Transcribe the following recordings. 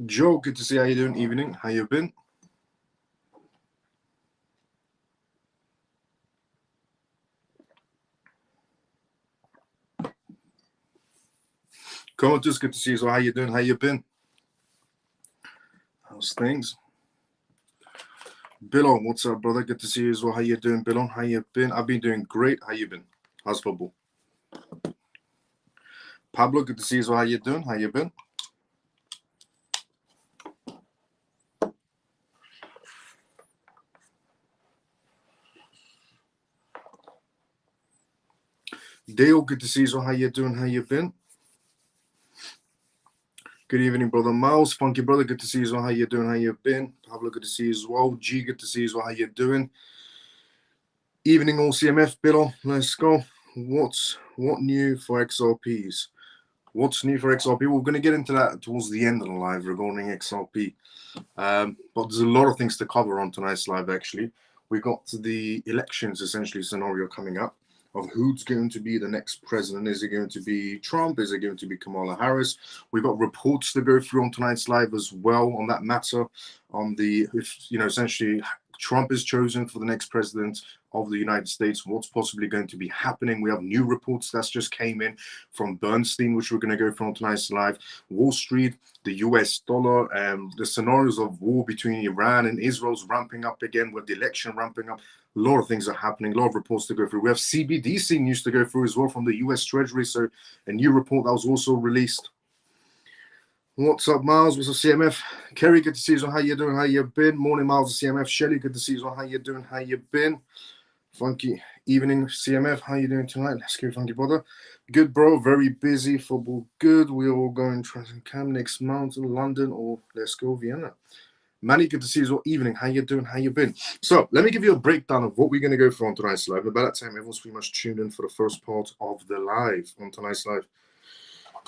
Joe, good to see how you doing. Evening, how you been? Comatose, good to see you. So how you doing? How you been? How's things? Bilon, what's up, brother? Good to see you as well. How you doing, Bilon? How you been? I've been doing great. How you been? How's football? Pablo, good to see you as well. How you doing? How you been? Dale, good to see you as well. How you doing? How you been? Good evening, brother Miles. Funky brother, good to see you as well. How you doing? How you been? Pablo, good to see you as well. G, good to see you as well. How you doing? Evening, all CMF. Bilon, let's go. What new for XRPs? What's new for XRP? We're going to get into that towards the end of the live regarding XRP. But there's a lot of things to cover on tonight's live, actually. We got the elections, essentially, scenario coming up of who's going to be the next president. Is it going to be Trump? Is it going to be Kamala Harris? We've got reports to go through on tonight's live as well on that matter. On the, if, essentially, Trump is chosen for the next president of the United States, what's possibly going to be happening. We have new reports that's just came in from Bernstein, which we're going to go through on tonight's live. Wall Street, the US dollar, the scenarios of war between Iran and Israel's ramping up again with the election ramping up. A lot of things are happening, a lot of reports to go through. We have CBDC news to go through as well from the US Treasury. So a new report that was also released. What's up, Miles? What's up, CMF? Kerry, good to see you. How you doing? How you been? Morning, Miles, CMF. Shelly, good to see you. How you doing? How you been? Funky evening, CMF. How you doing tonight? Let's go, funky brother. Good, bro. Very busy. Football good. We're all going to Cam next month in London, or let's go Vienna. Manny, good to see you all evening. How you doing? How you been? So let me give you a breakdown of what we're going to go for on tonight's live. By that time, everyone's pretty much tuned in for the first part of the live on tonight's live.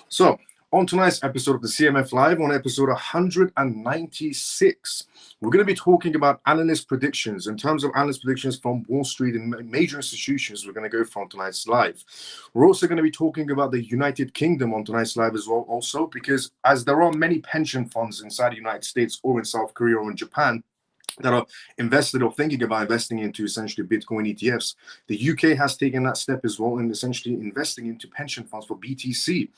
So on tonight's episode of the CMF Live, on episode 196, we're going to be talking about analyst predictions. In terms of analyst predictions from Wall Street and major institutions, we're going to go from tonight's live. We're also going to be talking about the United Kingdom on tonight's live as well, also, because as there are many pension funds inside the United States or in South Korea or in Japan that are invested or thinking about investing into essentially Bitcoin ETFs. The UK has taken that step as well in essentially investing into pension funds for BTC.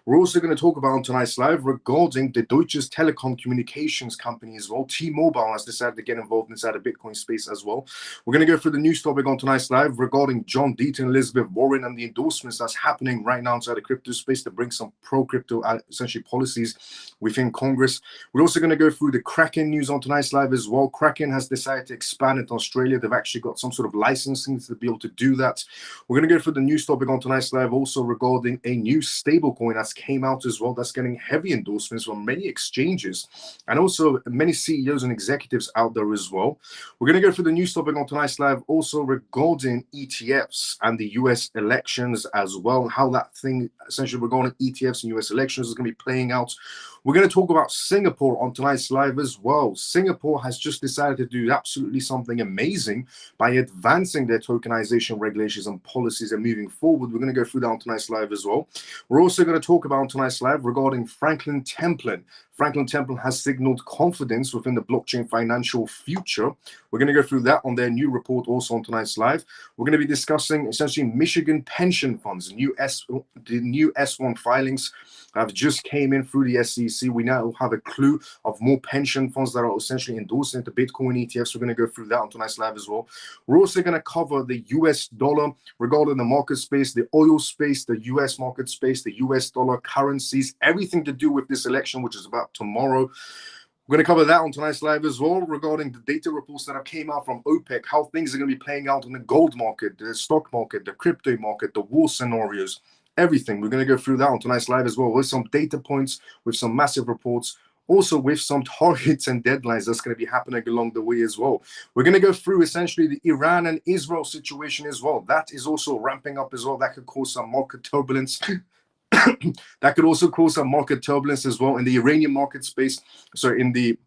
We're also going to talk about on tonight's live regarding the Deutsche Telekom communications company as well. T-Mobile has decided to get involved inside the Bitcoin space as well. We're going to go through the news topic on tonight's live regarding John Deaton, Elizabeth Warren, and the endorsements that's happening right now inside the crypto space to bring some pro-crypto essentially policies within Congress. We're also going to go through the Kraken news on tonight's live as well. Kraken has decided to expand into Australia. They've actually got some sort of licensing to be able to do that. We're going to go through the news topic on tonight's live also regarding a new stablecoin that's came out as well that's getting heavy endorsements from many exchanges and also many CEOs and executives out there as well. We're going to go through the news topic on tonight's live also regarding ETFs and the US elections as well, how that thing essentially regarding ETFs and US elections is going to be playing out. We're going to talk about Singapore on tonight's live as well. Singapore has just decided to do absolutely something amazing by advancing their tokenization regulations and policies and moving forward. We're going to go through that on tonight's live as well. We're also going to talk about on tonight's live regarding Franklin Templeton. Franklin Templeton has signaled confidence within the blockchain financial future. We're going to go through that on their new report also on tonight's live. We're going to be discussing essentially Michigan pension funds, the new S1 filings have just came in through the SEC. We now have a clue of more pension funds that are essentially endorsing the Bitcoin ETFs. We're going to go through that on tonight's live as well. We're also going to cover the US dollar regarding the market space, the oil space, the US market space, the US dollar currencies, everything to do with this election, which is about tomorrow. We're going to cover that on tonight's live as well regarding the data reports that have came out from OPEC, how things are going to be playing out in the gold market, the stock market, the crypto market, the war scenarios, everything. We're going to go through that on tonight's live as well with some data points, with some massive reports, also with some targets and deadlines that's going to be happening along the way as well. We're going to go through essentially the Iran and Israel situation as well. That is also ramping up as well. That could cause some market turbulence. That could also cause some market turbulence as well in the Iranian market space. So in the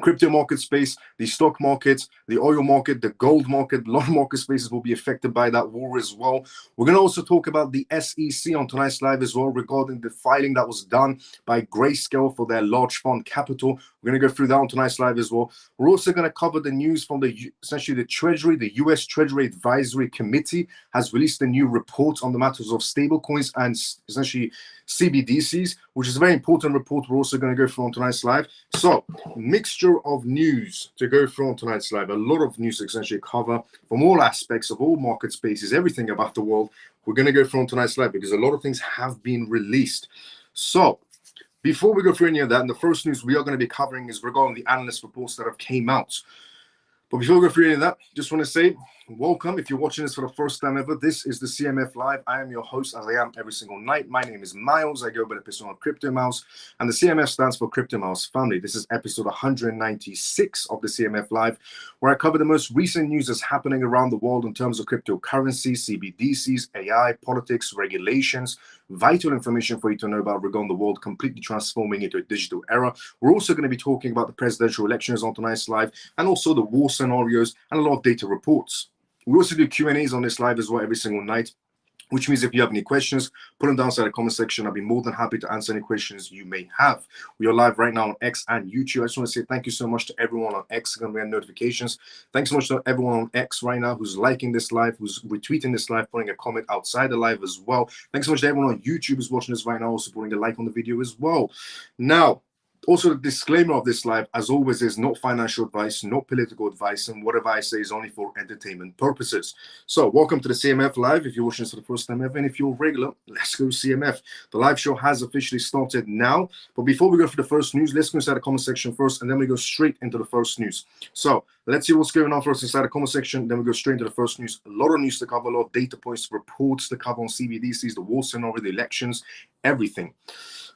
crypto market space, the stock market, the oil market, the gold market. A lot of market spaces will be affected by that war as well. We're going to also talk about the SEC on tonight's live as well regarding the filing that was done by Grayscale for their large fund capital. We're going to go through that on tonight's live as well. We're also going to cover the news from essentially the Treasury. The US Treasury Advisory Committee has released a new report on the matters of stablecoins and essentially CBDCs, which is a very important report we're also going to go through on tonight's live. So, mixture of news to go through on tonight's live. A lot of news to essentially cover from all aspects of all market spaces, everything about the world. We're going to go through on tonight's live because a lot of things have been released. So, before we go through any of that, and the first news we are going to be covering is regarding the analyst reports that have came out. But before we go through any of that, just want to say welcome. If you're watching this for the first time ever, this is the CMF Live. I am your host, as I am every single night. My name is Miles. I go by the persona Crypto Mouse, and the CMF stands for Crypto Mouse Family. This is episode 196 of the CMF Live, where I cover the most recent news that's happening around the world in terms of cryptocurrency, CBDCs, AI, politics, regulations, vital information for you to know about regarding the world completely transforming into a digital era. We're also going to be talking about the presidential elections on tonight's live, and also the war scenarios and a lot of data reports. We also do Q&As on this live as well every single night, which means if you have any questions, put them down inside the comment section. I'll be more than happy to answer any questions you may have. We are live right now on X and YouTube. I just want to say thank you so much to everyone on X and we notifications. Thanks so much to everyone on X right now who's liking this live, who's retweeting this live, putting a comment outside the live as well. Thanks so much to everyone on YouTube who's watching this right now, also putting a like on the video as well. Now, also, the disclaimer of this live, as always, is not financial advice, not political advice, and whatever I say is only for entertainment purposes. So, welcome to the CMF Live. If you're watching this for the first time ever, and if you're regular, let's go CMF. The live show has officially started now. But before we go for the first news, let's go inside the comment section first, and then we go straight into the first news. So, let's see what's going on first inside the comment section. Then we go straight into the first news. A lot of news to cover, a lot of data points, reports to cover on CBDCs, the war scenario, the elections, everything.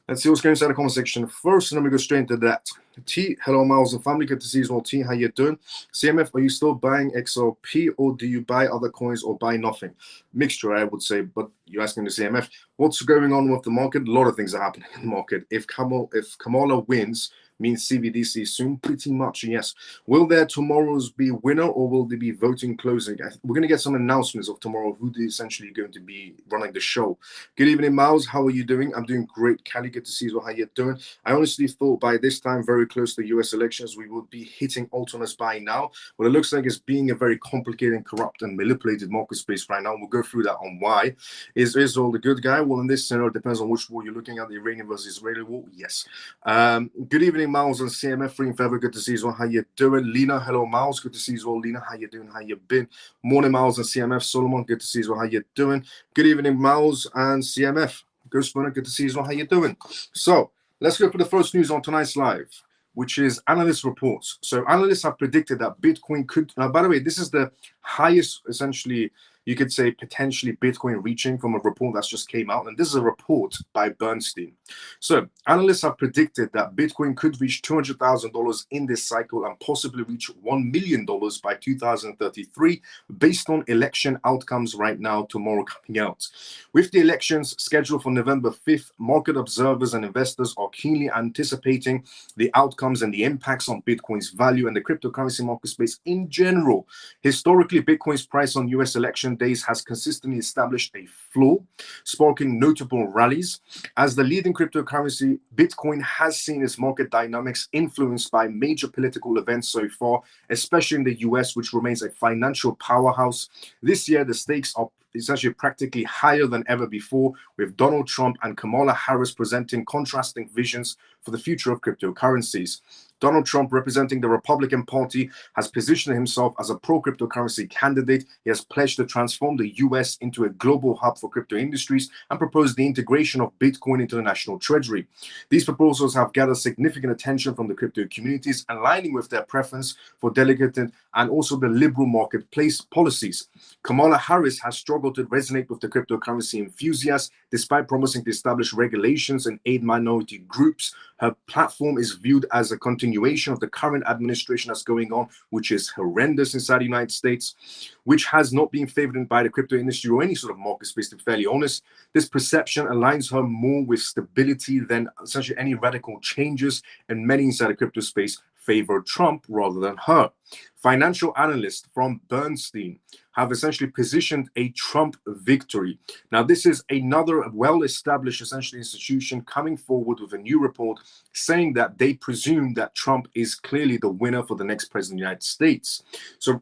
Let's see what's going inside the comment section first, and then we go straight into that. T, hello, Miles and family. Good to see you as well. T, how you doing? CMF, are you still buying XRP, or do you buy other coins or buy nothing? Mixture, I would say, but you're asking the CMF. What's going on with the market? A lot of things are happening in the market. If Kamala wins, means CBDC soon, pretty much, yes. Will there tomorrow's be winner, or will there be voting closing? We're going to get some announcements of tomorrow, who is essentially going to be running the show. Good evening, Miles. How are you doing? I'm doing great. Callie, good to see you. How you're doing? I honestly thought by this time, very close to the US elections, we would be hitting alternates by now. But it looks like it's being a very complicated, corrupt, and manipulated market space right now. We'll go through that on why. Is Israel the good guy? Well, in this scenario, it depends on which war you're looking at, the Iranian versus Israeli war. Yes. Good evening, Miles and CMF. Free and Feather, good to see you as well. How you doing? Lena, hello, Miles. Good to see you as well. Lena, how you doing? How you been? Morning, Miles and CMF. Solomon, good to see you as well. How you doing? Good evening, Miles and CMF. Good Spooner, good to see you as well. How you doing? So, let's go for the first news on tonight's live, which is analyst reports. So, analysts have predicted that Bitcoin could, now, by the way, this is the highest, essentially, you could say potentially Bitcoin reaching from a report that's just came out. And this is a report by Bernstein. So analysts have predicted that Bitcoin could reach $200,000 in this cycle and possibly reach $1 million by 2033, based on election outcomes right now, tomorrow coming out. With the elections scheduled for November 5th, market observers and investors are keenly anticipating the outcomes and the impacts on Bitcoin's value and the cryptocurrency market space in general. Historically, Bitcoin's price on US election days has consistently established a floor, sparking notable rallies. As the leading cryptocurrency, Bitcoin has seen its market dynamics influenced by major political events so far, especially in the US, which remains a financial powerhouse. This year, the stakes are essentially practically higher than ever before, with Donald Trump and Kamala Harris presenting contrasting visions for the future of cryptocurrencies. Donald Trump, representing the Republican Party, has positioned himself as a pro-cryptocurrency candidate. He has pledged to transform the U.S. into a global hub for crypto industries and proposed the integration of Bitcoin into the national treasury. These proposals have gathered significant attention from the crypto communities, aligning with their preference for delicate and also the liberal marketplace policies. Kamala Harris has struggled to resonate with the cryptocurrency enthusiasts, despite promising to establish regulations and aid minority groups. Her platform is viewed as a continuation of the current administration that's going on, which is horrendous inside the United States, which has not been favored by the crypto industry or any sort of market space, to be fairly honest. This perception aligns her more with stability than essentially any radical changes, and many inside the crypto space favor Trump rather than her. Financial analysts from Bernstein have essentially positioned a Trump victory. Now, this is another well-established essentially institution coming forward with a new report saying that they presume that Trump is clearly the winner for the next president of the United States. So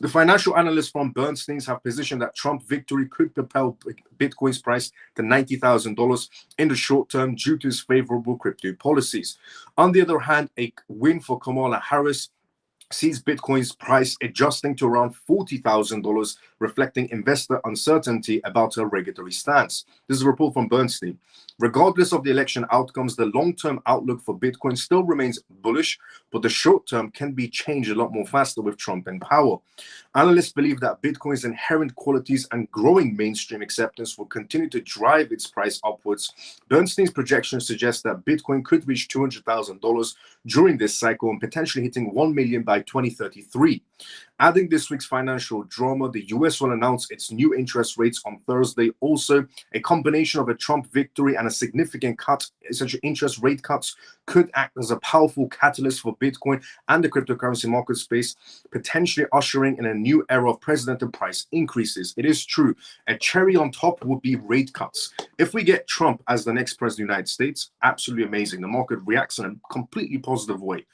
the financial analysts from Bernstein have positioned that Trump victory could propel Bitcoin's price to $90,000 in the short term due to his favorable crypto policies. On the other hand, a win for Kamala Harris sees Bitcoin's price adjusting to around $40,000, reflecting investor uncertainty about her regulatory stance. This is a report from Bernstein. Regardless of the election outcomes, the long-term outlook for Bitcoin still remains bullish, but the short-term can be changed a lot more faster with Trump in power. Analysts believe that Bitcoin's inherent qualities and growing mainstream acceptance will continue to drive its price upwards. Bernstein's projections suggest that Bitcoin could reach $200,000 during this cycle and potentially hitting 1 million by 2033. Adding this week's financial drama, the US will announce its new interest rates on Thursday. Also, a combination of a Trump victory and a significant cut, essentially interest rate cuts, could act as a powerful catalyst for Bitcoin and the cryptocurrency market space, potentially ushering in a new era of presidential price increases. It is true, a cherry on top would be rate cuts. If we get Trump as the next president of the United States, absolutely amazing. The market reacts in a completely positive way.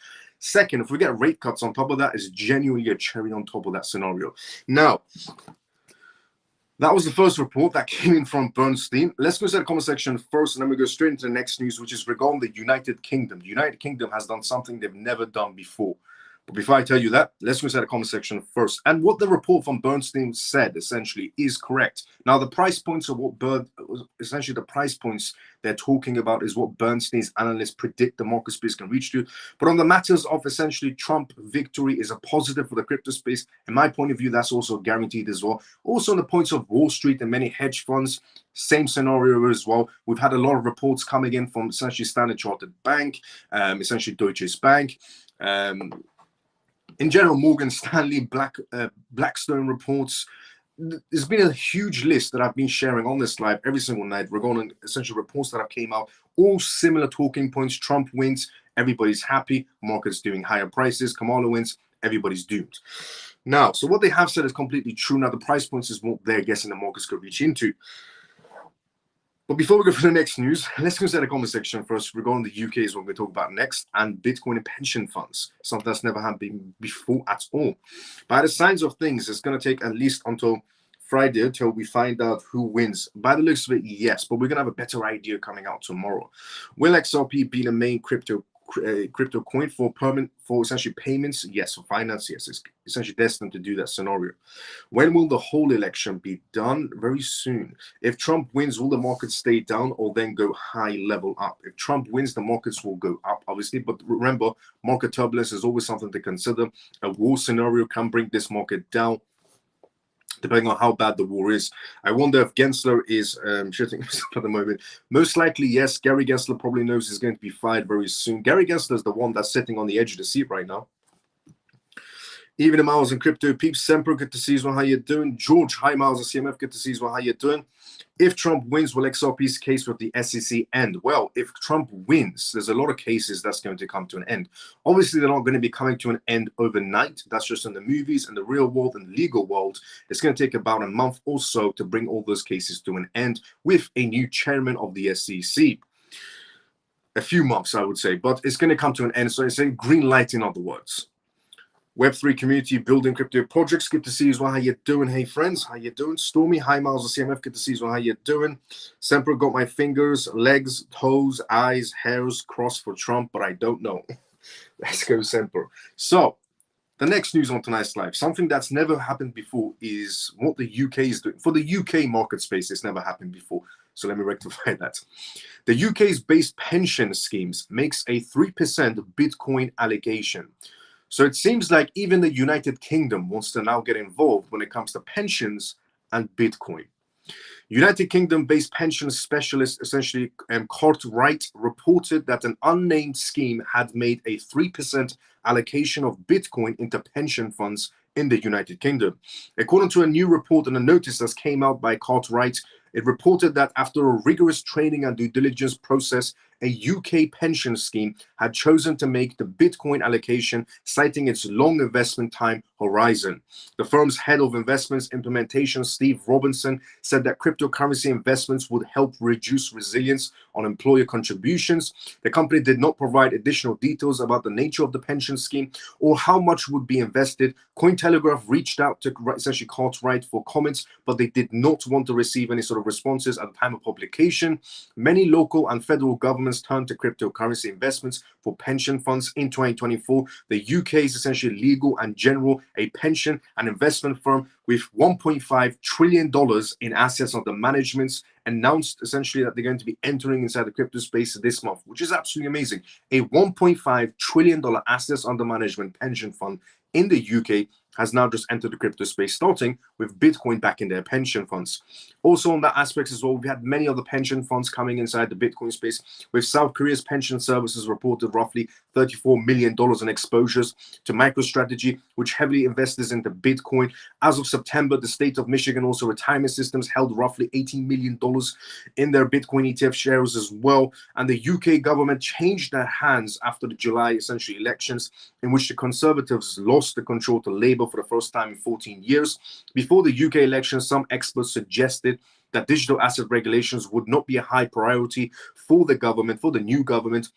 Second, if we get rate cuts on top of that, is genuinely a cherry on top of that scenario. Now, that was the first report that came in from Bernstein. Let's go to the comment section first, and then we go straight into the next news, which is regarding the United Kingdom. The United Kingdom has done something they've never done before. But before I tell you that, let's go to the comment section first. And what the report from Bernstein said, essentially, is correct. Now, the price points of what essentially the price points they're talking about is what Bernstein's analysts predict the market space can reach to. But on the matters of essentially Trump victory is a positive for the crypto space, in my point of view, that's also guaranteed as well. Also on the points of Wall Street and many hedge funds, same scenario as well. We've had a lot of reports coming in from essentially Standard Chartered Bank, essentially Deutsche Bank, in general, Morgan Stanley, Blackstone reports. There's been a huge list that I've been sharing on this live every single night regarding essential reports that have came out, all similar talking points. Trump wins, everybody's happy, market's doing higher prices. Kamala wins, everybody's doomed. Now, so what they have said is completely true. Now, the price points is what they're guessing the markets could reach into. But before we go for the next news, let's consider the comment section first regarding the UK is what we're talking about next, and Bitcoin and pension funds, something that's never happened before at all. By the signs of things, it's going to take at least until Friday until we find out who wins. By the looks of it, yes, but we're going to have a better idea coming out tomorrow. Will XRP be the main crypto coin for essentially payments? Yes. For finance, yes. It's essentially destined to do that scenario. When will the whole election be done? Very soon. If Trump wins, will the markets stay down or then go high level up? If Trump wins, the markets will go up, obviously. But remember, market turbulence is always something to consider. A war scenario can bring this market down, depending on how bad the war is. I wonder if Gensler is shitting himself at the moment. Most likely, yes. Gary Gensler probably knows he's going to be fired very soon. Gary Gensler is the one that's sitting on the edge of the seat right now. Even the Miles and Crypto Peeps, Semper, good to see you. How you doing? George, hi Miles and CMF, good to see you. How you doing? If Trump wins, will XRP's case with the SEC end? Well, if Trump wins, there's a lot of cases that's going to come to an end. Obviously, they're not going to be coming to an end overnight. That's just in the movies and the real world and the legal world. It's going to take about a month or so to bring all those cases to an end with a new chairman of the SEC. A few months, I would say, but it's going to come to an end. So it's a green light, in other words. Web3 community building crypto projects. Good to see you as well. How you doing? Hey friends, how you doing? Stormy, hi Miles of CMF. Good to see you as well. How you doing? Semper, got my fingers, legs, toes, eyes, hairs crossed for Trump, but I don't know. Let's go Semper. So the next news on tonight's live, something that's never happened before is what the UK is doing. For the UK market space, it's never happened before. So let me rectify that. The UK's base pension schemes makes a 3% Bitcoin allocation. So it seems like even the United Kingdom wants to now get involved when it comes to pensions and Bitcoin. United Kingdom-based pension specialist, essentially Cartwright, reported that an unnamed scheme had made a 3% allocation of Bitcoin into pension funds in the United Kingdom. According to a new report and a notice that came out by Cartwright, it reported that after a rigorous training and due diligence process, a UK pension scheme had chosen to make the Bitcoin allocation, citing its long investment time horizon. The firm's head of investments implementation, Steve Robinson, said that cryptocurrency investments would help reduce resilience on employer contributions. The company did not provide additional details about the nature of the pension scheme or how much would be invested. Cointelegraph reached out to essentially Cartwright for comments, but they did not want to receive any sort of responses at the time of publication. Many local and federal governments turned to cryptocurrency investments for pension funds in 2024. The UK is essentially legal and general, a pension and investment firm with $1.5 trillion in assets under management, announced essentially that they're going to be entering inside the crypto space this month, which is absolutely amazing. A $1.5 trillion assets under management pension fund in the UK has now just entered the crypto space, starting with Bitcoin back in their pension funds. Also on that aspect as well, we had many other pension funds coming inside the Bitcoin space, with South Korea's pension services reported roughly $34 million in exposures to MicroStrategy, which heavily invests into Bitcoin. As of September, the state of Michigan, also retirement systems, held roughly $18 million in their Bitcoin ETF shares as well. And the UK government changed their hands after the July essentially elections, in which the Conservatives lost the control to Labour for the first time in 14 years. Before the UK election, some experts suggested that digital asset regulations would not be a high priority for the government, for the new government,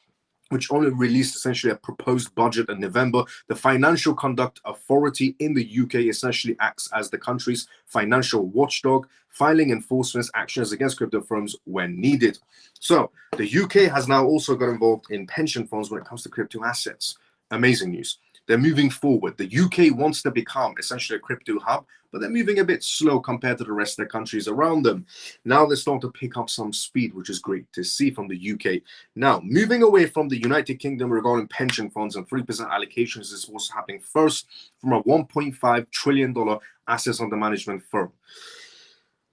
which only released essentially a proposed budget in November. The Financial Conduct Authority in the UK essentially acts as the country's financial watchdog, filing enforcement actions against crypto firms when needed. So the UK has now also got involved in pension funds when it comes to crypto assets. Amazing news. They're moving forward. The UK wants to become essentially a crypto hub, but they're moving a bit slow compared to the rest of the countries around them. Now they're starting to pick up some speed, which is great to see from the UK. Now, moving away from the United Kingdom regarding pension funds and 3% allocations is what's happening first from a $1.5 trillion assets under management firm.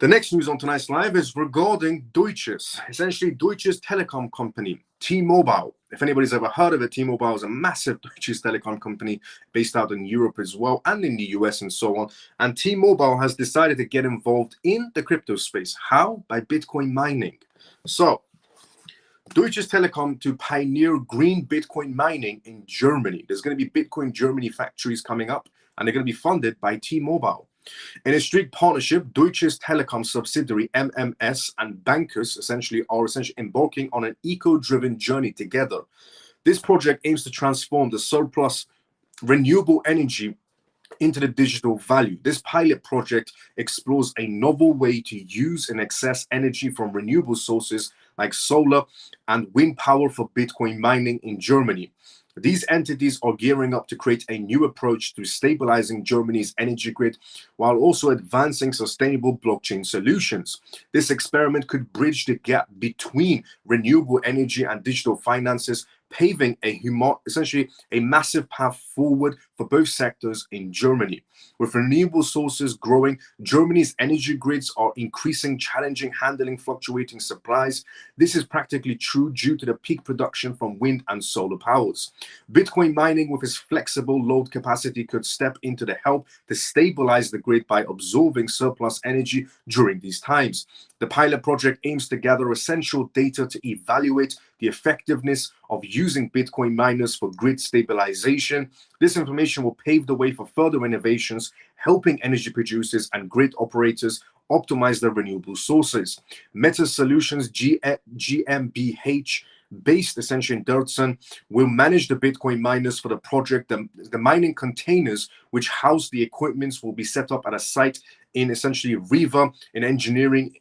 The next news on tonight's live is regarding Deutsches, essentially Deutsches telecom company, T-Mobile. If anybody's ever heard of it, T-Mobile is a massive Deutsches telecom company based out in Europe as well and in the US and so on. And T-Mobile has decided to get involved in the crypto space. How? By Bitcoin mining. So Deutsches Telekom to pioneer green Bitcoin mining in Germany. There's going to be Bitcoin Germany factories coming up, and they're going to be funded by T-Mobile. In a strict partnership, Deutsches Telekom subsidiary MMS and bankers are embarking on an eco-driven journey together. This project aims to transform the surplus renewable energy into the digital value. This pilot project explores a novel way to use and access energy from renewable sources like solar and wind power for Bitcoin mining in Germany. These entities are gearing up to create a new approach to stabilizing Germany's energy grid while also advancing sustainable blockchain solutions. This experiment could bridge the gap between renewable energy and digital finances, paving essentially a massive path forward for both sectors in Germany. With renewable sources growing, Germany's energy grids are increasing, challenging handling fluctuating supplies. This is practically true due to the peak production from wind and solar powers. Bitcoin mining with its flexible load capacity could step into the help to stabilize the grid by absorbing surplus energy during these times. The pilot project aims to gather essential data to evaluate the effectiveness of using Bitcoin miners for grid stabilization. This information will pave the way for further innovations, helping energy producers and grid operators optimize their renewable sources. Meta Solutions GmbH, based essentially in Dresden, will manage the Bitcoin miners for the project. The mining containers which house the equipment will be set up at a site in essentially Riva in engineering.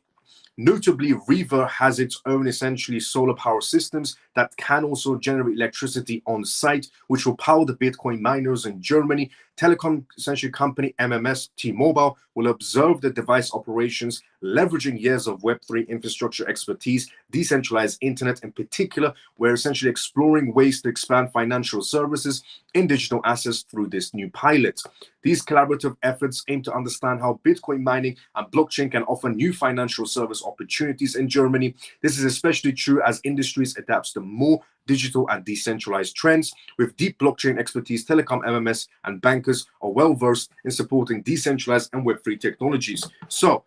Notably, Riva has its own essentially solar power systems that can also generate electricity on site, which will power the Bitcoin miners in Germany. Telecom essentially company MMS T-Mobile will observe the device operations, leveraging years of Web3 infrastructure expertise, decentralized internet in particular. We're essentially exploring ways to expand financial services in digital assets through this new pilot. These collaborative efforts aim to understand how Bitcoin mining and blockchain can offer new financial service opportunities in Germany. This is especially true as industries adapt to more digital and decentralized trends. With deep blockchain expertise, Telecom MMS and bankers are well versed in supporting decentralized and Web3 technologies. So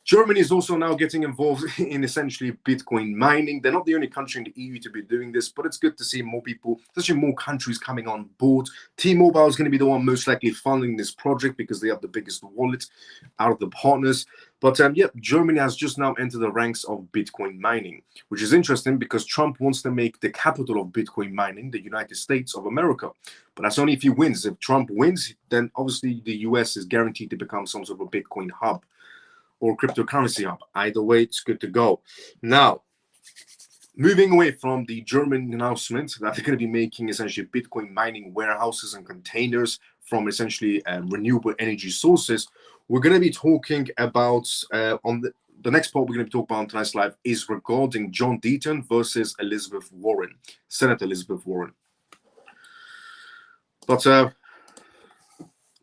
Germany is also now getting involved in essentially Bitcoin mining. They're not the only country in the EU to be doing this, but it's good to see more people, especially more countries coming on board. T-Mobile is going to be the one most likely funding this project because they have the biggest wallet out of the partners. But Germany has just now entered the ranks of Bitcoin mining, which is interesting because Trump wants to make the capital of Bitcoin mining the United States of America. But that's only if he wins. If Trump wins, then obviously the US is guaranteed to become some sort of a Bitcoin hub or cryptocurrency hub. Either way, it's good to go. Now, moving away from the German announcement that they're going to be making essentially Bitcoin mining warehouses and containers from essentially renewable energy sources, we're going to be talking about on the next part we're going to be talking about on tonight's live is regarding John Deaton versus Elizabeth Warren, Senator Elizabeth Warren. But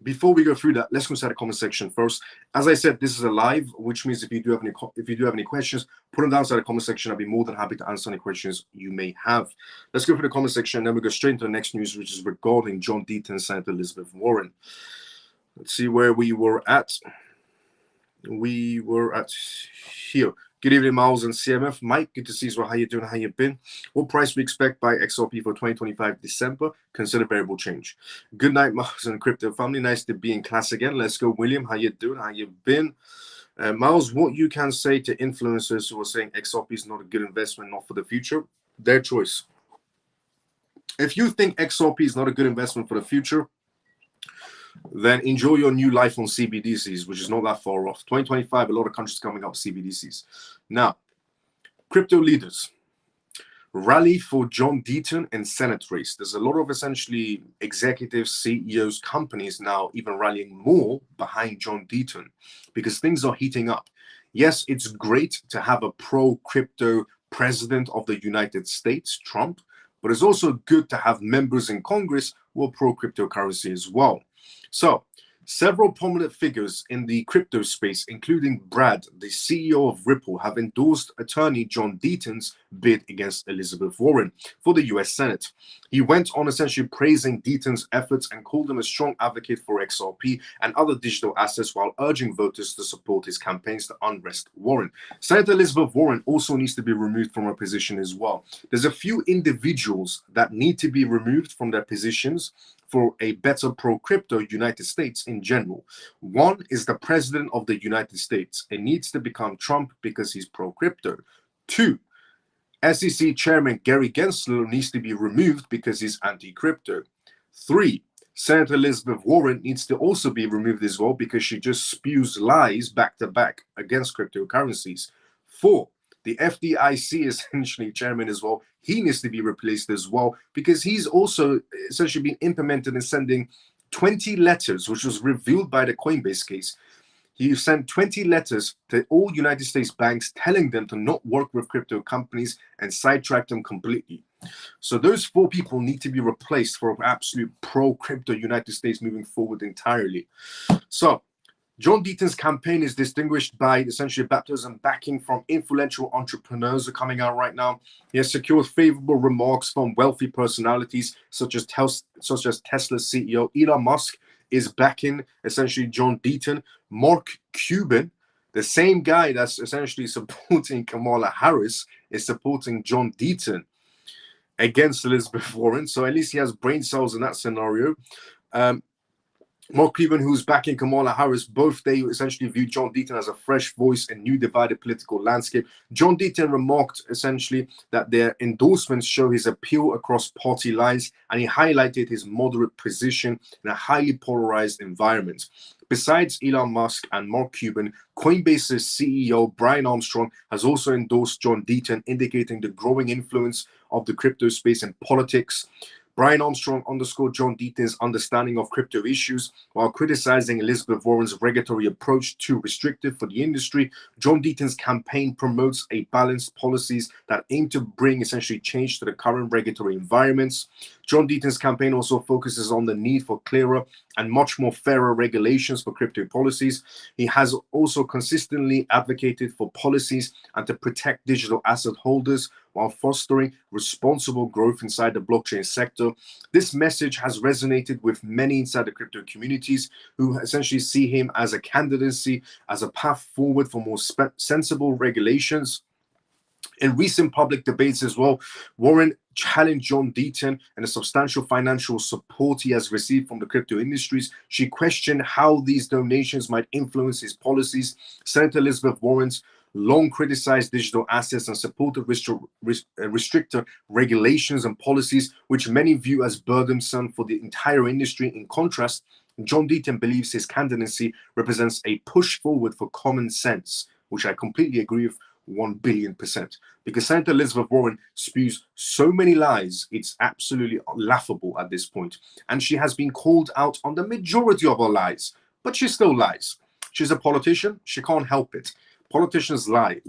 before we go through that, let's go inside the comment section first. As I said, this is a live, which means if you do have any questions, put them down inside the comment section. I'll be more than happy to answer any questions you may have. Let's go through the comment section, and then we go straight into the next news, which is regarding John Deaton and Senator Elizabeth Warren. Let's see where we were at. We were at here. Good evening, Miles and CMF. Mike, good to see you as well. How you doing? How you been? What price we expect by XRP for 2025 December? Consider variable change. Good night, Miles and Crypto family. Nice to be in class again. Let's go, William. How you doing? How you been? Miles, what you can say to influencers who are saying XRP is not a good investment, not for the future? Their choice. If you think XRP is not a good investment for the future, then enjoy your new life on CBDCs, which is not that far off. 2025, a lot of countries coming up with CBDCs. Now, crypto leaders rally for John Deaton and Senate race. There's a lot of essentially executives, CEOs, companies now even rallying more behind John Deaton because things are heating up. Yes, it's great to have a pro-crypto president of the United States, Trump, but it's also good to have members in Congress who are pro-cryptocurrency as well. So, several prominent figures in the crypto space, including Brad, the CEO of Ripple, have endorsed attorney John Deaton's bid against Elizabeth Warren for the US Senate. He went on essentially praising Deaton's efforts and called him a strong advocate for XRP and other digital assets while urging voters to support his campaigns to unrest Warren. Senator Elizabeth Warren also needs to be removed from her position as well. There's a few individuals that need to be removed from their positions for a better pro-crypto United States in general. One is the president of the United States. It needs to become Trump because he's pro-crypto. Two, SEC Chairman Gary Gensler needs to be removed because he's anti-crypto. Three, Senator Elizabeth Warren needs to also be removed as well because she just spews lies back to back against cryptocurrencies. Four, the FDIC essentially chairman as well. He needs to be replaced as well because he's also essentially being implemented in sending 20 letters, which was revealed by the Coinbase case. He sent 20 letters to all United States banks telling them to not work with crypto companies and sidetrack them completely. So those four people need to be replaced for an absolute pro-crypto United States moving forward entirely. So John Deaton's campaign is distinguished by essentially baptism backing from influential entrepreneurs are coming out right now. He has secured favorable remarks from wealthy personalities such as Tesla CEO Elon Musk is backing essentially John Deaton. Mark Cuban, the same guy that's essentially supporting Kamala Harris, is supporting John Deaton against Elizabeth Warren. So at least he has brain cells in that scenario. Mark Cuban, who's backing Kamala Harris, both they essentially view John Deaton as a fresh voice in new divided political landscape. John Deaton remarked essentially that their endorsements show his appeal across party lines, and he highlighted his moderate position in a highly polarized environment. Besides Elon Musk and Mark Cuban, Coinbase's CEO Brian Armstrong has also endorsed John Deaton, indicating the growing influence of the crypto space in politics. Brian Armstrong underscored John Deaton's understanding of crypto issues while criticizing Elizabeth Warren's regulatory approach too restrictive for the industry. John Deaton's campaign promotes a balanced policies that aim to bring essentially change to the current regulatory environments. John Deaton's campaign also focuses on the need for clearer and much more fairer regulations for crypto policies. He has also consistently advocated for policies and to protect digital asset holders while fostering responsible growth inside the blockchain sector. This message has resonated with many inside the crypto communities who essentially see him as a candidacy, as a path forward for more sensible regulations. In recent public debates as well, Warren challenged John Deaton and the substantial financial support he has received from the crypto industries. She questioned how these donations might influence his policies. Senator Elizabeth Warren's long criticized digital assets and supported restrictor regulations and policies, which many view as burdensome for the entire industry. In contrast, John Deaton believes his candidacy represents a push forward for common sense, which I completely agree with 1,000,000,000%, because Senator Elizabeth Warren spews so many lies, it's absolutely laughable at this point. And she has been called out on the majority of her lies, but she still lies. She's a politician, she can't help it. Politicians lie.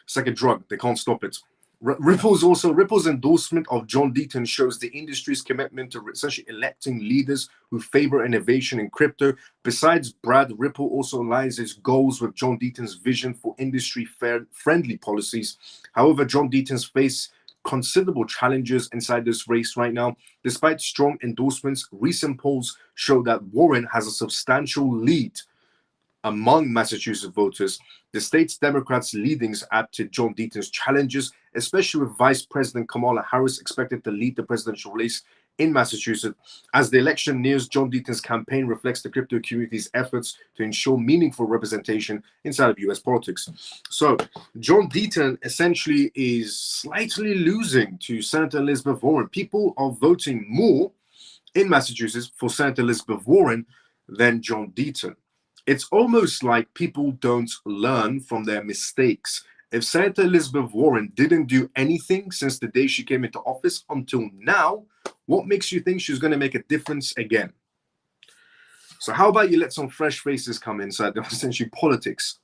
It's like a drug, they can't stop it. Ripple's endorsement of John Deaton shows the industry's commitment to essentially electing leaders who favor innovation in crypto. Besides Brad, Ripple also aligns its goals with John Deaton's vision for industry-friendly policies. However, John Deaton's face considerable challenges inside this race right now. Despite strong endorsements, recent polls show that Warren has a substantial lead among Massachusetts voters. The state's Democrats' leadings add to John Deaton's challenges, especially with Vice President Kamala Harris expected to lead the presidential race in Massachusetts. As the election nears, John Deaton's campaign reflects the crypto community's efforts to ensure meaningful representation inside of US politics. So John Deaton essentially is slightly losing to Senator Elizabeth Warren. People are voting more in Massachusetts for Senator Elizabeth Warren than John Deaton. It's almost like people don't learn from their mistakes. If Senator Elizabeth Warren didn't do anything since the day she came into office until now, what makes you think she's going to make a difference again? So how about you let some fresh faces come inside essentially politics?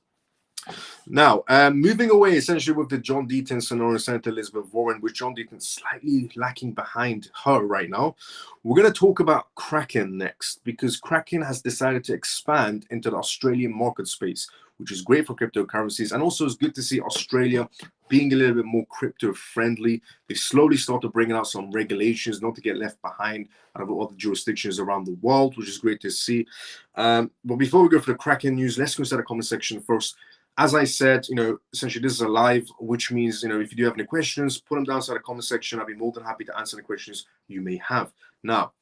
Now, moving away essentially with the John Deaton scenario, Senator Elizabeth Warren, with John Deaton slightly lacking behind her right now, we're going to talk about Kraken next, because Kraken has decided to expand into the Australian market space, which is great for cryptocurrencies. And also it's good to see Australia being a little bit more crypto friendly. They slowly started bringing out some regulations not to get left behind out of other jurisdictions around the world, which is great to see. But before we go for the Kraken news, let's go to the comment section first. As I said, essentially this is a live, which means, if you do have any questions, put them down inside the comment section. I'll be more than happy to answer the questions you may have. Now,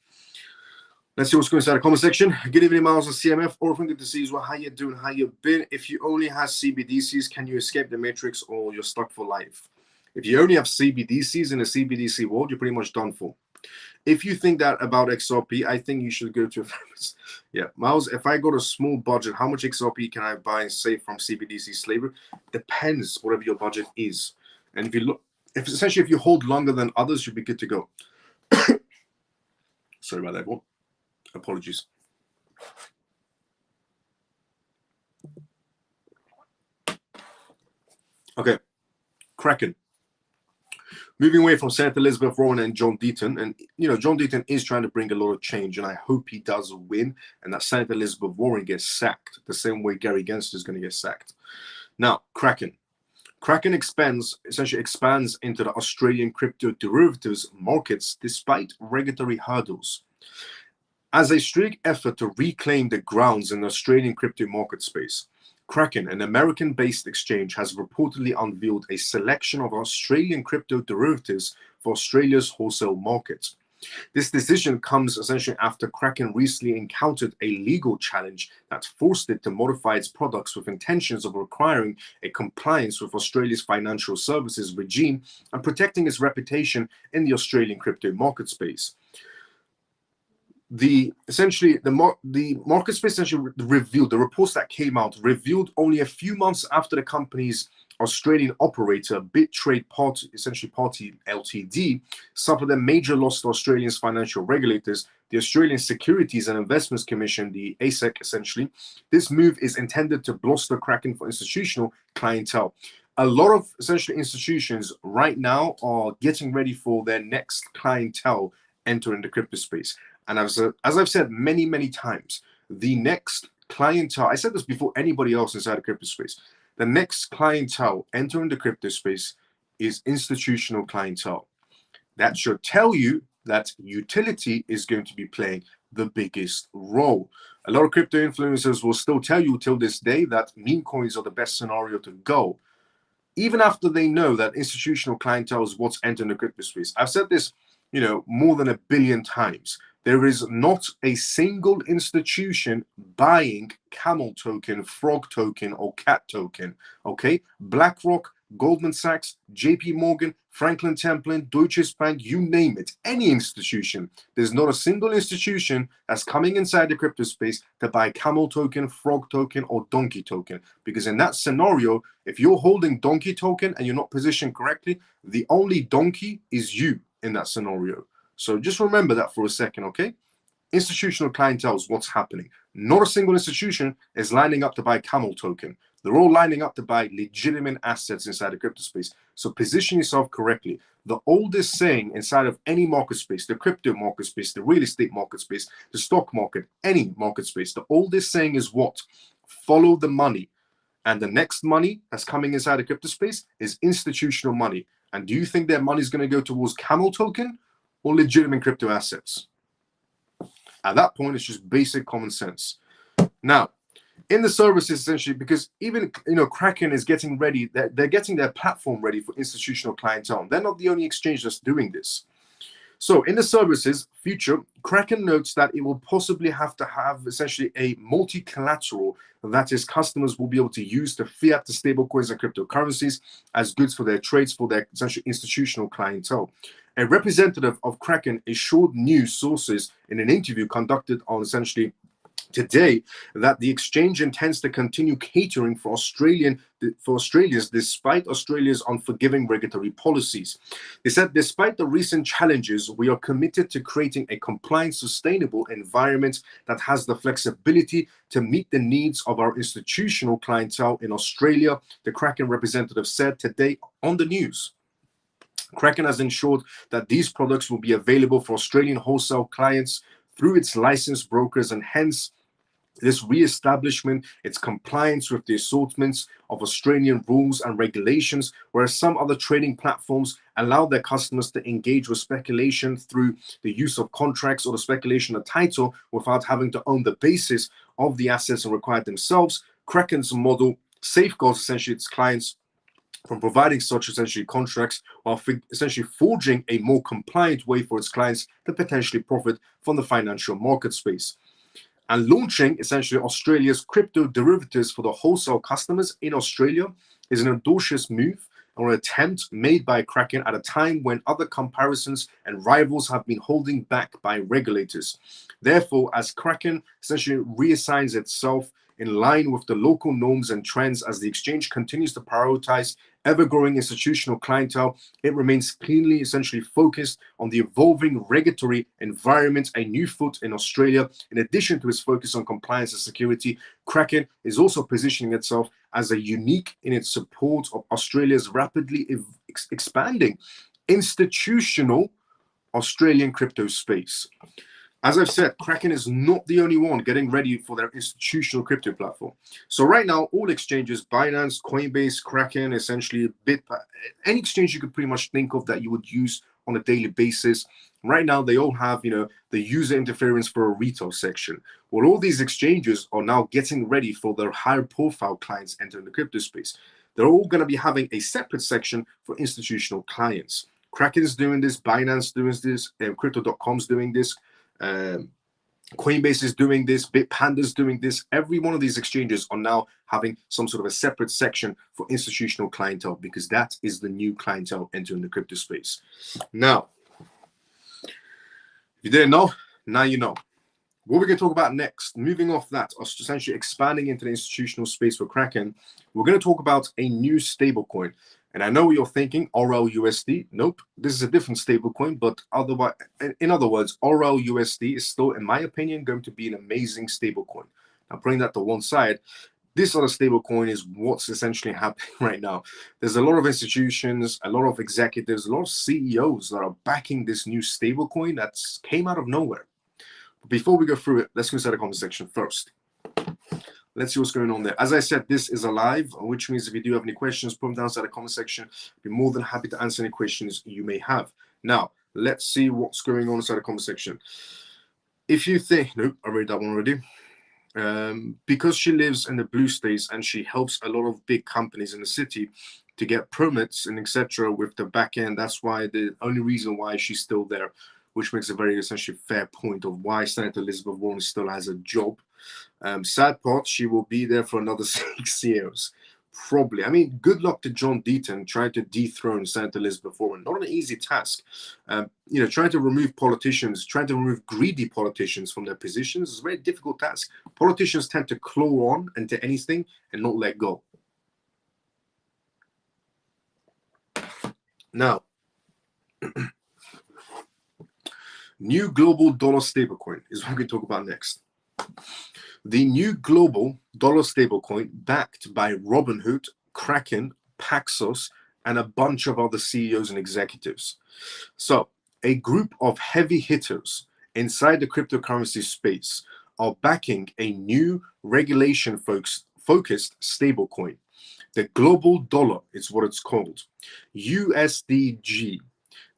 let's see what's going inside the comment section. Good evening, Miles and CMF. Orphan, good to see you as well. How you doing? How you been? If you only have CBDCs, can you escape the matrix or you're stuck for life? If you only have CBDCs in the CBDC world, you're pretty much done for. If you think that about XRP, I think you should go to a yeah, Miles, if I got a small budget, how much XRP can I buy and save from CBDC slavery? Depends whatever your budget is. And if you look, if you hold longer than others, you'll be good to go. Sorry about that, everyone. Apologies. Okay, Kraken. Moving away from Senator Elizabeth Warren and John Deaton, and John Deaton is trying to bring a lot of change, and I hope he does win, and that Senator Elizabeth Warren gets sacked the same way Gary Gensler is going to get sacked. Now, Kraken essentially expands into the Australian crypto derivatives markets despite regulatory hurdles. As a strict effort to reclaim the grounds in the Australian crypto market space, Kraken, an American-based exchange, has reportedly unveiled a selection of Australian crypto derivatives for Australia's wholesale market. This decision comes essentially after Kraken recently encountered a legal challenge that forced it to modify its products with intentions of requiring a compliance with Australia's financial services regime and protecting its reputation in the Australian crypto market space. The market space essentially revealed, the reports that came out revealed only a few months after the company's Australian operator BitTrade Party Ltd suffered a major loss to Australia's financial regulators, the Australian Securities and Investments Commission, the ASIC essentially. This move is intended to bolster Kraken for institutional clientele. A lot of essentially institutions right now are getting ready for their next clientele entering the crypto space. And as I've said many, many times, the next clientele, I said this before anybody else inside the crypto space, the next clientele entering the crypto space is institutional clientele. That should tell you that utility is going to be playing the biggest role. A lot of crypto influencers will still tell you till this day that meme coins are the best scenario to go, even after they know that institutional clientele is what's entering the crypto space. I've said this, more than 1 billion times. There is not a single institution buying camel token, frog token, or cat token. Okay, BlackRock, Goldman Sachs, JP Morgan, Franklin Templeton, Deutsche Bank, you name it, any institution. There's not a single institution that's coming inside the crypto space to buy camel token, frog token, or donkey token. Because in that scenario, if you're holding donkey token and you're not positioned correctly, the only donkey is you in that scenario. So just remember that for a second, okay? Institutional clientele is what's happening. Not a single institution is lining up to buy camel token. They're all lining up to buy legitimate assets inside the crypto space. So position yourself correctly. The oldest saying inside of any market space, the crypto market space, the real estate market space, the stock market, any market space, the oldest saying is what? Follow the money. And the next money that's coming inside the crypto space is institutional money. And do you think their money is going to go towards camel token or legitimate crypto assets? At that point, it's just basic common sense. Now, in the services, essentially, because even Kraken is getting ready, they're getting their platform ready for institutional clientele. They're not the only exchange that's doing this. So in the services future, Kraken notes that it will possibly have to have essentially a multi-collateral, that is, customers will be able to use the fiat, the stable coins, and cryptocurrencies as goods for their trades for their essentially institutional clientele. A representative of Kraken assured news sources in an interview conducted on essentially today that the exchange intends to continue catering for Australians despite Australia's unforgiving regulatory policies. They said, despite the recent challenges, we are committed to creating a compliant, sustainable environment that has the flexibility to meet the needs of our institutional clientele in Australia, the Kraken representative said today on the news. Kraken has ensured that these products will be available for Australian wholesale clients through its licensed brokers, and hence this re-establishment, its compliance with the assortments of Australian rules and regulations, whereas some other trading platforms allow their customers to engage with speculation through the use of contracts or the speculation of title without having to own the basis of the assets and require themselves. Kraken's model safeguards essentially its clients from providing such essentially contracts while essentially forging a more compliant way for its clients to potentially profit from the financial market space. And launching essentially Australia's crypto derivatives for the wholesale customers in Australia is an audacious move or an attempt made by Kraken at a time when other comparisons and rivals have been holding back by regulators. Therefore, as Kraken essentially reassigns itself in line with the local norms and trends as the exchange continues to prioritize ever-growing institutional clientele, it remains keenly essentially focused on the evolving regulatory environment, a new foot in Australia. In addition to its focus on compliance and security, Kraken is also positioning itself as a unique in its support of Australia's rapidly expanding institutional Australian crypto space. As I've said, Kraken is not the only one getting ready for their institutional crypto platform. So right now, all exchanges, Binance, Coinbase, Kraken, essentially any exchange you could pretty much think of that you would use on a daily basis. Right now, they all have, the user interference for a retail section. Well, all these exchanges are now getting ready for their higher profile clients entering the crypto space. They're all going to be having a separate section for institutional clients. Kraken is doing this, Binance doing this, Crypto.com's doing this. Coinbase is doing this, Bitpanda's doing this. Every one of these exchanges are now having some sort of a separate section for institutional clientele, because that is the new clientele entering the crypto space. Now, if you didn't know, now you know. What we're going to talk about next, moving off that, essentially expanding into the institutional space for Kraken, we're going to talk about a new stablecoin. And I know what you're thinking, RLUSD. Nope, this is a different stablecoin, but otherwise, in other words, RLUSD is still, in my opinion, going to be an amazing stablecoin. Now, putting that to one side, this other stablecoin is what's essentially happening right now. There's a lot of institutions, a lot of executives, a lot of CEOs that are backing this new stablecoin that came out of nowhere. But before we go through it, let's go inside the comment section first. Let's see what's going on there. As I said, this is a live, which means if you do have any questions, put them down inside the comment section. I'll be more than happy to answer any questions you may have. Now, let's see what's going on inside the comment section. If you think, nope, I read that one already. Because she lives in the blue states and she helps a lot of big companies in the city to get permits and etc. with the back end, that's why the only reason why she's still there, which makes a very essentially fair point of why Senator Elizabeth Warren still has a job. Sad part, she will be there for another 6 years. Probably. I mean, good luck to John Deaton trying to dethrone Senator Elizabeth Warren. Not an easy task. Trying to remove politicians, trying to remove greedy politicians from their positions is a very difficult task. Politicians tend to claw on into anything and not let go. Now, new global dollar stablecoin is what we're going to talk about next. The new global dollar stablecoin backed by Robinhood, Kraken, Paxos, and a bunch of other CEOs and executives. So, a group of heavy hitters inside the cryptocurrency space are backing a new regulation-focused stablecoin. The global dollar is what it's called, USDG,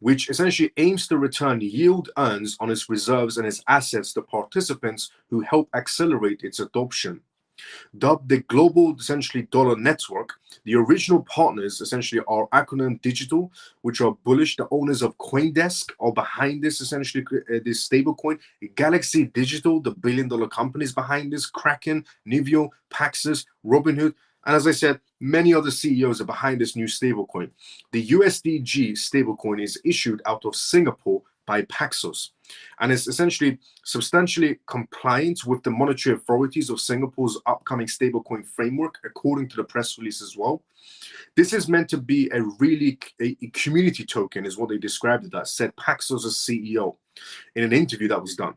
which essentially aims to return yield earns on its reserves and its assets to participants who help accelerate its adoption. Dubbed the Global essentially Dollar Network, the original partners essentially are Acronym Digital, which are bullish. The owners of CoinDesk are behind this essentially this stablecoin. Galaxy Digital, the billion-dollar companies behind this, Kraken, Niveo, Paxos, Robinhood. And as I said, many other CEOs are behind this new stablecoin. The USDG stablecoin is issued out of Singapore by Paxos, and it's essentially substantially compliant with the monetary authorities of Singapore's upcoming stablecoin framework, according to the press release as well. This is meant to be a community token, is what they described it as, said Paxos' CEO in an interview that was done.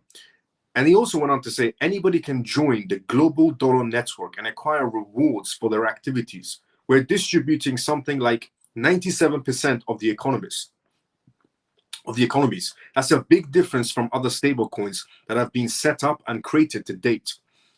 And he also went on to say anybody can join the Global Dollar Network and acquire rewards for their activities. We're distributing something like 97% of the economies. That's a big difference from other stablecoins that have been set up and created to date.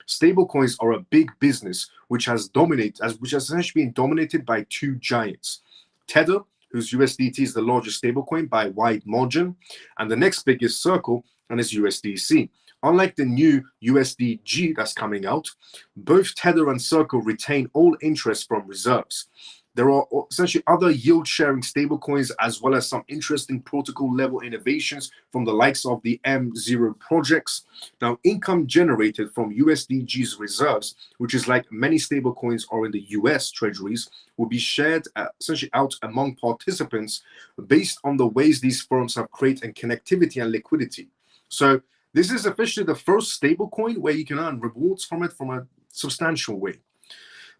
Stablecoins are a big business which has essentially been dominated by two giants. Tether, whose USDT is the largest stablecoin by a wide margin, and the next biggest Circle, and is USDC. Unlike the new USDG that's coming out, both Tether and Circle retain all interest from reserves. There are essentially other yield-sharing stablecoins, as well as some interesting protocol-level innovations from the likes of the M0 projects. Now, income generated from USDG's reserves, which is like many stablecoins are in the US treasuries, will be shared essentially out among participants based on the ways these firms have created connectivity and liquidity. So this is officially the first stablecoin where you can earn rewards from it from a substantial way.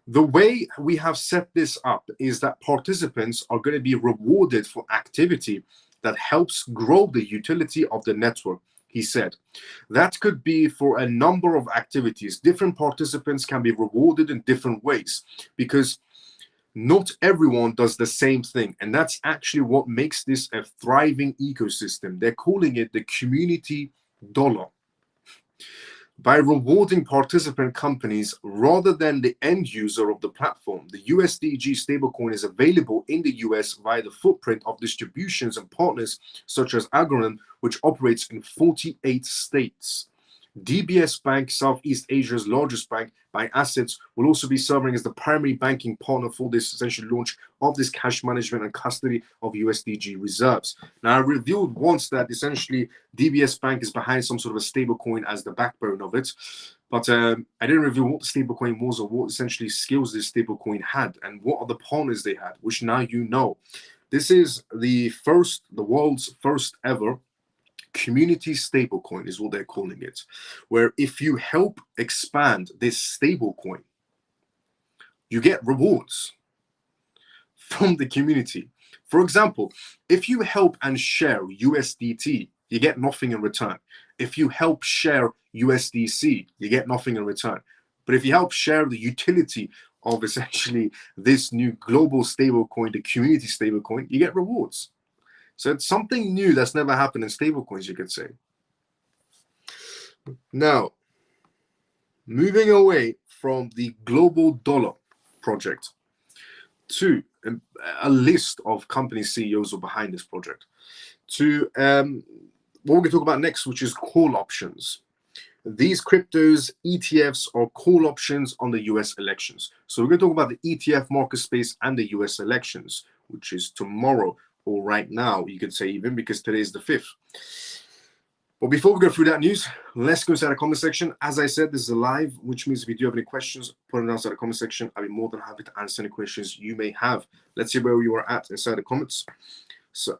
The way we have set this up is that participants are going to be rewarded for activity that helps grow the utility of the network, he said. That could be for a number of activities. Different participants can be rewarded in different ways because not everyone does the same thing. And that's actually what makes this a thriving ecosystem. They're calling it the community dollar. By rewarding participant companies rather than the end user of the platform, the USDG stablecoin is available in the US via the footprint of distributions and partners such as Algorand, which operates in 48 states. DBS Bank, Southeast Asia's largest bank by assets, will also be serving as the primary banking partner for this essential launch of this cash management and custody of USDG reserves. Now, I revealed once that essentially DBS Bank is behind some sort of a stablecoin as the backbone of it, but I didn't reveal what the stablecoin was or what essentially skills this stablecoin had and what are the partners they had, which now you know. This is the world's first ever community stablecoin is what they're calling it, where if you help expand this stablecoin, you get rewards from the community. For example, if you help and share USDT, you get nothing in return. If you help share USDC, you get nothing in return. But if you help share the utility of essentially this new global stablecoin, the community stablecoin, you get rewards. So it's something new that's never happened in stablecoins, you could say. Now, moving away from the Global Dollar Project to a list of company CEOs who are behind this project, to what we're going to talk about next, which is call options. These cryptos, ETFs, are call options on the US elections. So we're going to talk about the ETF market space and the US elections, which is tomorrow, or right now, you could say, even because today is the 5th. But before we go through that news, let's go inside the comment section. As I said, this is a live, which means if you do have any questions, put them inside the comment section. I'll be more than happy to answer any questions you may have. Let's see where you are at inside the comments. So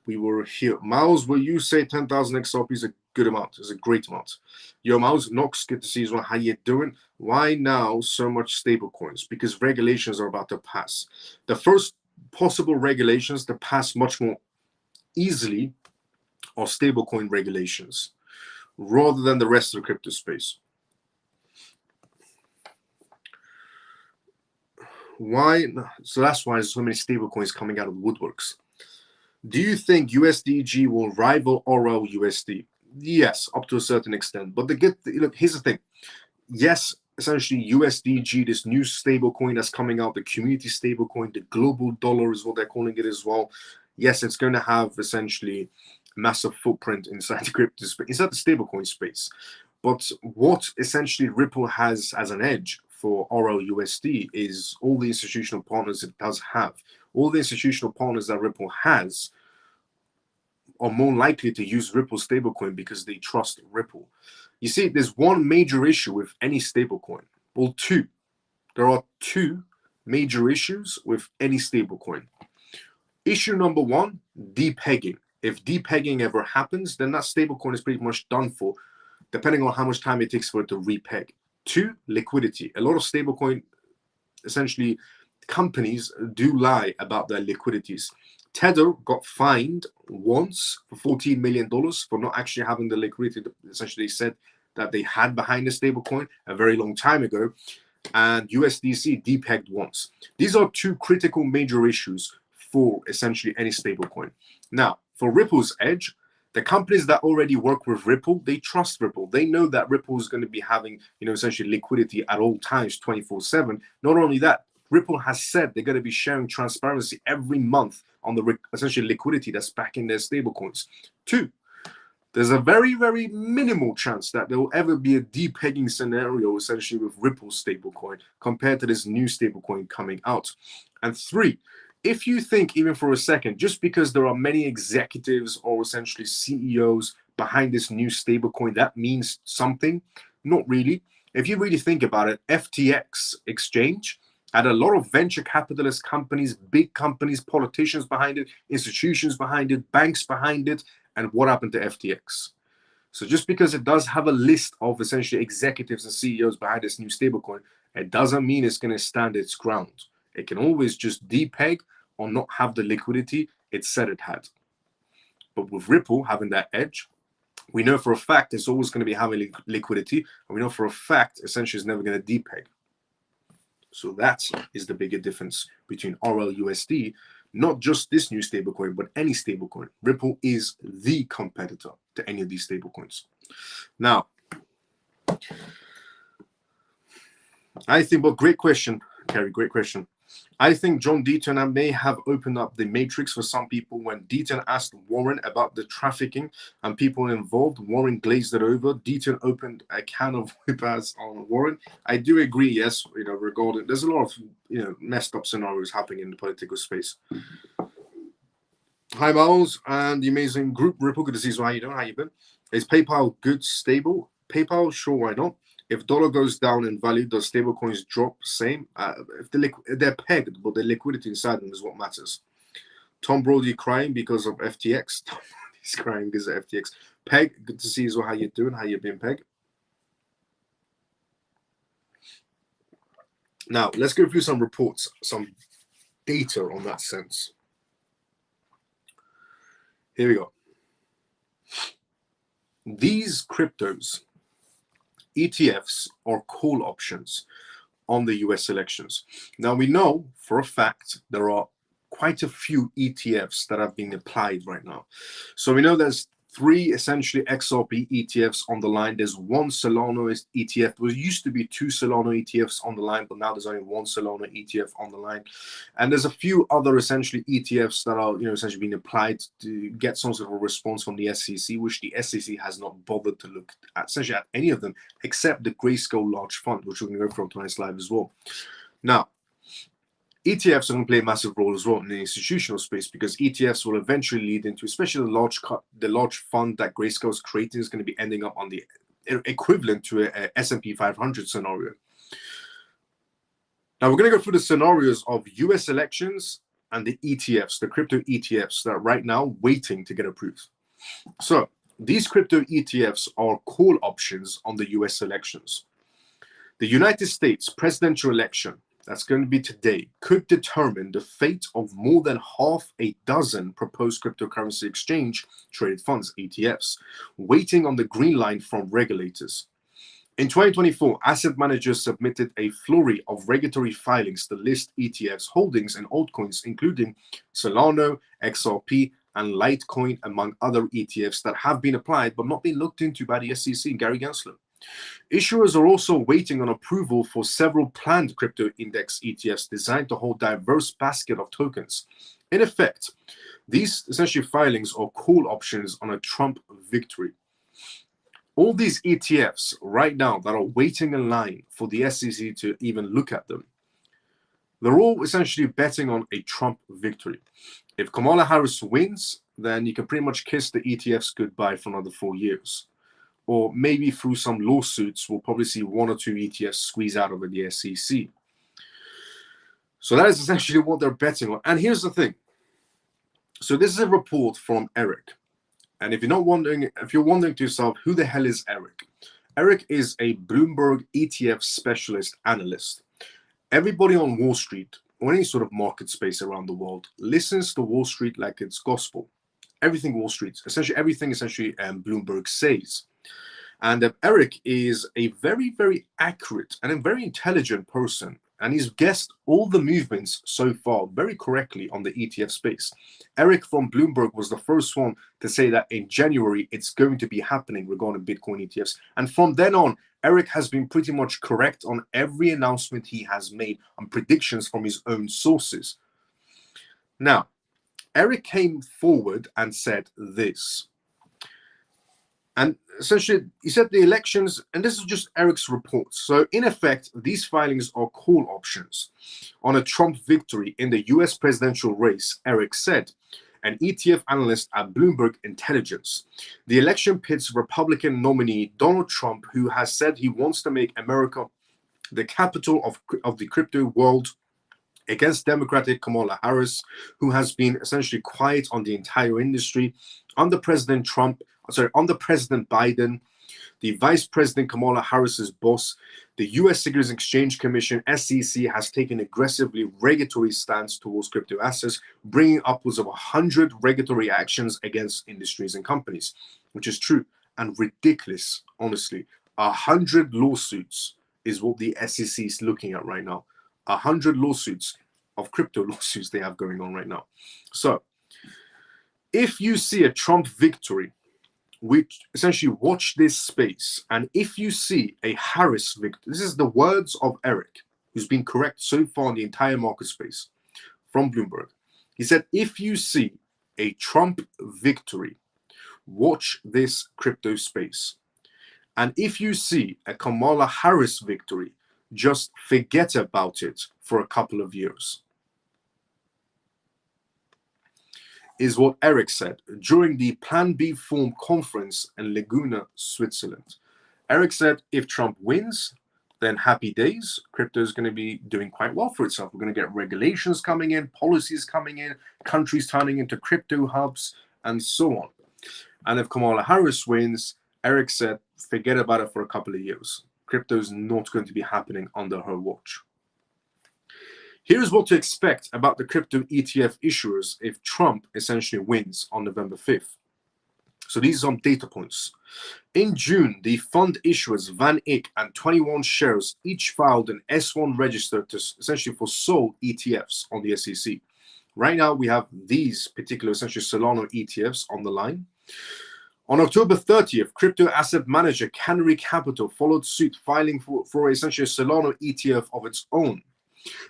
we were here. Miles, will you say 10,000 XRP is a good amount? It's a great amount. Yo, Miles, Nox, good to see you as well. How you doing? Why now so much stable coins? Because regulations are about to pass. The first possible regulations to pass much more easily are stablecoin regulations rather than the rest of the crypto space. Why? So that's why there's so many stablecoins coming out of the woodworks. Do you think USDG will rival RLUSD? Yes, up to a certain extent. But look, here's the thing. Yes, essentially USDG, this new stablecoin that's coming out, the community stablecoin, the global dollar is what they're calling it as well. Yes, it's going to have essentially massive footprint inside the crypto space, inside the stablecoin space. But what essentially Ripple has as an edge for RLUSD is all the institutional partners it does have. All the institutional partners that Ripple has are more likely to use Ripple stablecoin because they trust Ripple. You see, there's one major issue with any stablecoin. Well, two. There are two major issues with any stablecoin. Issue number one, depegging. If depegging ever happens, then that stablecoin is pretty much done for, depending on how much time it takes for it to repeg. Two, liquidity. A lot of stablecoin, essentially, companies do lie about their liquidities. Tether got fined once for $14 million for not actually having the liquidity that essentially said that they had behind the stablecoin a very long time ago. And USDC depegged once. These are two critical major issues for essentially any stablecoin. Now, for Ripple's edge, the companies that already work with Ripple, they trust Ripple. They know that Ripple is going to be having, essentially liquidity at all times, 24/7. Not only that, Ripple has said they're going to be sharing transparency every month on the essentially liquidity that's backing their stablecoins. Two, there's a very, very minimal chance that there will ever be a depegging scenario essentially with Ripple's stablecoin compared to this new stablecoin coming out. And three, if you think even for a second, just because there are many executives or essentially CEOs behind this new stablecoin, that means something, not really. If you really think about it, FTX exchange had a lot of venture capitalist companies, big companies, politicians behind it, institutions behind it, banks behind it. And what happened to FTX? So just because it does have a list of essentially executives and CEOs behind this new stablecoin, it doesn't mean it's going to stand its ground. It can always just depeg or not have the liquidity it said it had. But with Ripple having that edge, we know for a fact it's always going to be having liquidity, and we know for a fact essentially it's never going to depeg. So that is the bigger difference between RLUSD, not just this new stablecoin, but any stablecoin. Ripple is the competitor to any of these stablecoins. Now, I think, but great question, Kerry, great question. I think John Deaton may have opened up the matrix for some people. When Deaton asked Warren about the trafficking and people involved, Warren glazed it over. Deaton opened a can of whip-ass on Warren. I do agree, yes, regarding, there's a lot of, messed up scenarios happening in the political space. Hi, Miles, and the amazing group Ripple. Good to see you. So how you doing? How you been? Is PayPal good, stable? PayPal, sure, why not? If dollar goes down in value, does stablecoins drop? Same. If they're pegged, but the liquidity inside them is what matters. Tom Brody crying because of FTX. He's crying because of FTX. Peg, good to see you as well. How you doing? How you been, Peg? Now, let's go through some reports, some data on that sense. Here we go. These cryptos, ETFs, are call options on the US elections. Now, we know for a fact there are quite a few ETFs that have been applied right now. So we know there's 3 essentially XRP ETFs on the line. There's 1 Solana ETF. There used to be 2 Solana ETFs on the line, but now there's only 1 Solana ETF on the line. And there's a few other essentially ETFs that are, essentially being applied to get some sort of a response from the SEC, which the SEC has not bothered to look at, essentially at any of them, except the Grayscale Large Fund, which we're going to go from tonight's live as well. Now, ETFs are going to play a massive role as well in the institutional space, because ETFs will eventually lead into, especially the large fund that Grayscale is creating is going to be ending up on the equivalent to a S&P 500 scenario. Now we're going to go through the scenarios of US elections and the ETFs, the crypto ETFs that are right now waiting to get approved. So these crypto ETFs are call options on the US elections. The United States presidential election, that's going to be today, could determine the fate of more than half a dozen proposed cryptocurrency exchange traded funds, ETFs, waiting on the green line from regulators. In 2024, asset managers submitted a flurry of regulatory filings to list ETFs holdings in altcoins, including Solana, XRP, and Litecoin, among other ETFs that have been applied but not been looked into by the SEC and Gary Gensler. Issuers are also waiting on approval for several planned crypto index ETFs designed to hold diverse basket of tokens. In effect, these essentially filings are call options on a Trump victory. All these ETFs right now that are waiting in line for the SEC to even look at them, they're all essentially betting on a Trump victory. If Kamala Harris wins, then you can pretty much kiss the ETFs goodbye for another 4 years. Or maybe through some lawsuits, we'll probably see 1 or 2 ETFs squeeze out of the SEC. So that is essentially what they're betting on. And here's the thing. So this is a report from Eric. And if you're wondering to yourself, who the hell is Eric? Eric is a Bloomberg ETF specialist analyst. Everybody on Wall Street, or any sort of market space around the world, listens to Wall Street like it's gospel. Everything Wall Street, everything Bloomberg says. And Eric is a very, very accurate and a very intelligent person. And he's guessed all the movements so far very correctly on the ETF space. Eric from Bloomberg was the first one to say that in January, it's going to be happening regarding Bitcoin ETFs. And from then on, Eric has been pretty much correct on every announcement he has made on predictions from his own sources. Now, Eric came forward and said this. And essentially, he said the elections, and this is just Eric's report. So in effect, these filings are call options on a Trump victory in the US presidential race, Eric said, an ETF analyst at Bloomberg Intelligence. The election pits Republican nominee Donald Trump, who has said he wants to make America the capital of the crypto world, against Democratic Kamala Harris, who has been essentially quiet on the entire industry. Under President Biden, the Vice President Kamala Harris's boss, the U.S. Securities and Exchange Commission, SEC, has taken aggressively regulatory stance towards crypto assets, bringing upwards of 100 regulatory actions against industries and companies, which is true and ridiculous, honestly. 100 lawsuits is what the SEC is looking at right now. 100 lawsuits of crypto lawsuits they have going on right now. So if you see a Trump victory, which essentially watch this space, and if you see a Harris victory, this is the words of Eric, who's been correct so far in the entire market space from Bloomberg. He said, if you see a Trump victory, watch this crypto space. And if you see a Kamala Harris victory, just forget about it for a couple of years, is what Eric said during the Plan B Forum conference in Laguna, Switzerland. Eric said, if Trump wins, then happy days. Crypto is going to be doing quite well for itself. We're going to get regulations coming in, policies coming in, countries turning into crypto hubs, and so on. And if Kamala Harris wins, Eric said, forget about it for a couple of years. Crypto is not going to be happening under her watch. Here's what to expect about the crypto ETF issuers if Trump essentially wins on November 5th. So these are some data points. In June, the fund issuers Van Eck and 21 shares each filed an S1 register to essentially for sold ETFs on the SEC. Right now, we have these particular essentially Solana ETFs on the line. On October 30th, crypto asset manager Canary Capital followed suit, filing for essentially a Solana ETF of its own.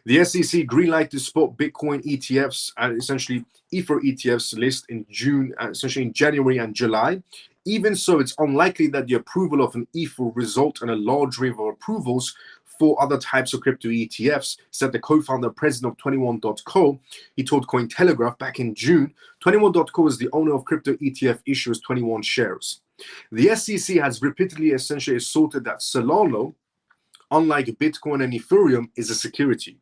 The SEC greenlighted spot Bitcoin ETFs and essentially Ether ETFs list in June, essentially in January and July. Even so, it's unlikely that the approval of an Ether will result in a large wave of approvals for other types of crypto ETFs, said the co-founder president of 21.co. He told Cointelegraph back in June. 21.co is the owner of crypto ETF issuers 21 Shares. The SEC has repeatedly essentially asserted that Solana, unlike Bitcoin and Ethereum, is a security.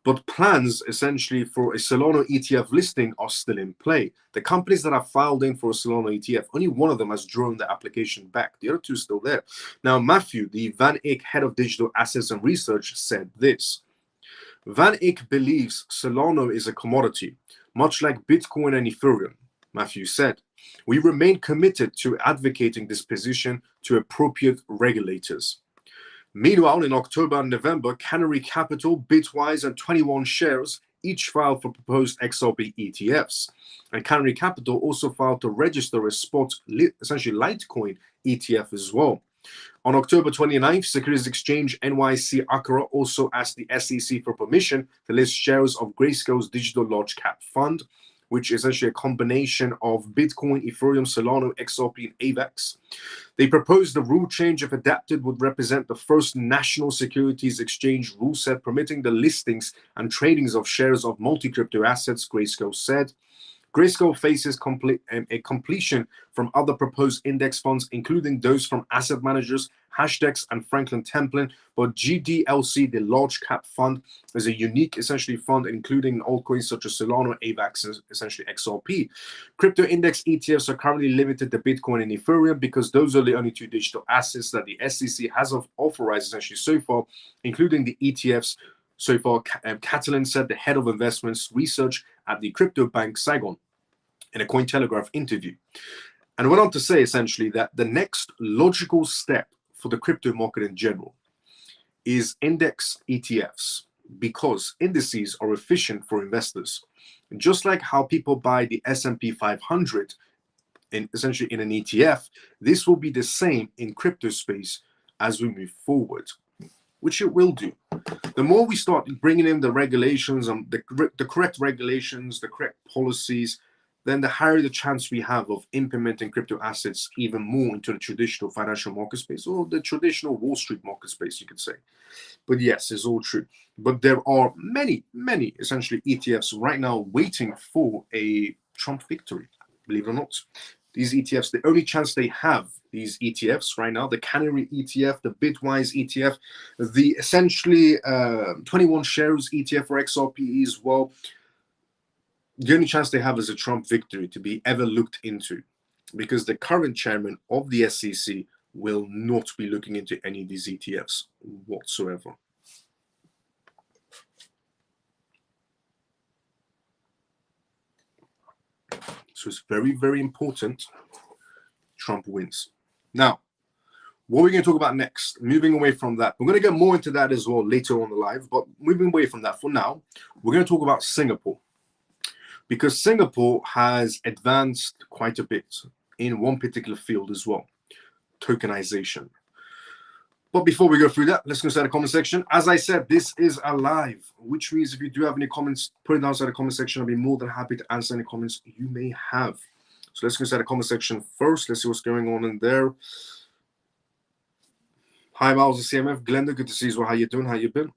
But plans essentially for a Solana ETF listing are still in play. The companies that have filed in for a Solana ETF, only one of them has drawn the application back. The other two are still there. Now, Matthew, the Van Eck head of digital assets and research, said this. Van Eck believes Solana is a commodity, much like Bitcoin and Ethereum. Matthew said, we remain committed to advocating this position to appropriate regulators. Meanwhile, in October and November, Canary Capital, Bitwise, and 21 Shares each filed for proposed XRP ETFs. And Canary Capital also filed to register a spot, essentially Litecoin ETF as well. On October 29th, Securities Exchange NYC Akara also asked the SEC for permission to list shares of Grayscale's digital large cap fund, which is essentially a combination of Bitcoin, Ethereum, Solana, XRP, and AVAX. They proposed the rule change, if adapted, would represent the first national securities exchange rule set permitting the listings and tradings of shares of multi-crypto assets, Grayscale said. Grayscale faces a completion from other proposed index funds, including those from asset managers, Hashdex, and Franklin Templeton. But GDLC, the large cap fund, is a unique, essentially, fund, including altcoins such as Solana, AVAX, and essentially XRP. Crypto index ETFs are currently limited to Bitcoin and Ethereum because those are the only two digital assets that the SEC has authorized, essentially, so far, including the ETFs. So far, Catalin said, the head of investments research at the crypto bank Saigon, in a Cointelegraph interview, and went on to say essentially that the next logical step for the crypto market in general is index ETFs, because indices are efficient for investors. And just like how people buy the S&P 500 essentially in an ETF, this will be the same in crypto space as we move forward, which it will do. The more we start bringing in the regulations, the correct regulations, the correct policies, then the higher the chance we have of implementing crypto assets even more into the traditional financial market space, or the traditional Wall Street market space, you could say. But yes, it's all true. But there are many, many essentially ETFs right now waiting for a Trump victory, believe it or not. These ETFs, the only chance they have, these ETFs right now, the Canary ETF, the Bitwise ETF, the essentially 21 Shares ETF for XRP as well, the only chance they have is a Trump victory to be ever looked into, because the current chairman of the SEC will not be looking into any of these ETFs whatsoever. So it's very, very important Trump wins. Now, what we're going to talk about next, moving away from that, we're going to get more into that as well later on the live, but moving away from that for now, we're going to talk about Singapore, because Singapore has advanced quite a bit in one particular field as well, tokenization. But before we go through that, let's go inside the comment section. As I said, this is a live, which means if you do have any comments, put it down inside the comment section. I'll be more than happy to answer any comments you may have. So let's go inside the comment section first. Let's see what's going on in there. Hi, Miles of CMF. Glenda, good to see you as well. How you doing? How you been?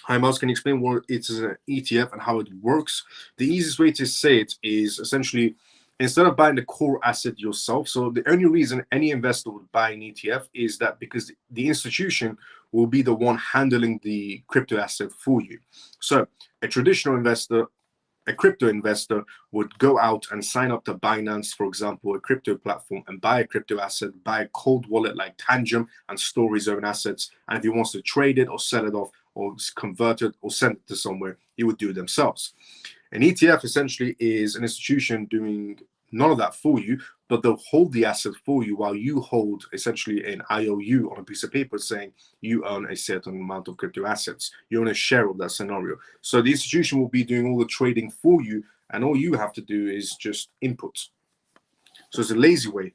Hi, Miles. Can you explain what it is an ETF and how it works? The easiest way to say it is essentially, instead of buying the core asset yourself, so the only reason any investor would buy an ETF is that because the institution will be the one handling the crypto asset for you. So a traditional investor, a crypto investor, would go out and sign up to Binance, for example, a crypto platform, and buy a crypto asset, buy a cold wallet like Tangent, and store his own assets. And if he wants to trade it or sell it off or convert it or send it to somewhere, he would do it themselves. An ETF essentially is an institution doing none of that for you, but they'll hold the asset for you while you hold essentially an IOU on a piece of paper saying you own a certain amount of crypto assets. You own a share of that scenario. So the institution will be doing all the trading for you, and all you have to do is just input. So it's a lazy way.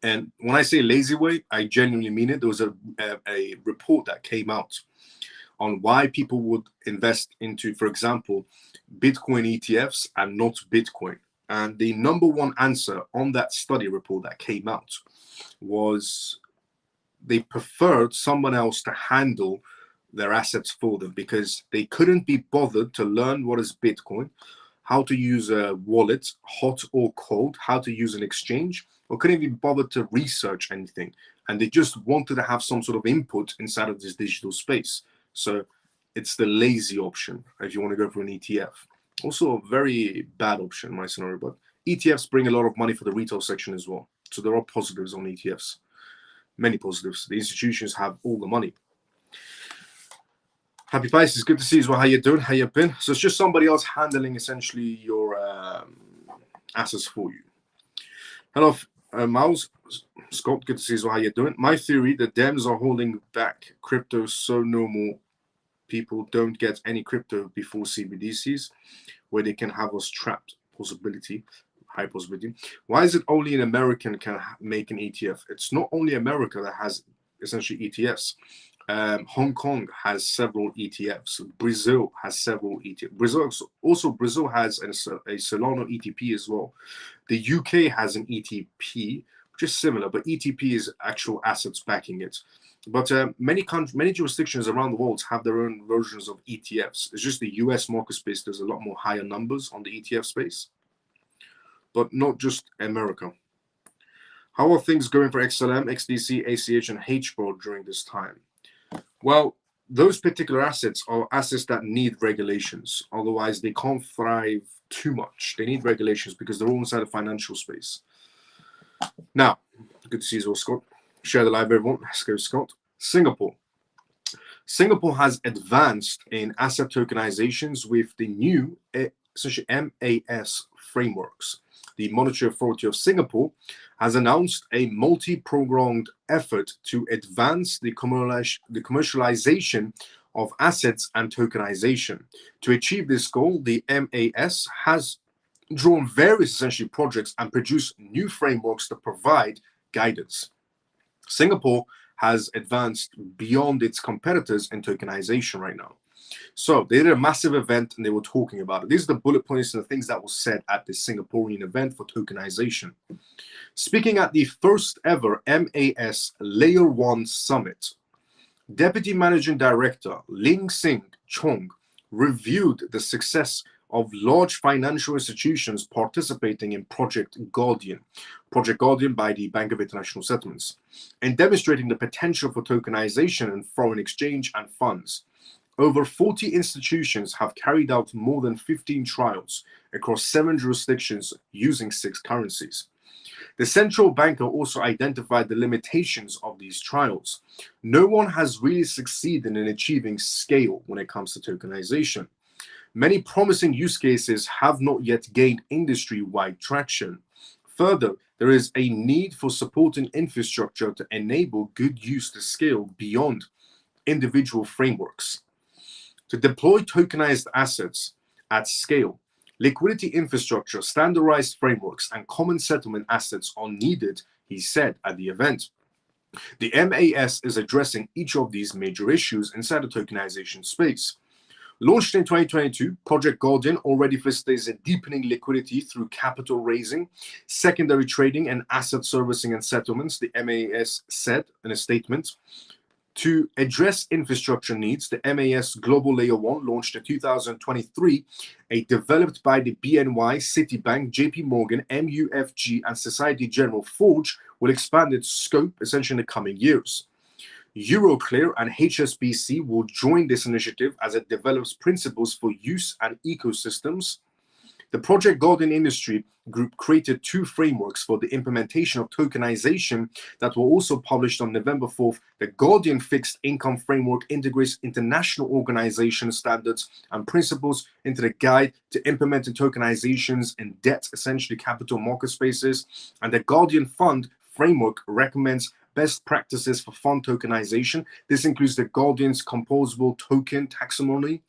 And when I say lazy way, I genuinely mean it. There was a report that came out on why people would invest into, for example, Bitcoin ETFs and not Bitcoin. And the number one answer on that study report that came out was they preferred someone else to handle their assets for them because they couldn't be bothered to learn what is Bitcoin, how to use a wallet, hot or cold, how to use an exchange, or couldn't even bother to research anything. And they just wanted to have some sort of input inside of this digital space. So it's the lazy option if you want to go for an ETF. Also a very bad option in my scenario, but ETFs bring a lot of money for the retail section as well. So there are positives on ETFs, many positives. The institutions have all the money. Happy Pisces, good to see you as well. How you doing? How you been? So it's just somebody else handling essentially your assets for you. Hello, Miles. Scott, good to see you as well. How you doing? My theory, the Dems are holding back crypto so normal people don't get any crypto before CBDCs, where they can have us trapped. Possibility, high possibility. Why is it only an American can make an ETF? It's not only America that has essentially ETFs. Hong Kong has several ETFs. Brazil has several ETFs. Brazil has a Solana ETP as well. The UK has an ETP, which is similar, but ETP is actual assets backing it. But many jurisdictions around the world have their own versions of ETFs. It's just the US market space, there's a lot more higher numbers on the ETF space, but not just America. How are things going for XLM, XDC, ACH, and HBAR during this time? Well, those particular assets are assets that need regulations. Otherwise, they can't thrive too much. They need regulations because they're all inside the financial space. Now, good to see you all, Scott. Share the live, everyone. Let's go, Scott. Singapore. Singapore has advanced in asset tokenizations with the new essentially MAS frameworks. The Monetary Authority of Singapore has announced a multi-pronged effort to advance the commercialization of assets and tokenization. To achieve this goal, the MAS has drawn various essentially projects and produced new frameworks to provide guidance. Singapore has advanced beyond its competitors in tokenization right now. So they did a massive event and they were talking about it. These are the bullet points and the things that were said at this Singaporean event for tokenization. Speaking at the first ever MAS Layer 1 Summit, Deputy Managing Director Ling Sing Chong reviewed the success of large financial institutions participating in Project Guardian by the Bank of International Settlements, and demonstrating the potential for tokenization in foreign exchange and funds. Over 40 institutions have carried out more than 15 trials across 7 jurisdictions using 6 currencies. The central banker also identified the limitations of these trials. No one has really succeeded in achieving scale when it comes to tokenization. Many promising use cases have not yet gained industry-wide traction. Further, there is a need for supporting infrastructure to enable good use to scale beyond individual frameworks. To deploy tokenized assets at scale, liquidity infrastructure, standardized frameworks, and common settlement assets are needed, he said at the event. The MAS is addressing each of these major issues inside the tokenization space. Launched in 2022, Project Guardian already facilitates a deepening liquidity through capital raising, secondary trading, and asset servicing and settlements, the MAS said in a statement. To address infrastructure needs, the MAS Global Layer 1 launched in 2023, developed by the BNY, Citibank, JP Morgan, MUFG, and Societe Generale Forge, will expand its scope essentially in the coming years. Euroclear and HSBC will join this initiative as it develops principles for use and ecosystems. The Project Guardian Industry Group created 2 frameworks for the implementation of tokenization that were also published on November 4th. The Guardian Fixed Income Framework integrates international organization standards and principles into the guide to implementing tokenizations in debt, essentially capital market spaces. And the Guardian Fund Framework recommends best practices for fund tokenization. This includes the Guardian's composable token taxonomy.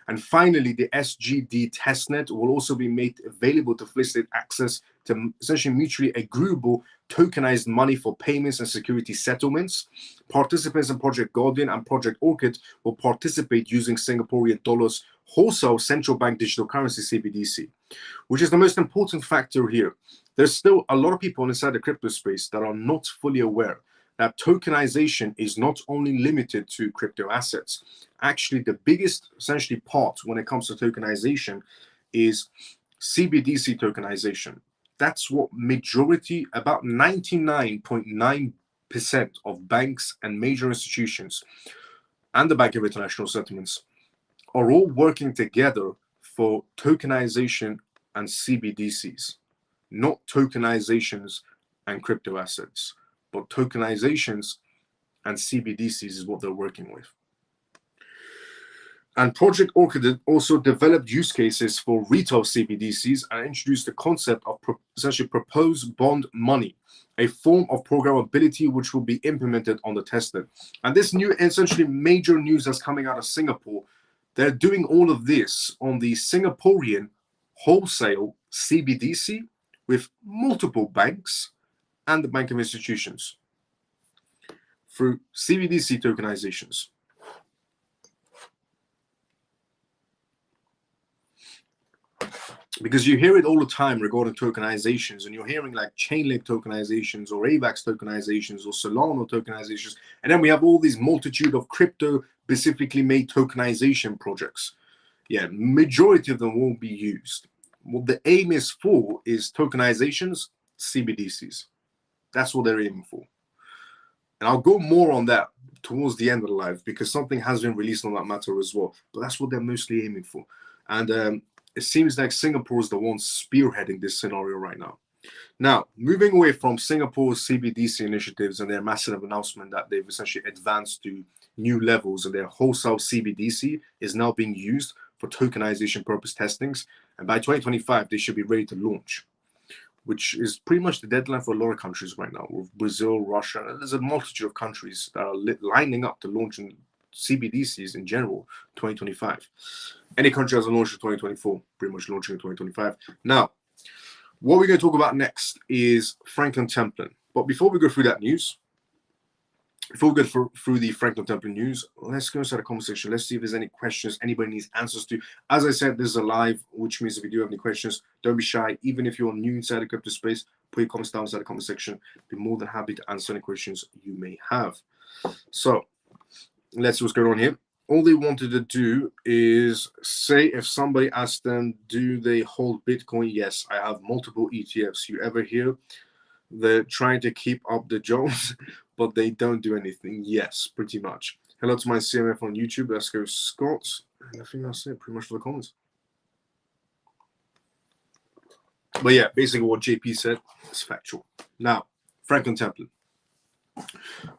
And finally, the SGD testnet will also be made available to facilitate access to essentially mutually agreeable tokenized money for payments and security settlements. Participants in Project Guardian and Project Orchid will participate using Singaporean dollars wholesale central bank digital currency CBDC, which is the most important factor here. There's still a lot of people inside the crypto space that are not fully aware that tokenization is not only limited to crypto assets. Actually, the biggest essentially part when it comes to tokenization is CBDC tokenization. That's what majority, about 99.9% of banks and major institutions and the Bank of International Settlements are all working together for tokenization and CBDCs, not tokenizations and crypto assets, but tokenizations and CBDCs is what they're working with. And Project Orchid also developed use cases for retail CBDCs and introduced the concept of essentially proposed bond money, a form of programmability which will be implemented on the testnet. And this new, essentially major news that's coming out of Singapore, they're doing all of this on the Singaporean wholesale CBDC with multiple banks and the banking institutions through CBDC tokenizations. Because you hear it all the time regarding tokenizations, and you're hearing like Chainlink tokenizations or AVAX tokenizations or Solana tokenizations, and then we have all these multitude of crypto specifically made tokenization projects. Yeah, majority of them won't be used. What the aim is for is tokenizations, CBDCs. That's what they're aiming for. And I'll go more on that towards the end of the live because something has been released on that matter as well. But that's what they're mostly aiming for. And it seems like Singapore is the one spearheading this scenario right now. Now, moving away from Singapore's CBDC initiatives and their massive announcement that they've essentially advanced to new levels and their wholesale CBDC is now being used for tokenization purpose testings. And by 2025, they should be ready to launch, which is pretty much the deadline for a lot of countries right now, with Brazil, Russia, and there's a multitude of countries that are lining up to launch in CBDCs in general, 2025. Any country has a launch in 2024, pretty much launching in 2025. Now, what we're going to talk about next is Franklin Templeton. But before we go through that news, before we go through the Franklin Templeton news, let's go inside the conversation. Let's see if there's any questions anybody needs answers to. As I said, this is a live, which means if you do have any questions, don't be shy. Even if you're new inside the crypto space, put your comments down inside the comment section. Be more than happy to answer any questions you may have. So let's see what's going on here. All they wanted to do is say if somebody asked them, do they hold Bitcoin? Yes, I have multiple ETFs. You ever hear they're trying to keep up the Jones, but they don't do anything? Yes, pretty much. Hello to my CMF on YouTube. Let's go, Scott. And I think that's it pretty much for the comments. But yeah, basically what JP said is factual. Now, Franklin Templeton.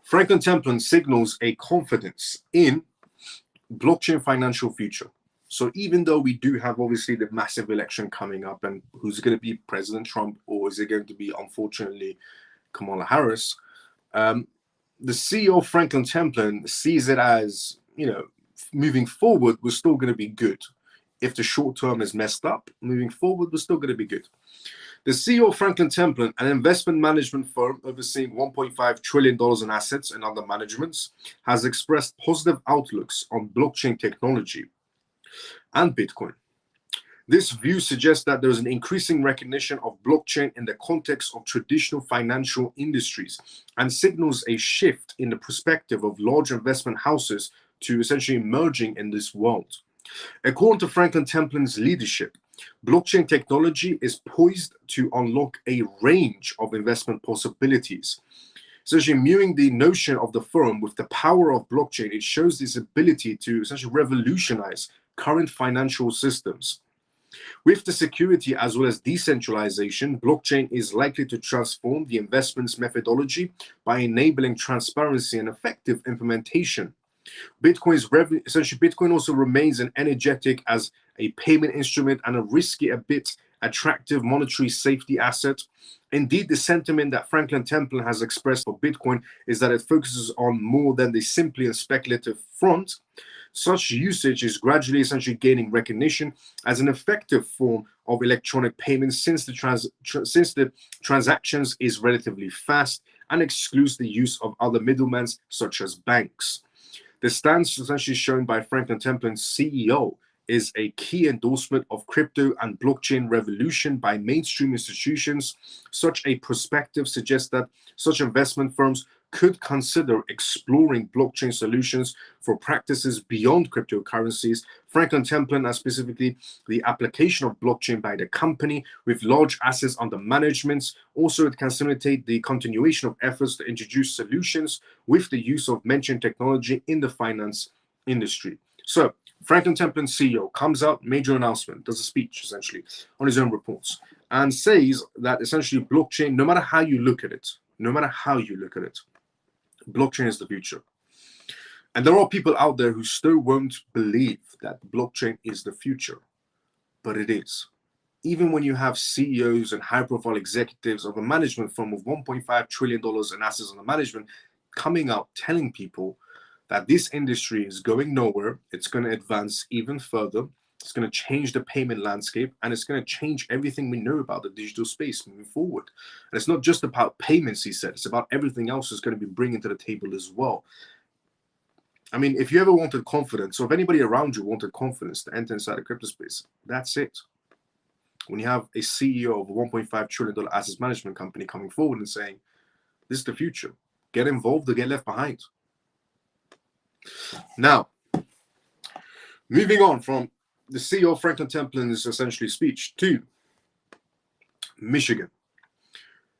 Franklin Templeton signals a confidence in blockchain financial future. So even though we do have obviously the massive election coming up, and who's going to be President Trump, or is it going to be unfortunately Kamala Harris, the CEO of Franklin Templeton sees it as, you know, moving forward we're still going to be good. If the short term is messed up, moving forward we're still going to be good. The CEO of Franklin Templeton, an investment management firm overseeing $1.5 trillion in assets and under management, has expressed positive outlooks on blockchain technology and Bitcoin. This view suggests that there is an increasing recognition of blockchain in the context of traditional financial industries and signals a shift in the perspective of large investment houses to essentially emerging in this world. According to Franklin Templeton's leadership, blockchain technology is poised to unlock a range of investment possibilities. Essentially, viewing the notion of the firm with the power of blockchain, it shows this ability to essentially revolutionize current financial systems. With the security as well as decentralization, blockchain is likely to transform the investments methodology by enabling transparency and effective implementation. Bitcoin also remains an energetic as a payment instrument and a risky, a bit attractive monetary safety asset. Indeed, the sentiment that Franklin Templeton has expressed for Bitcoin is that it focuses on more than the simply and speculative front. Such usage is gradually essentially gaining recognition as an effective form of electronic payments since the transactions is relatively fast and excludes the use of other middlemen such as banks. The stance essentially shown by Franklin Templeton's CEO is a key endorsement of crypto and blockchain revolution by mainstream institutions. Such a perspective suggests that such investment firms could consider exploring blockchain solutions for practices beyond cryptocurrencies. Franklin Templeton, and specifically the application of blockchain by the company with large assets under management. Also, it can facilitate the continuation of efforts to introduce solutions with the use of mentioned technology in the finance industry. So, Franklin Templeton CEO comes out, major announcement, does a speech essentially on his own reports, and says that essentially blockchain, no matter how you look at it, blockchain is the future. And there are people out there who still won't believe that blockchain is the future, but it is. Even when you have CEOs and high-profile executives of a management firm of $1.5 trillion in assets under management coming out telling people that this industry is going nowhere, it's going to advance even further, it's going to change the payment landscape, and it's going to change everything we know about the digital space moving forward. And it's not just about payments, he said, it's about everything else it's going to be bringing to the table as well. I mean, if you ever wanted confidence, or if anybody around you wanted confidence to enter inside the crypto space, that's it. When you have a CEO of a $1.5 trillion assets management company coming forward and saying, this is the future, get involved or get left behind. Now, moving on from the CEO of Franklin Templeton's essentially speech to Michigan.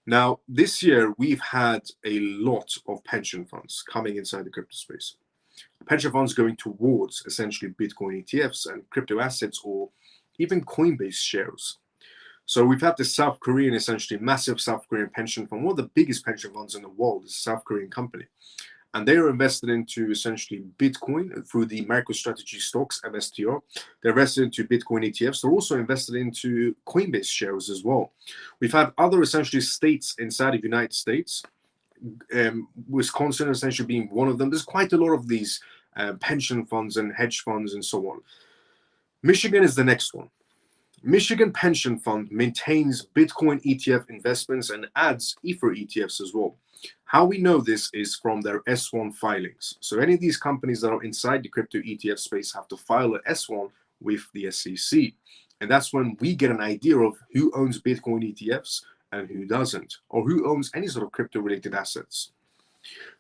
Now, this year, we've had a lot of pension funds coming inside the crypto space. Pension funds going towards essentially Bitcoin ETFs and crypto assets, or even Coinbase shares. So we've had the South Korean, essentially massive South Korean pension fund, one of the biggest pension funds in the world, is a South Korean company. And they are invested into essentially Bitcoin through the MicroStrategy stocks, MSTR. They're invested into Bitcoin ETFs. They're also invested into Coinbase shares as well. We've had other essentially states inside of the United States, Wisconsin essentially being one of them. There's quite a lot of these pension funds and hedge funds and so on. Michigan is the next one. Michigan Pension Fund maintains Bitcoin ETF investments and adds Ether ETFs as well. How we know this is from their S1 filings. So any of these companies that are inside the crypto ETF space have to file an S1 with the SEC. And that's when we get an idea of who owns Bitcoin ETFs and who doesn't, or who owns any sort of crypto-related assets.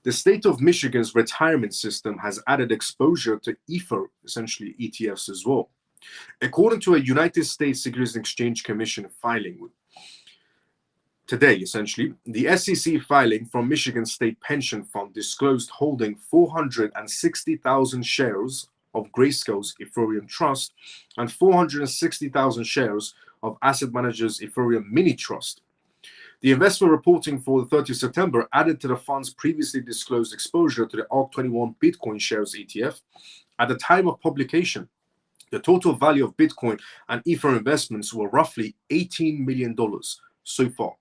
The state of Michigan's retirement system has added exposure to Ether, essentially ETFs as well. According to a United States Securities and Exchange Commission filing today, essentially, the SEC filing from Michigan State Pension Fund disclosed holding 460,000 shares of Grayscale's Ethereum Trust and 460,000 shares of asset managers Ethereum Mini Trust. The investment reporting for the 30th of September added to the fund's previously disclosed exposure to the ARC21 Bitcoin shares ETF. At the time of publication, the total value of Bitcoin and Ether investments were roughly $18 million so far.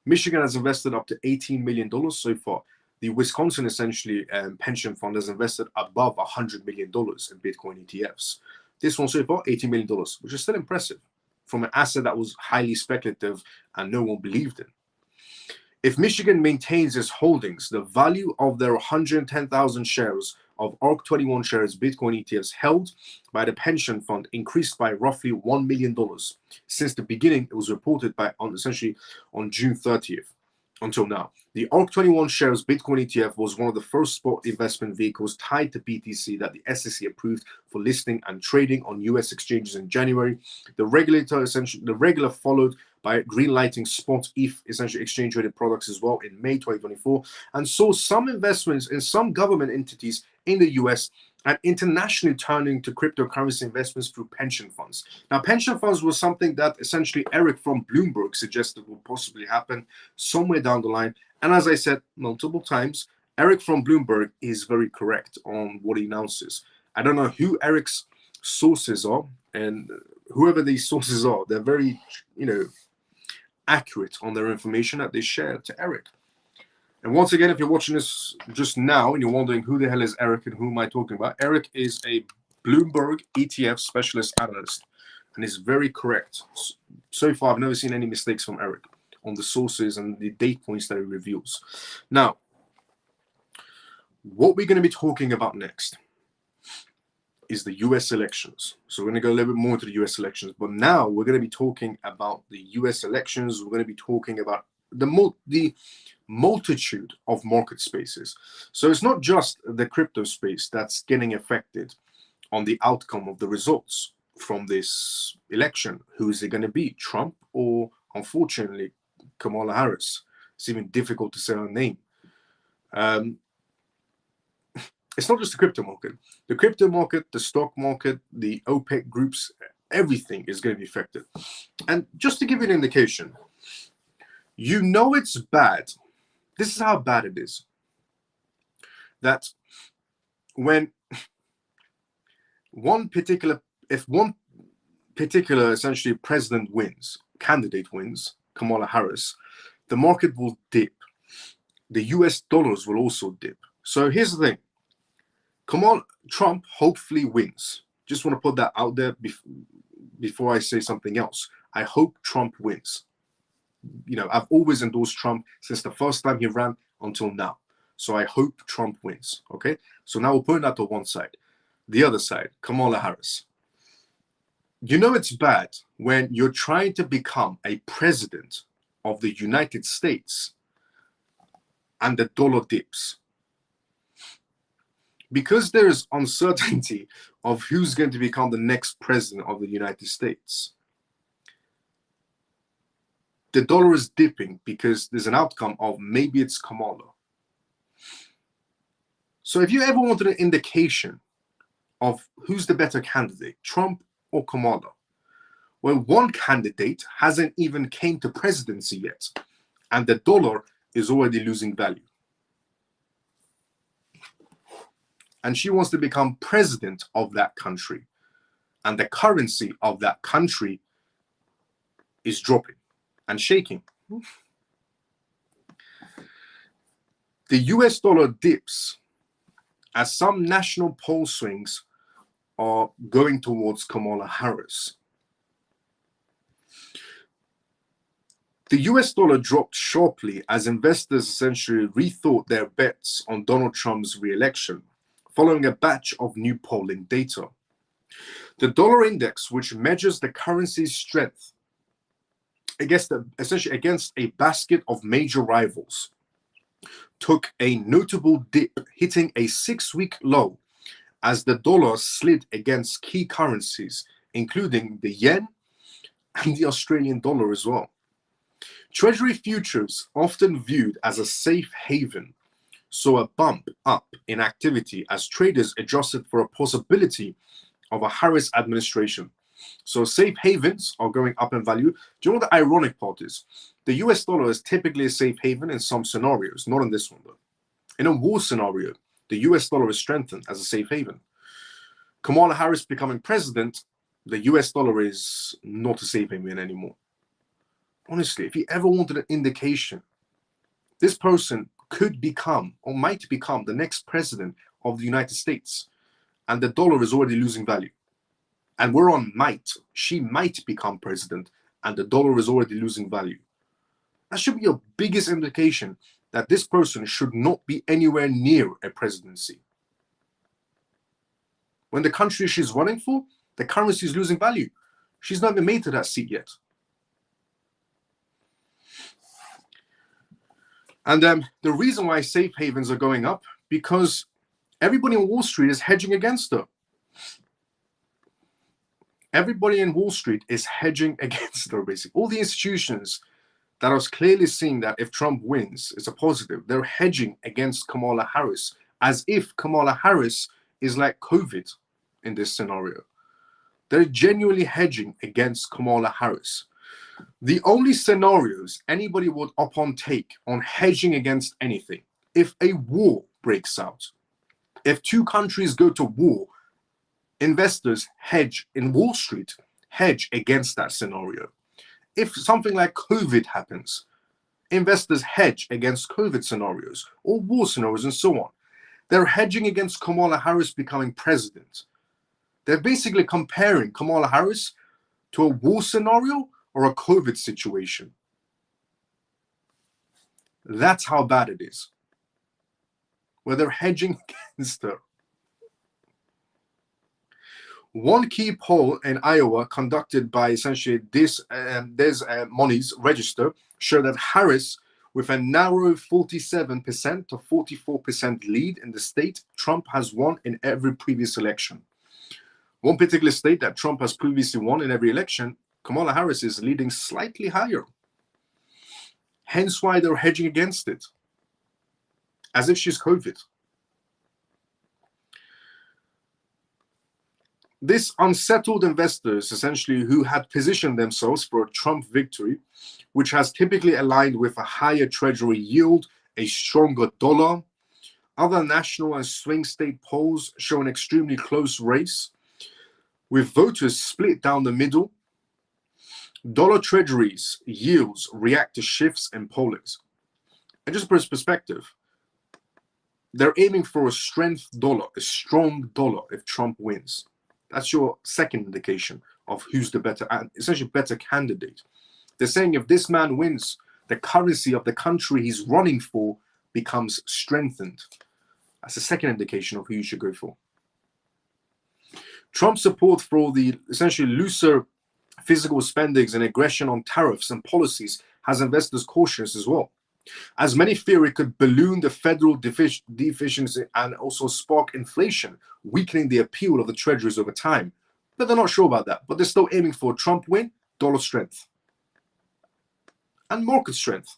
Michigan has invested up to $18 million so far. The Wisconsin, essentially, pension fund has invested above $100 million in Bitcoin ETFs. This one so far, $18 million, which is still impressive from an asset that was highly speculative and no one believed in. If Michigan maintains its holdings, the value of their 110,000 shares of ARC21 shares Bitcoin ETFs held by the pension fund increased by roughly $1 million. Since the beginning, it was reported essentially on June 30th until now. The ARC21 shares Bitcoin ETF was one of the first spot investment vehicles tied to BTC that the SEC approved for listing and trading on US exchanges in January. The regulator followed by greenlighting spot ETH, essentially exchange traded products as well in May 2024, and saw some investments in some government entities in the US and internationally turning to cryptocurrency investments through pension funds. Now, pension funds was something that essentially Eric from Bloomberg suggested would possibly happen somewhere down the line. And as I said multiple times, Eric from Bloomberg is very correct on what he announces. I don't know who Eric's sources are, and whoever these sources are, they're very, accurate on their information that they share to Eric. And once again, if you're watching this just now and you're wondering who the hell is Eric and who am I talking about, Eric is a Bloomberg ETF specialist analyst and is very correct. So far, I've never seen any mistakes from Eric on the sources and the data points that he reveals. Now, what we're going to be talking about next is the US elections. So we're going to go a little bit more into the US elections, but now we're going to be talking about the US elections. We're going to be talking about the multitude of market spaces. So it's not just the crypto space that's getting affected on the outcome of the results from this election. Who is it going to be, Trump or, unfortunately, Kamala Harris? It's even difficult to say her name. It's not just the crypto market. The crypto market, the stock market, the OPEC groups, everything is going to be affected. And just to give you an indication, you know it's bad. This is how bad it is. That when if one particular essentially president wins, candidate wins, Kamala Harris, the market will dip. The US dollars will also dip. So here's the thing. Trump hopefully wins. Just want to put that out there before I say something else. I hope Trump wins. You know, I've always endorsed Trump since the first time he ran until now. So I hope Trump wins. Okay. So now we'll put that to one side. The other side, Kamala Harris. You know it's bad when you're trying to become a president of the United States and the dollar dips. Because there is uncertainty of who's going to become the next president of the United States, the dollar is dipping because there's an outcome of maybe it's Kamala. So if you ever wanted an indication of who's the better candidate, Trump or Kamala, well, one candidate hasn't even came to presidency yet, and the dollar is already losing value. And she wants to become president of that country. And the currency of that country is dropping and shaking. The US dollar dips as some national poll swings are going towards Kamala Harris. The US dollar dropped sharply as investors essentially rethought their bets on Donald Trump's re-election, following a batch of new polling data. The dollar index, which measures the currency's strength essentially against a basket of major rivals, took a notable dip, hitting a 6-week low as the dollar slid against key currencies, including the yen and the Australian dollar as well. Treasury futures, often viewed as a safe haven, saw a bump up in activity as traders adjusted for a possibility of a Harris administration. So safe havens are going up in value. Do you know what the ironic part is? The US dollar is typically a safe haven in some scenarios, not in this one though. In a war scenario, the US dollar is strengthened as a safe haven. Kamala Harris becoming president, the US dollar is not a safe haven anymore. Honestly, if you ever wanted an indication, this person could become or might become the next president of the United States, and the dollar is already losing value. And we're on might. She might become president, and the dollar is already losing value. That should be your biggest indication that this person should not be anywhere near a presidency. When the country she's running for, the currency is losing value. She's not even made to that seat yet. And the reason why safe havens are going up, because everybody on Wall Street is hedging against her. Everybody in Wall Street is hedging against her, basically. All the institutions that are clearly seeing that if Trump wins, it's a positive. They're hedging against Kamala Harris, as if Kamala Harris is like COVID in this scenario. They're genuinely hedging against Kamala Harris. The only scenarios anybody would take on hedging against anything, if a war breaks out, if two countries go to war, investors hedge in Wall Street, hedge against that scenario. if something like COVID happens, investors hedge against COVID scenarios or war scenarios and so on. They're hedging against Kamala Harris becoming president. They're basically comparing Kamala Harris to a war scenario or a COVID situation. That's how bad it is. Where they're hedging against her. One key poll in Iowa conducted by essentially Des Moines Register showed that Harris, with a narrow 47% to 44% lead in the state, Trump has won in every previous election. One particular state that Trump has previously won in every election, Kamala Harris is leading slightly higher. Hence why they're hedging against it, as if she's COVID. This unsettled investors, essentially, who had positioned themselves for a Trump victory, which has typically aligned with a higher treasury yield, a stronger dollar. Other national and swing state polls show an extremely close race, with voters split down the middle. Dollar treasuries yields react to shifts in pollings. And just for perspective, they're aiming for a strong dollar if Trump wins. That's your second indication of who's the better, essentially better candidate. They're saying if this man wins, the currency of the country he's running for becomes strengthened. That's the second indication of who you should go for. Trump's support for the essentially looser physical spendings and aggression on tariffs and policies has investors cautious as well, as many fear it could balloon the federal deficiency and also spark inflation, weakening the appeal of the treasuries over time. But they're not sure about that. But they're still aiming for a Trump win, dollar strength, and market strength.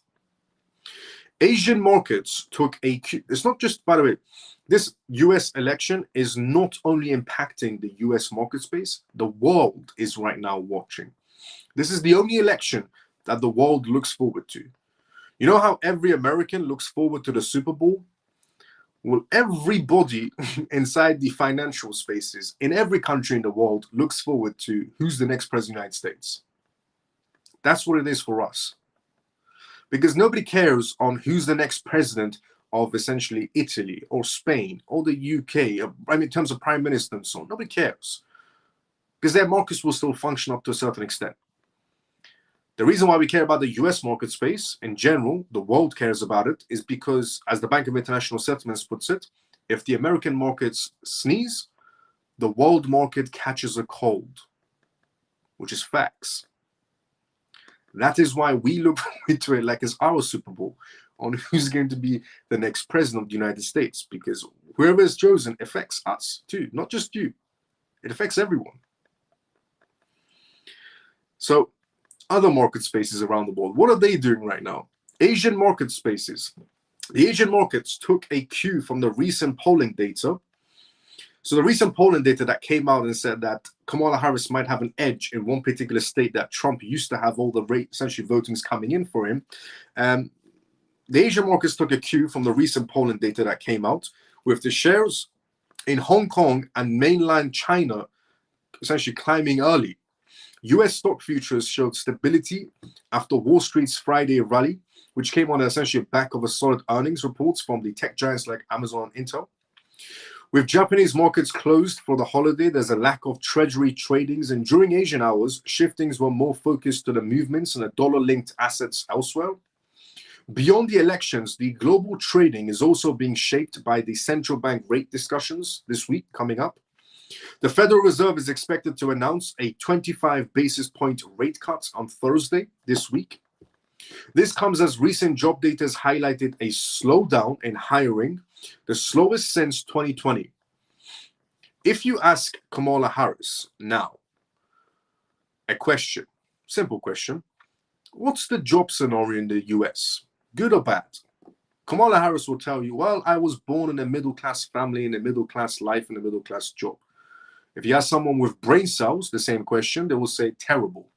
Asian markets took a cue. It's not just, by the way, this US election is not only impacting the US market space, the world is right now watching. This is the only election that the world looks forward to. You know how every American looks forward to the Super Bowl? Well, everybody inside the financial spaces in every country in the world looks forward to who's the next president of the United States. That's what it is for us. Because nobody cares on who's the next president of essentially Italy or Spain or the UK, I mean, in terms of prime minister and so on. Nobody cares. Because their markets will still function up to a certain extent. The reason why we care about the US market space, in general, the world cares about it, is because, as the Bank of International Settlements puts it, if the American markets sneeze, the world market catches a cold, which is facts. That is why we look forward to it like it's our Super Bowl on who's going to be the next president of the United States, because whoever is chosen affects us too, not just you. It affects everyone. So, other market spaces around the world, what are they doing right now? Asian market spaces. The Asian markets took a cue from the recent polling data. So the recent polling data that came out and said that Kamala Harris might have an edge in one particular state that Trump used to have all the essentially votings coming in for him. The Asian markets took a cue from the recent polling data that came out, with the shares in Hong Kong and mainland China essentially climbing early. US stock futures showed stability after Wall Street's Friday rally, which came on essentially back of a solid earnings reports from the tech giants like Amazon and Intel. With Japanese markets closed for the holiday, there's a lack of treasury tradings, and during Asian hours, shiftings were more focused to the movements and the dollar-linked assets elsewhere. Beyond the elections, the global trading is also being shaped by the central bank rate discussions this week coming up. The Federal Reserve is expected to announce a 25 basis point rate cut on Thursday this week. This comes as recent job data has highlighted a slowdown in hiring, the slowest since 2020. If you ask Kamala Harris now a question, simple question, what's the job scenario in the US, good or bad? Kamala Harris will tell you, well, I was born in a middle-class family, in a middle-class life, in a middle-class job. If you ask someone with brain cells the same question, they will say terrible.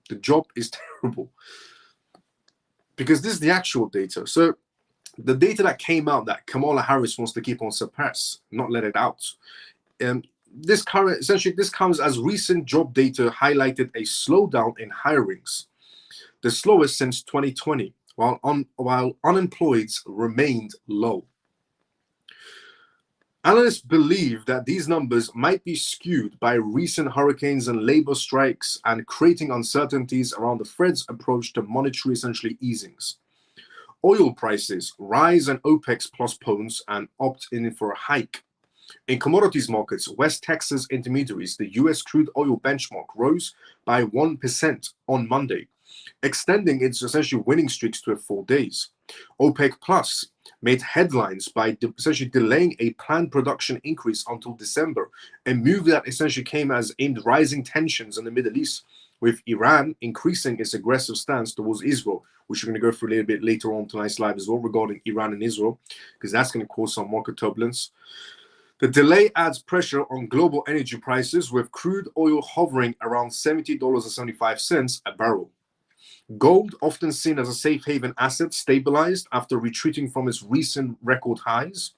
The job is terrible. Because this is the actual data. So the data that came out that Kamala Harris wants to keep on suppress, not let it out. this comes as recent job data highlighted a slowdown in hirings, the slowest since 2020, while unemployed remained low. Analysts believe that these numbers might be skewed by recent hurricanes and labor strikes and creating uncertainties around the Fed's approach to monetary essentially easings. Oil prices rise and OPEC postpones and opt in for a hike. In commodities markets, West Texas intermediaries, the U.S. crude oil benchmark, rose by 1% on Monday, extending its essentially winning streaks to 4 days. OPEC Plus made headlines by essentially delaying a planned production increase until December, a move that essentially came as aimed rising tensions in the Middle East, with Iran increasing its aggressive stance towards Israel, which we're going to go through a little bit later on tonight's live as well regarding Iran and Israel, because that's going to cause some market turbulence. The delay adds pressure on global energy prices, with crude oil hovering around $70.75 a barrel. Gold, often seen as a safe haven asset, stabilized after retreating from its recent record highs.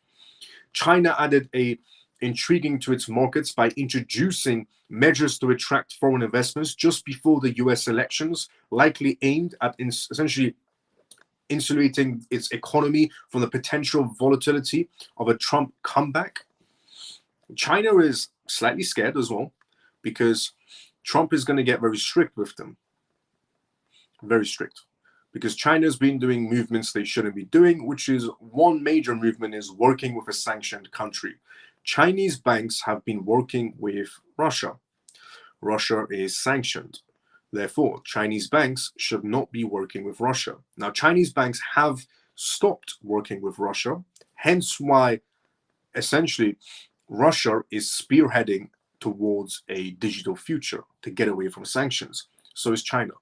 China added a intriguing to its markets by introducing measures to attract foreign investments just before the US elections, likely aimed at essentially insulating its economy from the potential volatility of a Trump comeback. China is slightly scared as well, because Trump is going to get very strict with them. Very strict. Because China's been doing movements they shouldn't be doing, which is one major movement is working with a sanctioned country. Chinese banks have been working with Russia. Russia is sanctioned. Therefore, Chinese banks should not be working with Russia. Now, Chinese banks have stopped working with Russia, hence why essentially Russia is spearheading towards a digital future to get away from sanctions. So is China.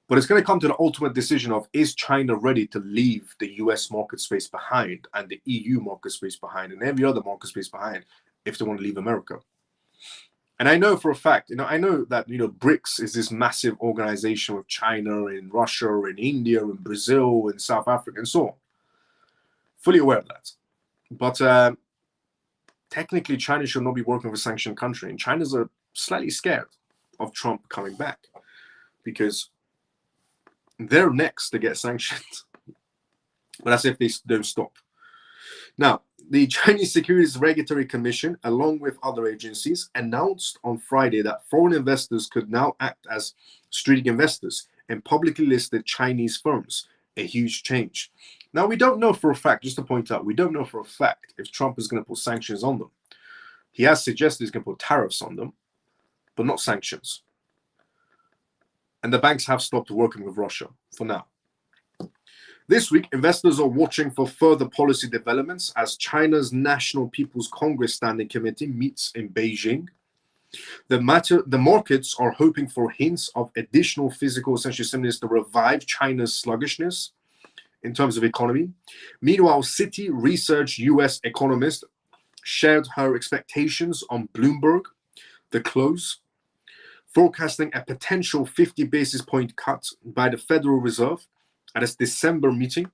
But it's going to come to the ultimate decision of, is China ready to leave the US market space behind and the EU market space behind and every other market space behind if they want to leave America? And I know for a fact, I know that, BRICS is this massive organization with China and Russia and India and Brazil and South Africa and so on. Fully aware of that. But technically, China should not be working with a sanctioned country. And China's slightly scared of Trump coming back, because they're next to get sanctioned. But that's if they don't stop. Now, the Chinese Securities Regulatory Commission, along with other agencies, announced on Friday that foreign investors could now act as strategic investors in publicly listed Chinese firms, a huge change. Now, we don't know for a fact, just to point out, we don't know for a fact if Trump is going to put sanctions on them. He has suggested he's going to put tariffs on them, but not sanctions. And the banks have stopped working with Russia for now. This week, investors are watching for further policy developments as China's National People's Congress Standing Committee meets in Beijing. The markets are hoping for hints of additional fiscal essential stimulus to revive China's sluggishness in terms of economy. Meanwhile, Citi Research US economist shared her expectations on Bloomberg, the close, forecasting a potential 50 basis point cut by the Federal Reserve at its December meeting.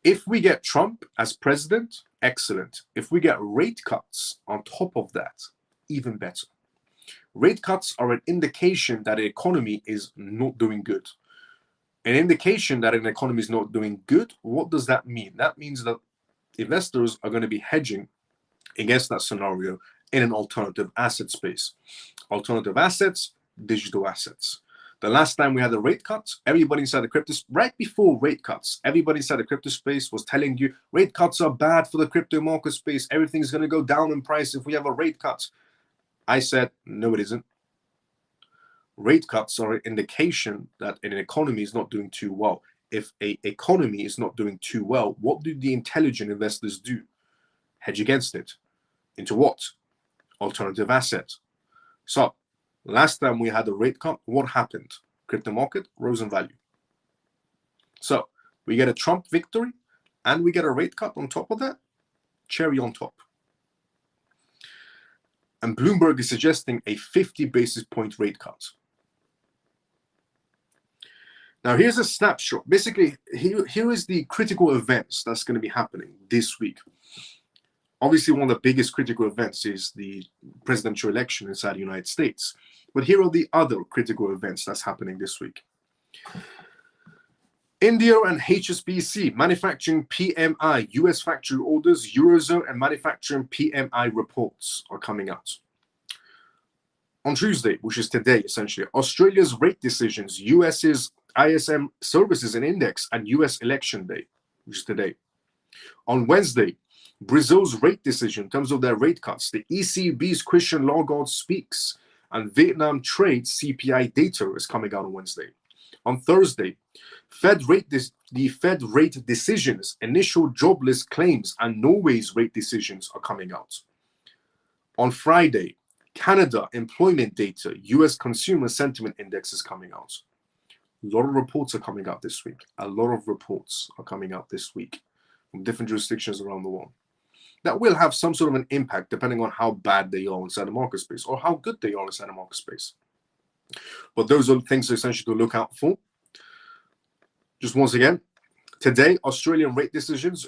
If we get Trump as president, excellent. If we get rate cuts on top of that, even better. Rate cuts are an indication that the economy is not doing good. An indication that an economy is not doing good, what does that mean? That means that investors are going to be hedging against that scenario in an alternative asset space. Alternative assets, digital assets. The last time we had a rate cut, everybody inside the crypto, right before rate cuts, everybody inside the crypto space was telling you rate cuts are bad for the crypto market space. Everything's going to go down in price if we have a rate cut. I said, no, it isn't. Rate cuts are an indication that an economy is not doing too well. If an economy is not doing too well, what do the intelligent investors do? Hedge against it. Into what? Alternative assets. So, last time we had a rate cut, what happened? Crypto market rose in value. So, we get a Trump victory and we get a rate cut on top of that. Cherry on top. And Bloomberg is suggesting a 50 basis point rate cut. Now, here's a snapshot. Basically, here is the critical events that's going to be happening this week. Obviously, one of the biggest critical events is the presidential election inside the United States. But here are the other critical events that's happening this week. India and HSBC, manufacturing PMI, US factory orders, Eurozone and manufacturing PMI reports are coming out. On Tuesday, which is today, essentially, Australia's rate decisions, US's ISM services and index, and US election day, which is today. On Wednesday, Brazil's rate decision in terms of their rate cuts, the ECB's Christian Lagarde speaks, and Vietnam trade CPI data is coming out on Wednesday. On Thursday, the Fed rate decisions, initial jobless claims, and Norway's rate decisions are coming out. On Friday, Canada employment data, US consumer sentiment index is coming out. A lot of reports are coming out this week. A lot of reports are coming out this week from different jurisdictions around the world. That will have some sort of an impact depending on how bad they are inside the market space or how good they are inside the market space. But those are things essentially to look out for. Just once again, today, Australian rate decisions,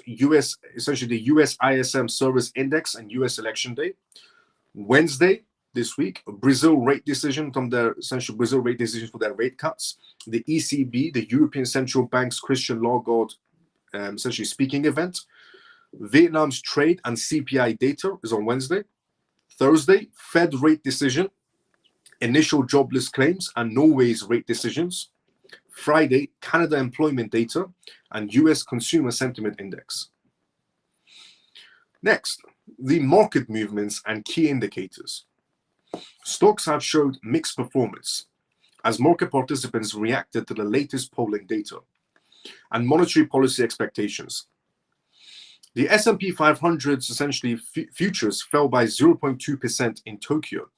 essentially the US ISM service index and US election day. Wednesday, this week, Brazil rate decision from their essential Brazil rate decision for their rate cuts. The ECB, the European Central Bank's Christian Lagarde, essentially speaking event. Vietnam's trade and CPI data is on Wednesday. Thursday, Fed rate decision, initial jobless claims, and Norway's rate decisions. Friday, Canada employment data and US consumer sentiment index. Next, the market movements and key indicators. Stocks have showed mixed performance as market participants reacted to the latest polling data and monetary policy expectations. The S&P 500's essentially futures fell by 0.2% in Tokyo.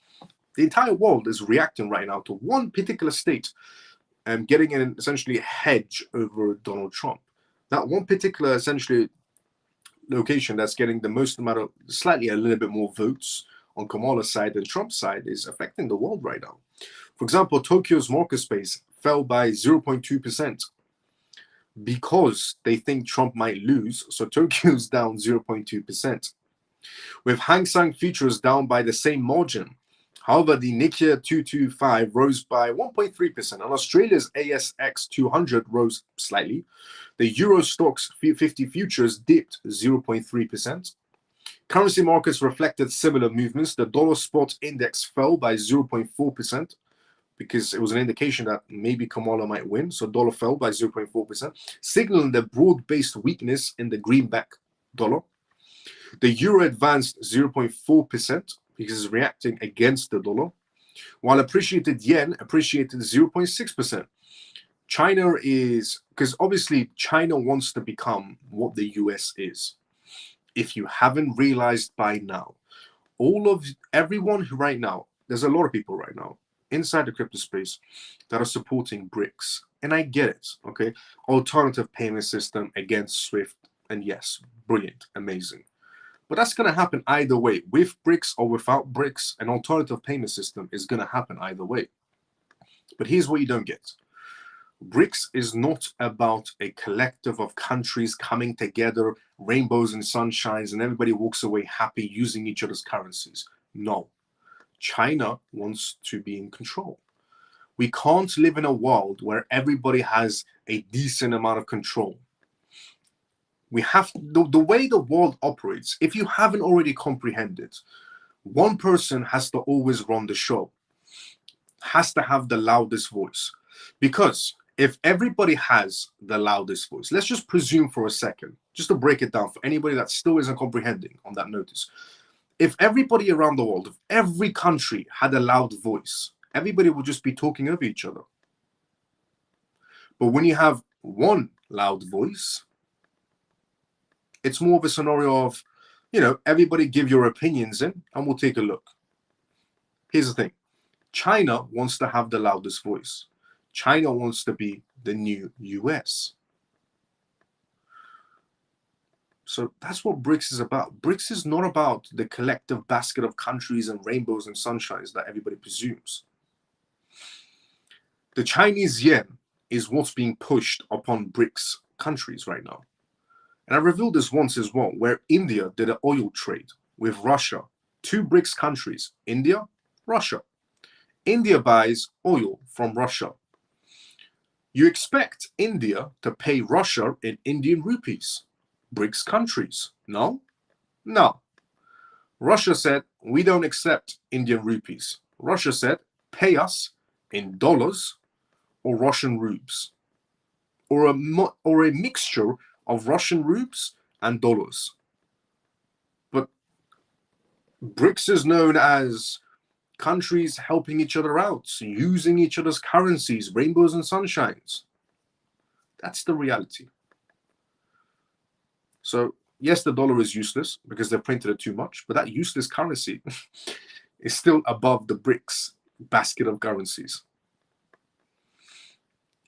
The entire world is reacting right now to one particular state getting an essentially hedge over Donald Trump. That one particular essentially location that's getting the most amount of, slightly a little bit more votes on Kamala's side than Trump's side is affecting the world right now. For example, Tokyo's market space fell by 0.2% because they think Trump might lose. So Tokyo's down 0.2%. With Hang Seng futures down by the same margin. However, the Nikkei 225 rose by 1.3%, and Australia's ASX 200 rose slightly. The Euro Stoxx 50 futures dipped 0.3%. Currency markets reflected similar movements. The dollar spot index fell by 0.4% because it was an indication that maybe Kamala might win. So dollar fell by 0.4%, signaling the broad-based weakness in the greenback dollar. The euro advanced 0.4% because it's reacting against the dollar, while appreciated yen appreciated 0.6%. China is, because obviously China wants to become what the US is. If you haven't realized by now, everyone who right now, there's a lot of people right now inside the crypto space that are supporting BRICS. And I get it, okay? Alternative payment system against SWIFT. And yes, brilliant, amazing. But that's going to happen either way. With BRICS or without BRICS, an alternative payment system is going to happen either way. But here's what you don't get. BRICS is not about a collective of countries coming together, rainbows and sunshines, and everybody walks away happy using each other's currencies. No. China wants to be in control. We can't live in a world where everybody has a decent amount of control. We have the way the world operates. If you haven't already comprehended, one person has to always run the show, has to have the loudest voice. Because if everybody has the loudest voice, let's just presume for a second, just to break it down for anybody that still isn't comprehending on that notice. If everybody around the world, if every country had a loud voice, everybody would just be talking over each other. But when you have one loud voice, it's more of a scenario of, everybody give your opinions in and we'll take a look. Here's the thing. China wants to have the loudest voice. China wants to be the new US. So that's what BRICS is about. BRICS is not about the collective basket of countries and rainbows and sunshines that everybody presumes. The Chinese yen is what's being pushed upon BRICS countries right now. And I revealed this once as well, where India did an oil trade with Russia, two BRICS countries, India, Russia. India buys oil from Russia. You expect India to pay Russia in Indian rupees, BRICS countries. No? No. Russia said, we don't accept Indian rupees. Russia said, pay us in dollars or Russian rubles, or a mixture of Russian rubles and dollars. But BRICS is known as countries helping each other out, using each other's currencies, rainbows and sunshines. That's the reality. So yes, the dollar is useless because they've printed it too much, but that useless currency is still above the BRICS basket of currencies.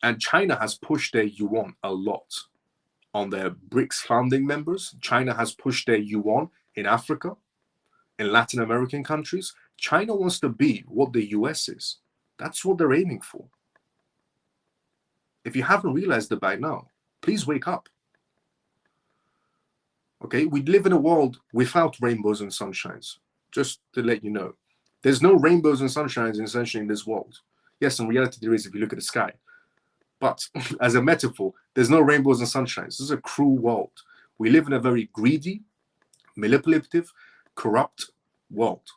And China has pushed their yuan a lot on their BRICS founding members. China has pushed their yuan in Africa, in Latin American countries. China wants to be what the US is. That's what they're aiming for. If you haven't realized it by now, please wake up. Okay, we live in a world without rainbows and sunshines. Just to let you know, there's no rainbows and sunshines essentially in this world. Yes, in reality there is if you look at the sky. But as a metaphor, there's no rainbows and sunshines. This is a cruel world. We live in a very greedy, manipulative, corrupt world.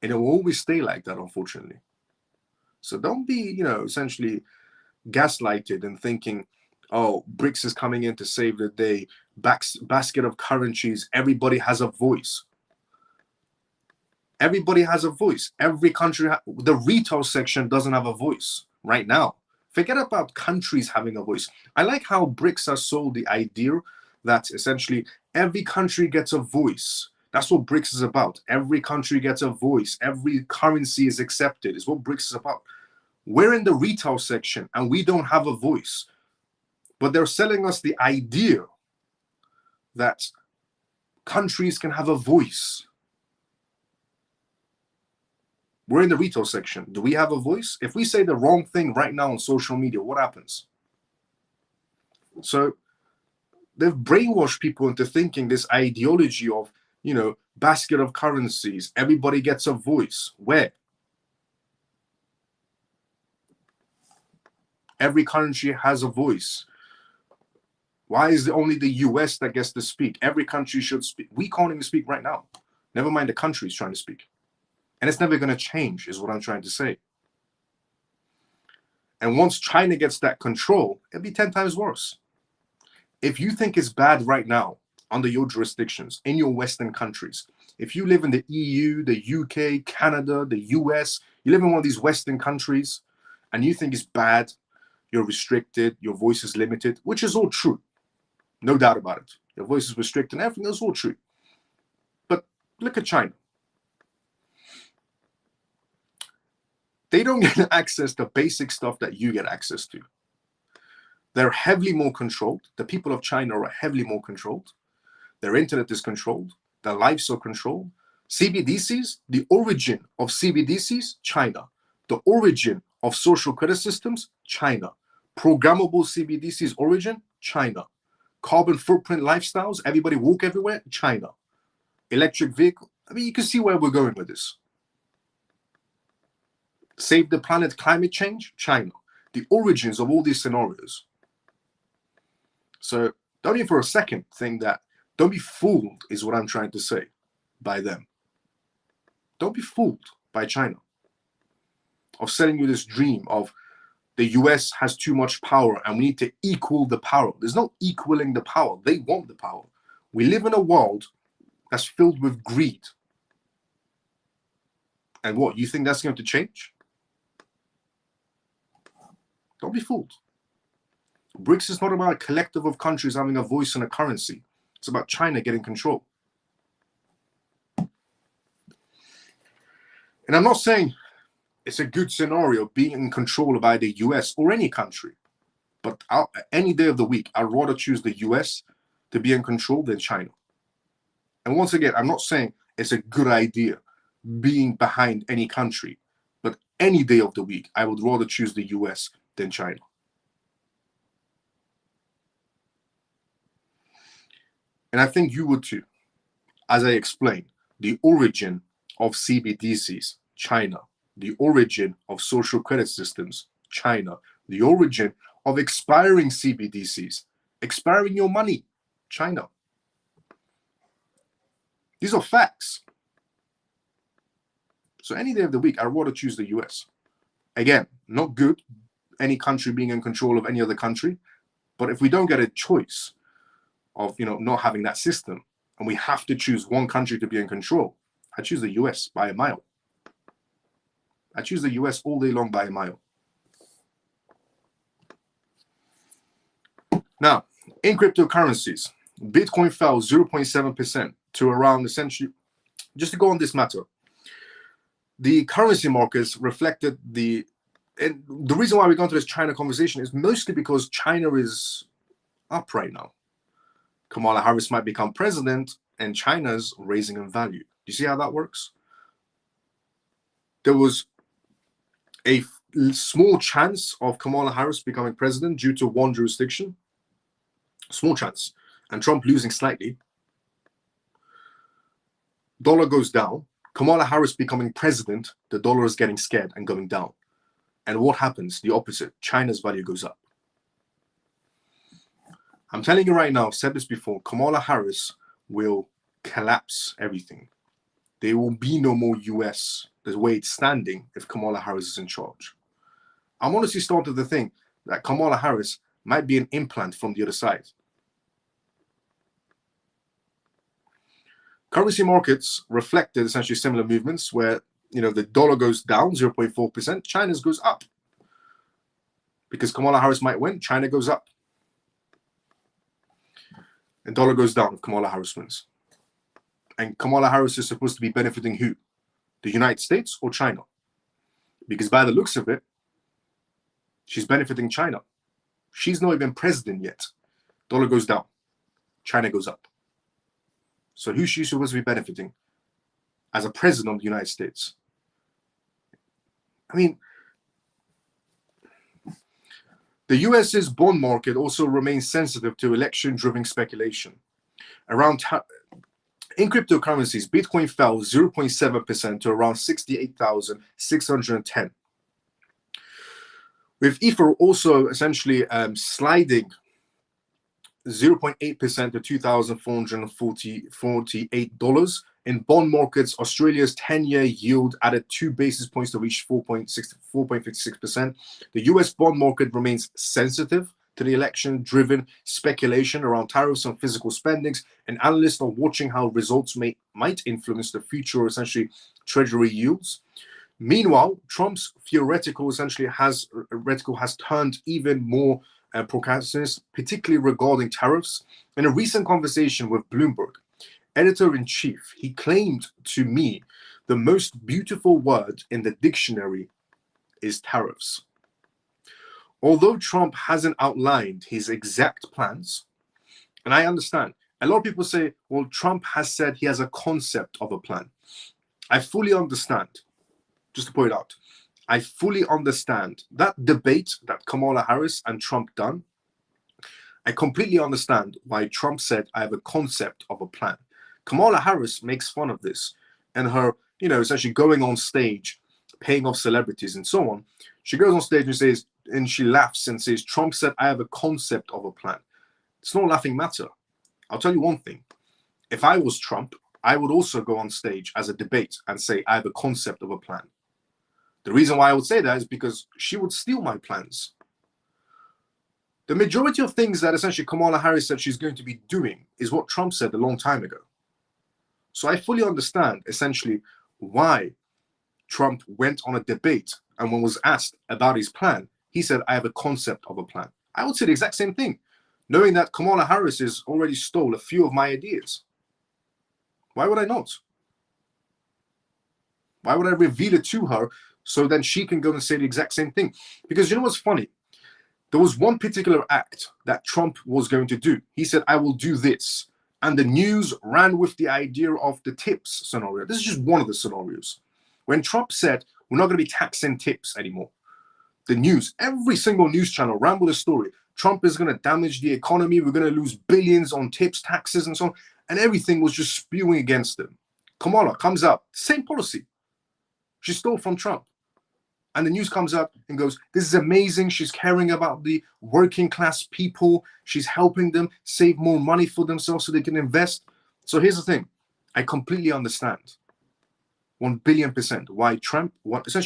And it will always stay like that, unfortunately. So don't be, essentially gaslighted and thinking, oh, BRICS is coming in to save the day, basket of currencies, everybody has a voice. Everybody has a voice. Every country, the retail section doesn't have a voice right now. Forget about countries having a voice. I like how BRICS has sold the idea that essentially every country gets a voice. That's what BRICS is about. Every country gets a voice. Every currency is accepted. Is what BRICS is about. We're in the retail section and we don't have a voice. But they're selling us the idea that countries can have a voice. We're in the retail section. Do we have a voice? If we say the wrong thing right now on social media, what happens? So they've brainwashed people into thinking this ideology of, basket of currencies, everybody gets a voice. Where? Every country has a voice. Why is it only the US that gets to speak? Every country should speak. We can't even speak right now. Never mind the countries trying to speak. And it's never going to change, is what I'm trying to say. And once China gets that control, it'll be 10 times worse. If you think it's bad right now under your jurisdictions, in your Western countries, if you live in the EU, the UK, Canada, the US, you live in one of these Western countries, and you think it's bad, you're restricted, your voice is limited, which is all true. No doubt about it. Your voice is restricted and everything is all true. But look at China. They don't get access to basic stuff that you get access to. They're heavily more controlled. The people of China are heavily more controlled. Their internet is controlled. Their lives are controlled. CBDCs, the origin of CBDCs, China. The origin of social credit systems, China. Programmable CBDCs origin, China. Carbon footprint lifestyles, everybody walk everywhere, China. Electric vehicle, you can see where we're going with this. Save the planet, climate change, China. The origins of all these scenarios. So don't even for a second think that, don't be fooled is what I'm trying to say by them. Don't be fooled by China of selling you this dream of the US has too much power and we need to equal the power. There's no equaling the power. They want the power. We live in a world that's filled with greed. And what, you think that's going to change? Don't be fooled. BRICS is not about a collective of countries having a voice and a currency. It's about China getting control. And I'm not saying it's a good scenario being in control by the US or any country. But any day of the week, I'd rather choose the US to be in control than China. And once again, I'm not saying it's a good idea being behind any country. But any day of the week, I would rather choose the US than China. And I think you would too. As I explained, the origin of CBDCs, China. The origin of social credit systems, China. The origin of expiring CBDCs, expiring your money, China. These are facts. So any day of the week, I'd rather choose the US. Again, not good, any country being in control of any other country. But if we don't get a choice of, not having that system, and we have to choose one country to be in control, I choose the US by a mile. I choose the US all day long by a mile. Now, in cryptocurrencies, Bitcoin fell 0.7% to around, essentially, just to go on this matter, the currency markets reflected and the reason why we got into this China conversation is mostly because China is up right now. Kamala Harris might become president and China's raising in value. You see how that works? There was a small chance of Kamala Harris becoming president due to one jurisdiction. Small chance. And Trump losing slightly. Dollar goes down. Kamala Harris becoming president, the dollar is getting scared and going down. And what happens? The opposite. China's value goes up. I'm telling you right now, I've said this before, Kamala Harris will collapse everything. There will be no more US the way it's standing if Kamala Harris is in charge. I'm honestly starting to think that Kamala Harris might be an implant from the other side. Currency markets reflected essentially similar movements where, the dollar goes down 0.4%, China's goes up. Because Kamala Harris might win, China goes up. And dollar goes down if Kamala Harris wins. And Kamala Harris is supposed to be benefiting who? The United States or China? Because by the looks of it, she's benefiting China. She's not even president yet. Dollar goes down. China goes up. So who's she supposed to be benefiting as a president of the United States? I mean, the US's bond market also remains sensitive to election-driven speculation. In cryptocurrencies, Bitcoin fell 0.7% to around 68,610. With Ether also essentially sliding 0.8% to $2,448. In bond markets, Australia's 10-year yield added 2 basis points to reach 4.56%. The US bond market remains sensitive to the election-driven speculation around tariffs on physical spendings, and analysts are watching how results might influence the future, essentially, treasury yields. Meanwhile, Trump's theoretical has turned even more procrastination, particularly regarding tariffs. In a recent conversation with Bloomberg, editor-in-chief, he claimed to me the most beautiful word in the dictionary is tariffs. Although Trump hasn't outlined his exact plans, and I understand, a lot of people say, well, Trump has said he has a concept of a plan. I fully understand. Just to point out, I fully understand that debate that Kamala Harris and Trump done. I completely understand why Trump said, I have a concept of a plan. Kamala Harris makes fun of this and her, essentially going on stage, paying off celebrities and so on. She goes on stage and says, and she laughs and says, Trump said, I have a concept of a plan. It's not a laughing matter. I'll tell you one thing. If I was Trump, I would also go on stage as a debate and say, I have a concept of a plan. The reason why I would say that is because she would steal my plans. The majority of things that essentially Kamala Harris said she's going to be doing is what Trump said a long time ago. So I fully understand essentially why Trump went on a debate and when was asked about his plan, he said, I have a concept of a plan. I would say the exact same thing, knowing that Kamala Harris has already stole a few of my ideas. Why would I not? Why would I reveal it to her so then she can go and say the exact same thing? Because you know what's funny? There was one particular act that Trump was going to do. He said, I will do this. And the news ran with the idea of the tips scenario. This is just one of the scenarios. When Trump said, we're not going to be taxing tips anymore, the news, every single news channel ran with a story. Trump is going to damage the economy. We're going to lose billions on tips, taxes, and so on. And everything was just spewing against him. Kamala comes out, same policy. She stole from Trump. And the news comes out and goes, this is amazing. She's caring about the working class people. She's helping them save more money for themselves so they can invest. So here's the thing. I completely understand 1,000,000,000%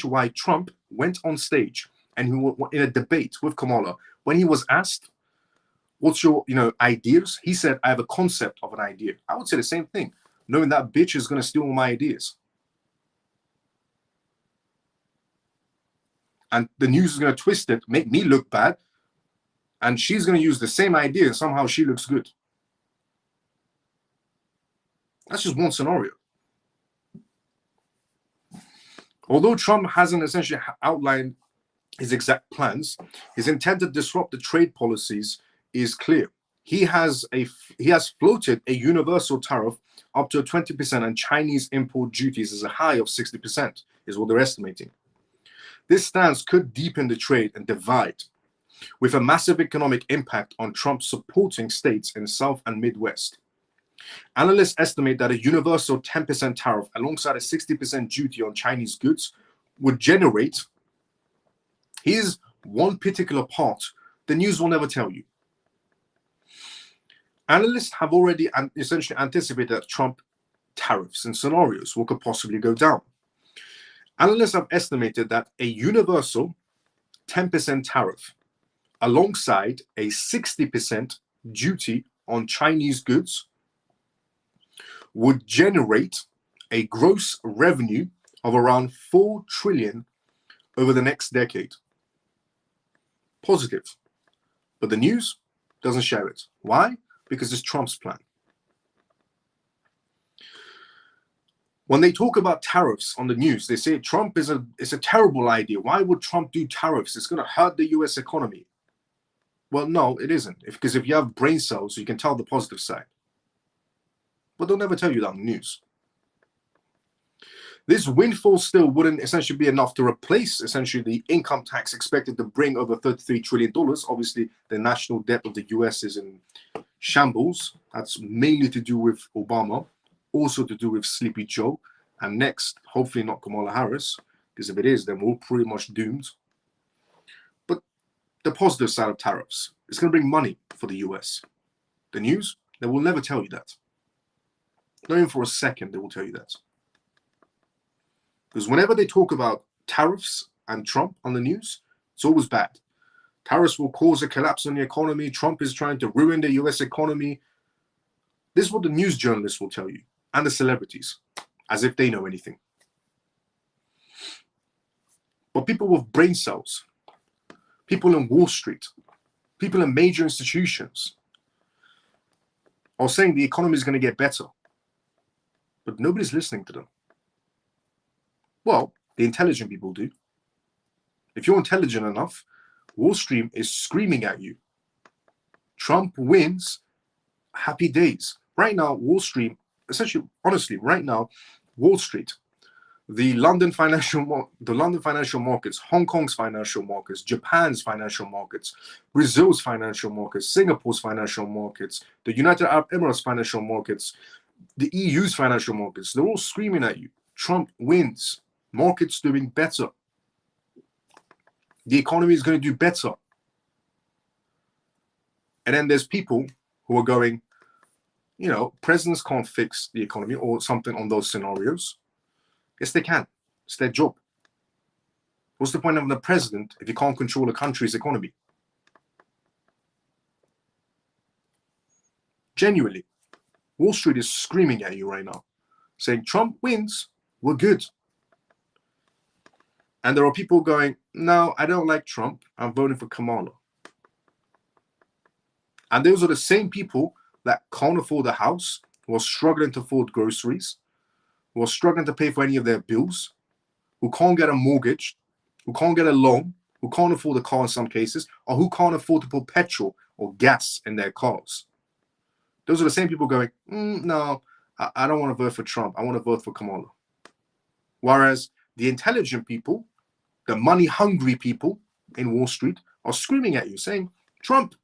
why Trump went on stage and in a debate with Kamala, when he was asked, what's your ideas? He said, I have a concept of an idea. I would say the same thing, knowing that bitch is going to steal my ideas. And the news is going to twist it, make me look bad, and she's going to use the same idea and somehow she looks good. That's just one scenario. Although Trump hasn't essentially outlined his exact plans, his intent to disrupt the trade policies is clear. He has floated a universal tariff up to 20% and Chinese import duties as a high of 60%, is what they're estimating. This stance could deepen the trade and divide, with a massive economic impact on Trump's supporting states in South and Midwest. Analysts estimate that a universal 10% tariff alongside a 60% duty on Chinese goods would generate, here's one particular part the news will never tell you. Analysts have already essentially anticipated that Trump tariffs and scenarios could possibly go down. Analysts have estimated that a universal 10% tariff alongside a 60% duty on Chinese goods would generate a gross revenue of around $4 trillion over the next decade. Positive. But the news doesn't share it. Why? Because it's Trump's plan. When they talk about tariffs on the news, they say Trump is a terrible idea. Why would Trump do tariffs? It's going to hurt the US economy. Well, no, it isn't. Because if you have brain cells, you can tell the positive side. But they'll never tell you that on the news. This windfall still wouldn't essentially be enough to replace essentially the income tax expected to bring over $33 trillion. Obviously, the national debt of the US is in shambles. That's mainly to do with Obama, also to do with Sleepy Joe, and next, hopefully not Kamala Harris, because if it is, then we're pretty much doomed. But the positive side of tariffs, it's going to bring money for the US. The news, they will never tell you that. Not even for a second, they will tell you that. Because whenever they talk about tariffs and Trump on the news, it's always bad. Tariffs will cause a collapse on the economy. Trump is trying to ruin the US economy. This is what the news journalists will tell you, and the celebrities, as if they know anything. But people with brain cells, people in Wall Street, people in major institutions are saying the economy is going to get better. But nobody's listening to them. Well, the intelligent people do. If you're intelligent enough, Wall Street is screaming at you. Trump wins, happy days. Right now, Wall Street, essentially, honestly, right now, Wall Street, the London financial markets, Hong Kong's financial markets, Japan's financial markets, Brazil's financial markets, Singapore's financial markets, the United Arab Emirates financial markets, the EU's financial markets, they're all screaming at you. Trump wins. Markets doing better. The economy is going to do better. And then there's people who are going, presidents can't fix the economy or something on those scenarios. Yes, they can. It's their job. What's the point of having a president if you can't control a country's economy? Genuinely, Wall Street is screaming at you right now, saying Trump wins, we're good. And there are people going, no, I don't like Trump, I'm voting for Kamala. And those are the same people that can't afford a house, who are struggling to afford groceries, who are struggling to pay for any of their bills, who can't get a mortgage, who can't get a loan, who can't afford a car in some cases, or who can't afford to put petrol or gas in their cars. Those are the same people going, no, I don't want to vote for Trump. I want to vote for Kamala. Whereas the intelligent people, the money-hungry people in Wall Street are screaming at you, saying, Trump,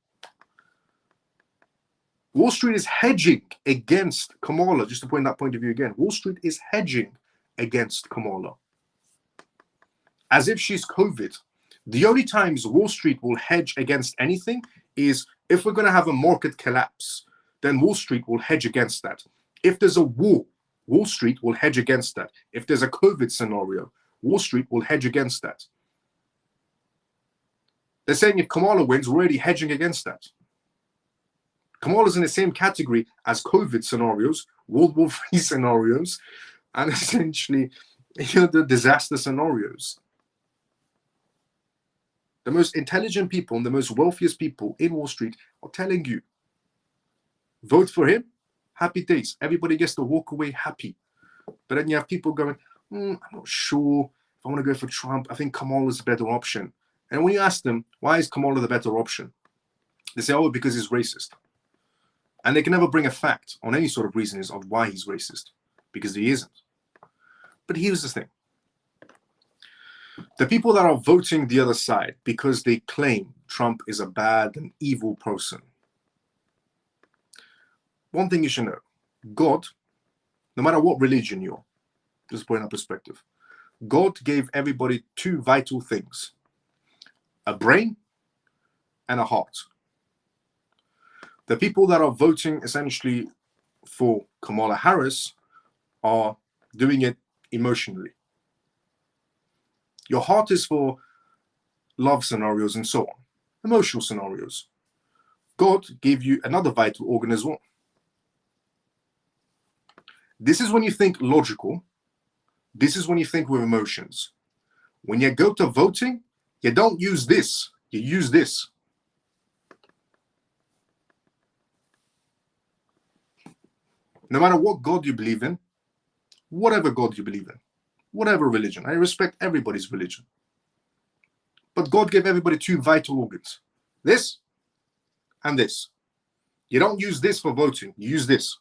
Wall Street is hedging against Kamala. Just to point that point of view again, Wall Street is hedging against Kamala as if she's COVID. The only times Wall Street will hedge against anything is if we're going to have a market collapse, then Wall Street will hedge against that. If there's a war, Wall Street will hedge against that. If there's a COVID scenario, Wall Street will hedge against that. They're saying if Kamala wins, we're already hedging against that. Kamala's in the same category as COVID scenarios, World War III scenarios, and essentially, the disaster scenarios. The most intelligent people and the most wealthiest people in Wall Street are telling you, vote for him, happy days. Everybody gets to walk away happy. But then you have people going, I'm not sure if I want to go for Trump. I think Kamala's a better option. And when you ask them, why is Kamala the better option? They say, oh, because he's racist. And they can never bring a fact on any sort of reasons of why he's racist, because he isn't. But here's the thing. The people that are voting the other side because they claim Trump is a bad and evil person. One thing you should know, God, no matter what religion you're, just put in a perspective, God gave everybody two vital things, a brain and a heart. The people that are voting essentially for Kamala Harris are doing it emotionally. Your heart is for love scenarios and so on, emotional scenarios. God gave you another vital organ as well. This is when you think logical. This is when you think with emotions. When you go to voting, you don't use this, you use this. No matter what God you believe in, whatever God you believe in, whatever religion, I respect everybody's religion. But God gave everybody two vital organs, this and this. You don't use this for voting, you use this.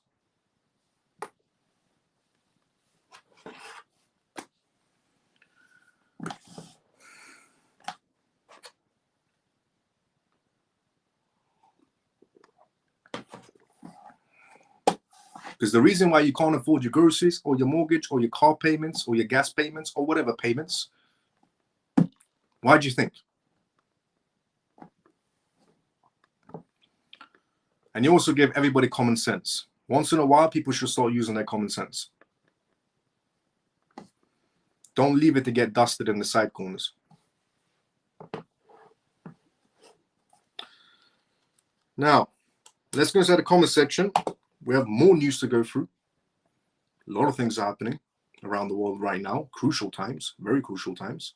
Because the reason why you can't afford your groceries or your mortgage or your car payments or your gas payments or whatever payments, why do you think? And you also give everybody common sense. Once in a while, people should start using their common sense. Don't leave it to get dusted in the side corners. Now, let's go inside the comment section. We have more news to go through. A lot of things are happening around the world right now. Crucial times, very crucial times.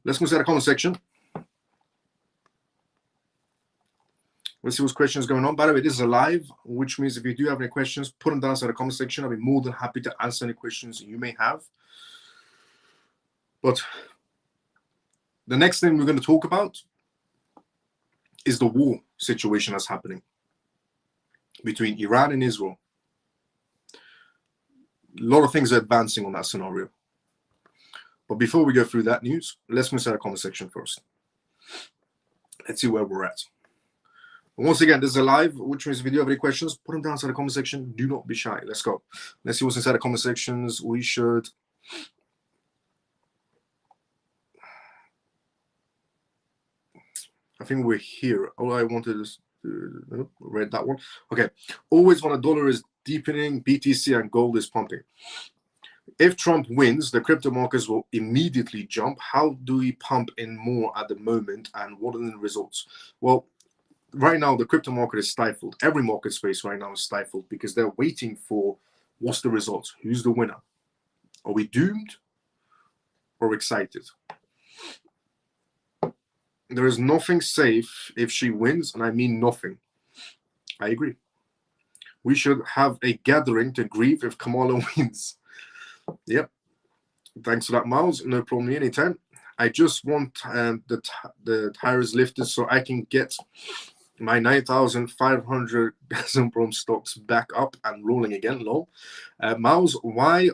Let's go inside the comment section. Let's see what questions going on. By the way, this is a live, which means if you do have any questions, put them down inside the comment section. I'll be more than happy to answer any questions you may have. But the next thing we're going to talk about is the war situation that's happening between Iran and Israel. A lot of things are advancing on that scenario. But before we go through that news, let's go inside the comment section first. Let's see where we're at. And once again, this is a live, which means if you do have any questions, put them down inside the comment section. Do not be shy. Let's go. Let's see what's inside the comment sections. We should... I think we're here. All I wanted is read that one. Okay. Always when a dollar is deepening, BTC and gold is pumping. If Trump wins, the crypto markets will immediately jump. How do we pump in more at the moment, and what are the results? Well, right now the crypto market is stifled. Every market space right now is stifled because they're waiting for what's the results? Who's the winner? Are we doomed or excited? There is nothing safe if she wins, and I mean nothing. I agree. We should have a gathering to grieve if Kamala wins. Yep. Thanks for that, Miles. No problem anytime. I just want the tires lifted so I can get my 9,500 Gazprom stocks back up and rolling again. Lol. Miles, why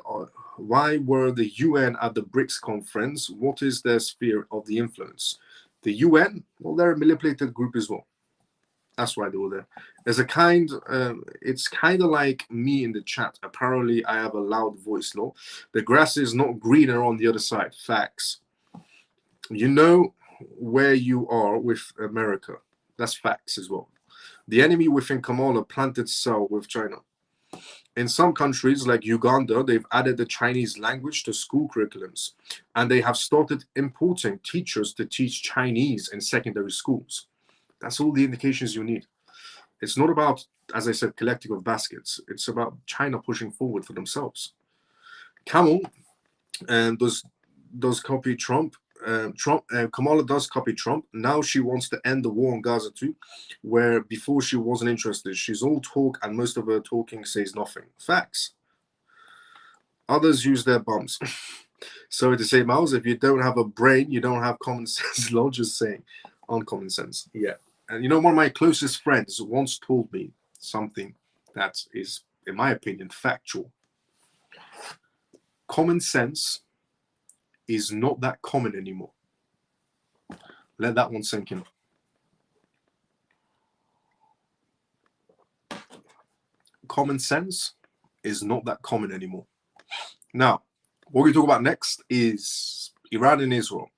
were the UN at the BRICS conference? What is their sphere of the influence? The UN, well, they're a manipulated group as well. That's why they were there. It's kind of like me in the chat. Apparently, I have a loud voice. No, the grass is not greener on the other side. Facts. You know where you are with America. That's facts as well. The enemy within Kamala planted cell with China. In some countries like Uganda, they've added the Chinese language to school curriculums, and they have started importing teachers to teach Chinese in secondary schools. That's all the indications you need. It's not about, as I said, collective of baskets. It's about China pushing forward for themselves. Camel does copy Trump. Kamala does copy Trump. Now she wants to end the war on Gaza too, where before she wasn't interested. She's all talk, and most of her talking says nothing. Facts. Others use their bums. Sorry to say, Miles, if you don't have a brain, you don't have common sense. Lol, just saying, uncommon sense. Yeah. And you know, one of my closest friends once told me something that is, in my opinion, factual. Common sense is not that common anymore. Let that one sink in. Common sense is not that common anymore. Now, what we talk about next is Iran and Israel.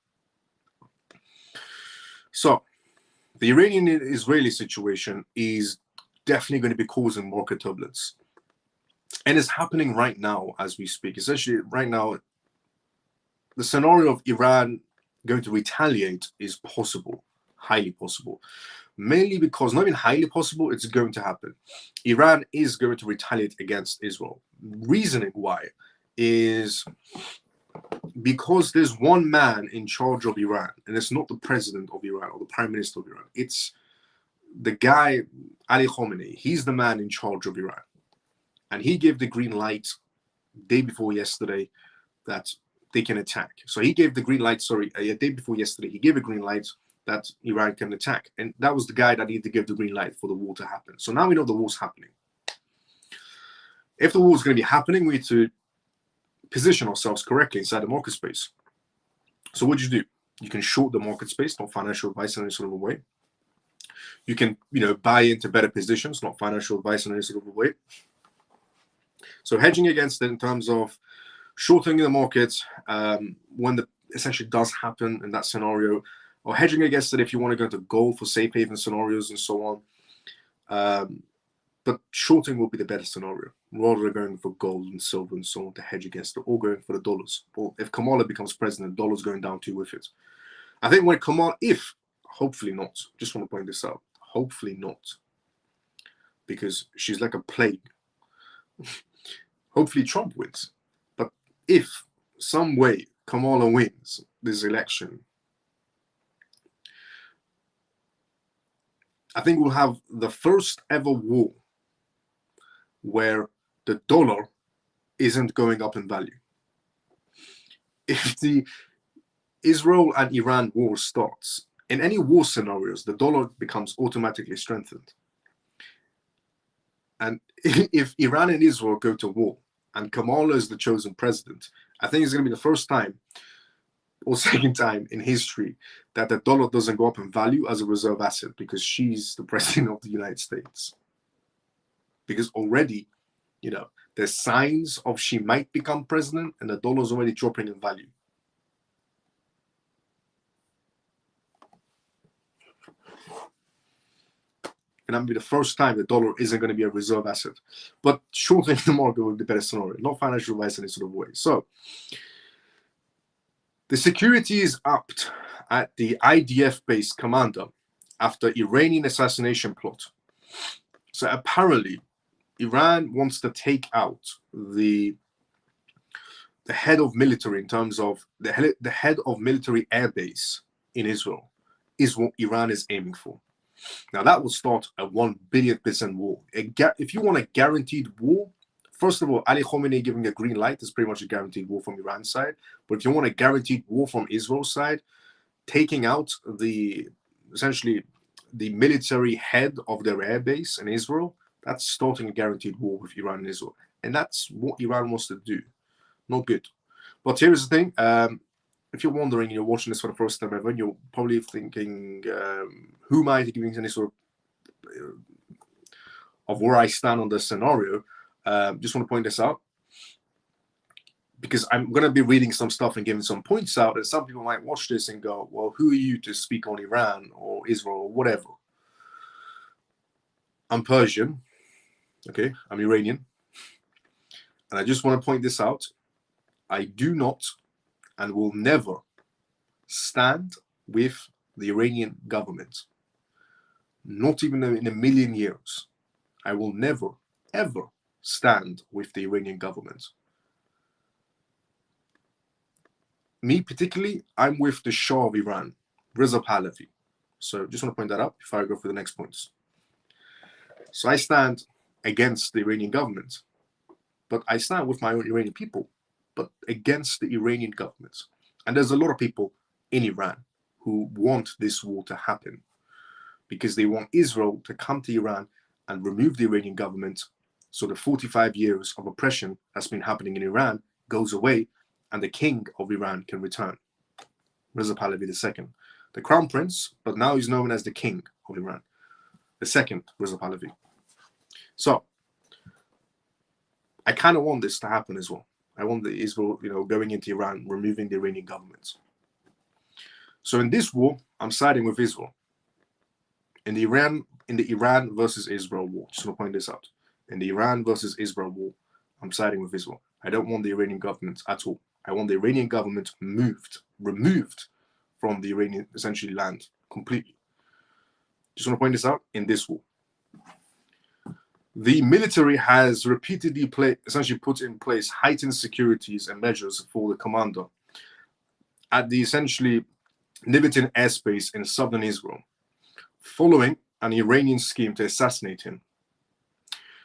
So, the Iranian-Israeli situation is definitely going to be causing market turbulence. And it's happening right now as we speak. Essentially, right now, the scenario of Iran going to retaliate is possible, highly possible. Mainly because, not even highly possible, it's going to happen. Iran is going to retaliate against Israel. Reasoning why is because there's one man in charge of Iran, and it's not the president of Iran or the prime minister of Iran. It's the guy, Ali Khamenei. He's the man in charge of Iran. And he gave the green light day before yesterday that they can attack. So he gave the green light, a day before yesterday, he gave a green light that Iran can attack. And that was the guy that needed to give the green light for the war to happen. So now we know the war's happening. If the war is going to be happening, we need to position ourselves correctly inside the market space. So what do? You can short the market space, not financial advice in any sort of a way. You can, buy into better positions, not financial advice in any sort of a way. So hedging against it in terms of shorting the market when the essentially does happen in that scenario, or hedging against it if you want to go to gold for safe haven scenarios and so on. But shorting will be the better scenario, rather than going for gold and silver and so on to hedge against it, or going for the dollars. Or if Kamala becomes president, dollars going down too with it. I think when Kamala, hopefully not, just want to point this out, hopefully not, because she's like a plague. Hopefully Trump wins. But if some way Kamala wins this election, I think we'll have the first ever war where the dollar isn't going up in value. If the Israel and Iran war starts, in any war scenarios, the dollar becomes automatically strengthened. And if Iran and Israel go to war and Kamala is the chosen president, I think it's going to be the first time or second time in history that the dollar doesn't go up in value as a reserve asset because she's the president of the United States. Because already, there's signs of she might become president and the dollar's already dropping in value. And that'll be the first time the dollar isn't going to be a reserve asset. But shortening the market would be a better scenario, not financial advice in any sort of way. So the security is upped at the IDF-based commander after Iranian assassination plot. So apparently, Iran wants to take out the head of military in terms of the head of military airbase in Israel is what Iran is aiming for. Now that will start a 1 billion% war. If you want a guaranteed war, first of all, Ali Khamenei giving a green light is pretty much a guaranteed war from Iran's side. But if you want a guaranteed war from Israel's side, taking out essentially the military head of their airbase in Israel, that's starting a guaranteed war with Iran and Israel. And that's what Iran wants to do. Not good. But here's the thing. If you're wondering, you're watching this for the first time ever, and you're probably thinking, who am I giving any sort of of where I stand on this scenario. Just want to point this out, because I'm going to be reading some stuff and giving some points out, and some people might watch this and go, well, who are you to speak on Iran or Israel or whatever? I'm Persian, okay? I'm Iranian. And I just want to point this out. I do not and will never stand with the Iranian government. Not even in a million years. I will never, ever stand with the Iranian government. Me particularly, I'm with the Shah of Iran, Reza Pahlavi. So just want to point that out before I go for the next points. So I stand against the Iranian government, but I stand with my own Iranian people, but against the Iranian government. And there's a lot of people in Iran who want this war to happen because they want Israel to come to Iran and remove the Iranian government, so the 45 years of oppression that's been happening in Iran goes away and the king of Iran can return. Reza Pahlavi II, the crown prince, but now he's known as the king of Iran. The second Reza Pahlavi. So I kind of want this to happen as well. I want the Israel, going into Iran, removing the Iranian government. So in this war, I'm siding with Israel. In the Iran versus Israel war, just want to point this out. In the Iran versus Israel war, I'm siding with Israel. I don't want the Iranian government at all. I want the Iranian government removed from the Iranian, essentially, land completely. Just want to point this out in this war. The military has repeatedly essentially put in place heightened securities and measures for the commander at the essentially Nevitin airspace in southern Israel, following an Iranian scheme to assassinate him.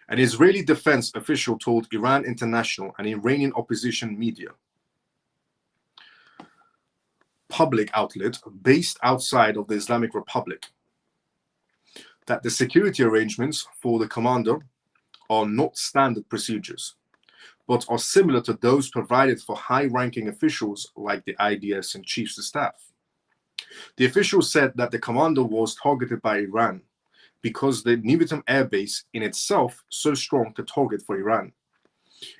An Israeli defense official told Iran International, an Iranian opposition media public outlet based outside of the Islamic Republic, that the security arrangements for the commander are not standard procedures, but are similar to those provided for high-ranking officials like the IDS and chiefs of staff. The official said that the commander was targeted by Iran because the Nevitim air base in itself so strong to target for Iran.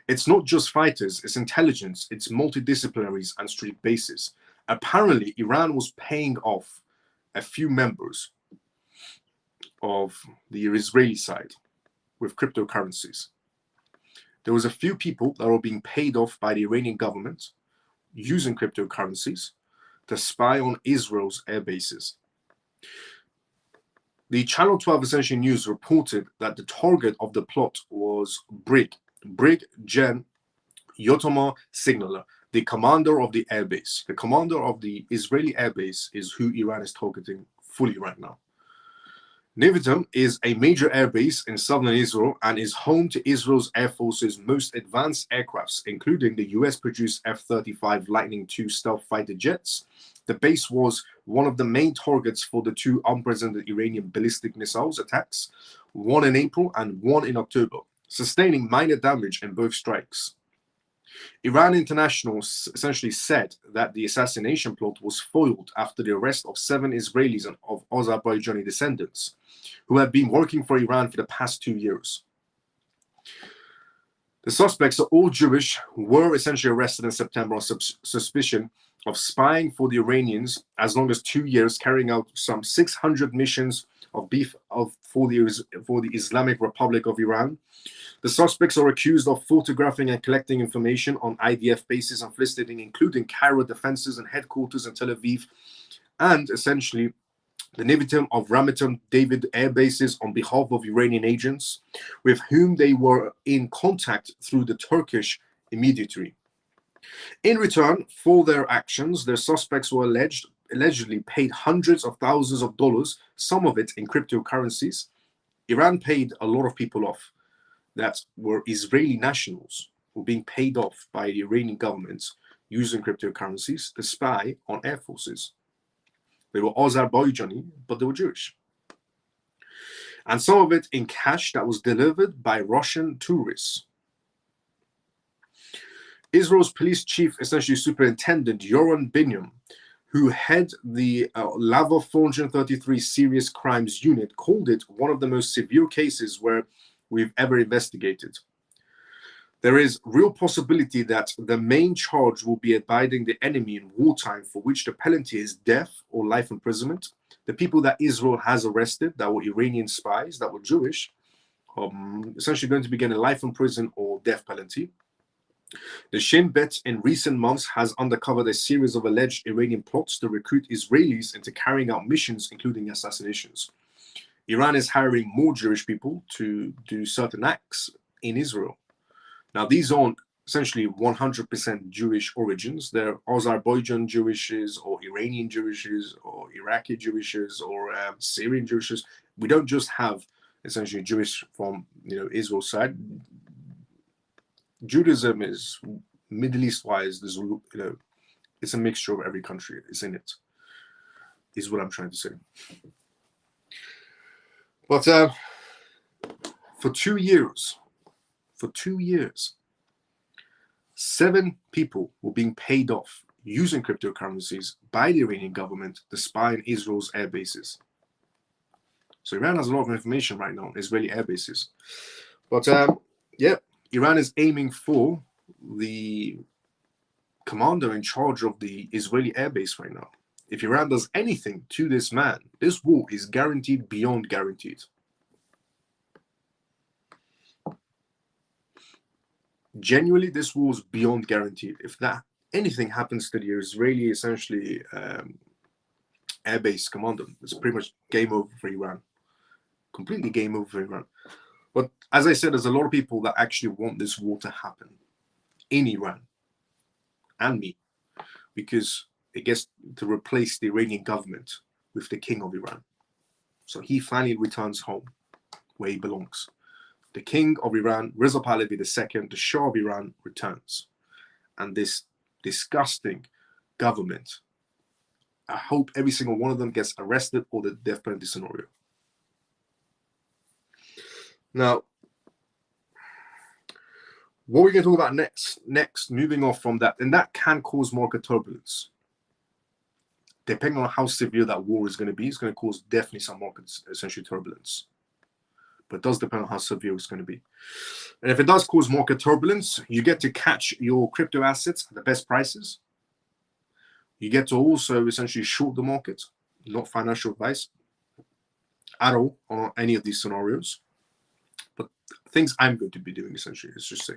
It's not just fighters, it's intelligence, it's multidisciplinaries and street bases. Apparently, Iran was paying off a few members of the Israeli side with cryptocurrencies. There was a few people that were being paid off by the Iranian government using cryptocurrencies to spy on Israel's air bases. The Channel 12 Essential News reported that the target of the plot was Brig Gen Yotamar Signaler, the commander of the airbase. The commander of the Israeli airbase is who Iran is targeting fully right now. Nevitim is a major airbase in southern Israel and is home to Israel's Air Force's most advanced aircrafts, including the US-produced F-35 Lightning II stealth fighter jets. The base was one of the main targets for the two unprecedented Iranian ballistic missiles attacks, one in April and one in October, sustaining minor damage in both strikes. Iran International essentially said that the assassination plot was foiled after the arrest of 7 Israelis of Azerbaijani descendants who had been working for Iran for the past 2 years. The suspects are all Jewish, were essentially arrested in September on suspicion of spying for the Iranians as long as 2 years, carrying out some 600 missions for the Islamic Republic of Iran. The suspects are accused of photographing and collecting information on IDF bases and flitting, including Cairo defenses and headquarters in Tel Aviv, and essentially the Nevitim of Ramatam David air bases on behalf of Iranian agents with whom they were in contact through the Turkish immediately. In return for their actions, their suspects were allegedly paid hundreds of thousands of dollars, some of it in cryptocurrencies. Iran paid a lot of people off that were Israeli nationals who were being paid off by the Iranian government using cryptocurrencies to spy on air forces. They were Azerbaijani, but they were Jewish. And some of it in cash that was delivered by Russian tourists. Israel's police chief, essentially Superintendent Yoram Binyam, who head the Lava 433 Serious Crimes Unit, called it one of the most severe cases where we've ever investigated. There is real possibility that the main charge will be abiding the enemy in wartime, for which the penalty is death or life imprisonment. The people that Israel has arrested, that were Iranian spies, that were Jewish, essentially going to be getting life in prison or death penalty. The Shin Bet in recent months has uncovered a series of alleged Iranian plots to recruit Israelis into carrying out missions, including assassinations. Iran is hiring more Jewish people to do certain acts in Israel. Now, these aren't essentially 100% Jewish origins. They're Azerbaijan Jewishes, or Iranian Jewishes, or Iraqi Jewishes, or Syrian Jewishes. We don't just have essentially Jewish from Israel's side. Judaism is Middle East wise. There's it's a mixture of every country is in it. Is what I'm trying to say. But for 2 years, 7 people were being paid off using cryptocurrencies by the Iranian government to spy on Israel's air bases. So Iran has a lot of information right now on Israeli air bases. But yeah, Iran is aiming for the commander in charge of the Israeli air base right now. If Iran does anything to this man, this war is guaranteed beyond guaranteed. Genuinely, this war is beyond guaranteed. If anything happens to the Israeli, essentially, airbase commander, it's pretty much game over for Iran. Completely game over for Iran. But as I said, there's a lot of people that actually want this war to happen in Iran, and me, because it gets to replace the Iranian government with the king of Iran. So he finally returns home where he belongs. The king of Iran, Reza Pahlavi II, the Shah of Iran, returns. And this disgusting government, I hope every single one of them gets arrested or the death penalty scenario. Now, what we're going to talk about next, moving off from that, and that can cause market turbulence. Depending on how severe that war is going to be, it's going to cause definitely some market essentially turbulence. But it does depend on how severe it's going to be. And if it does cause market turbulence, you get to catch your crypto assets at the best prices. You get to also essentially short the market, not financial advice at all on any of these scenarios. But things I'm going to be doing essentially, let's just say.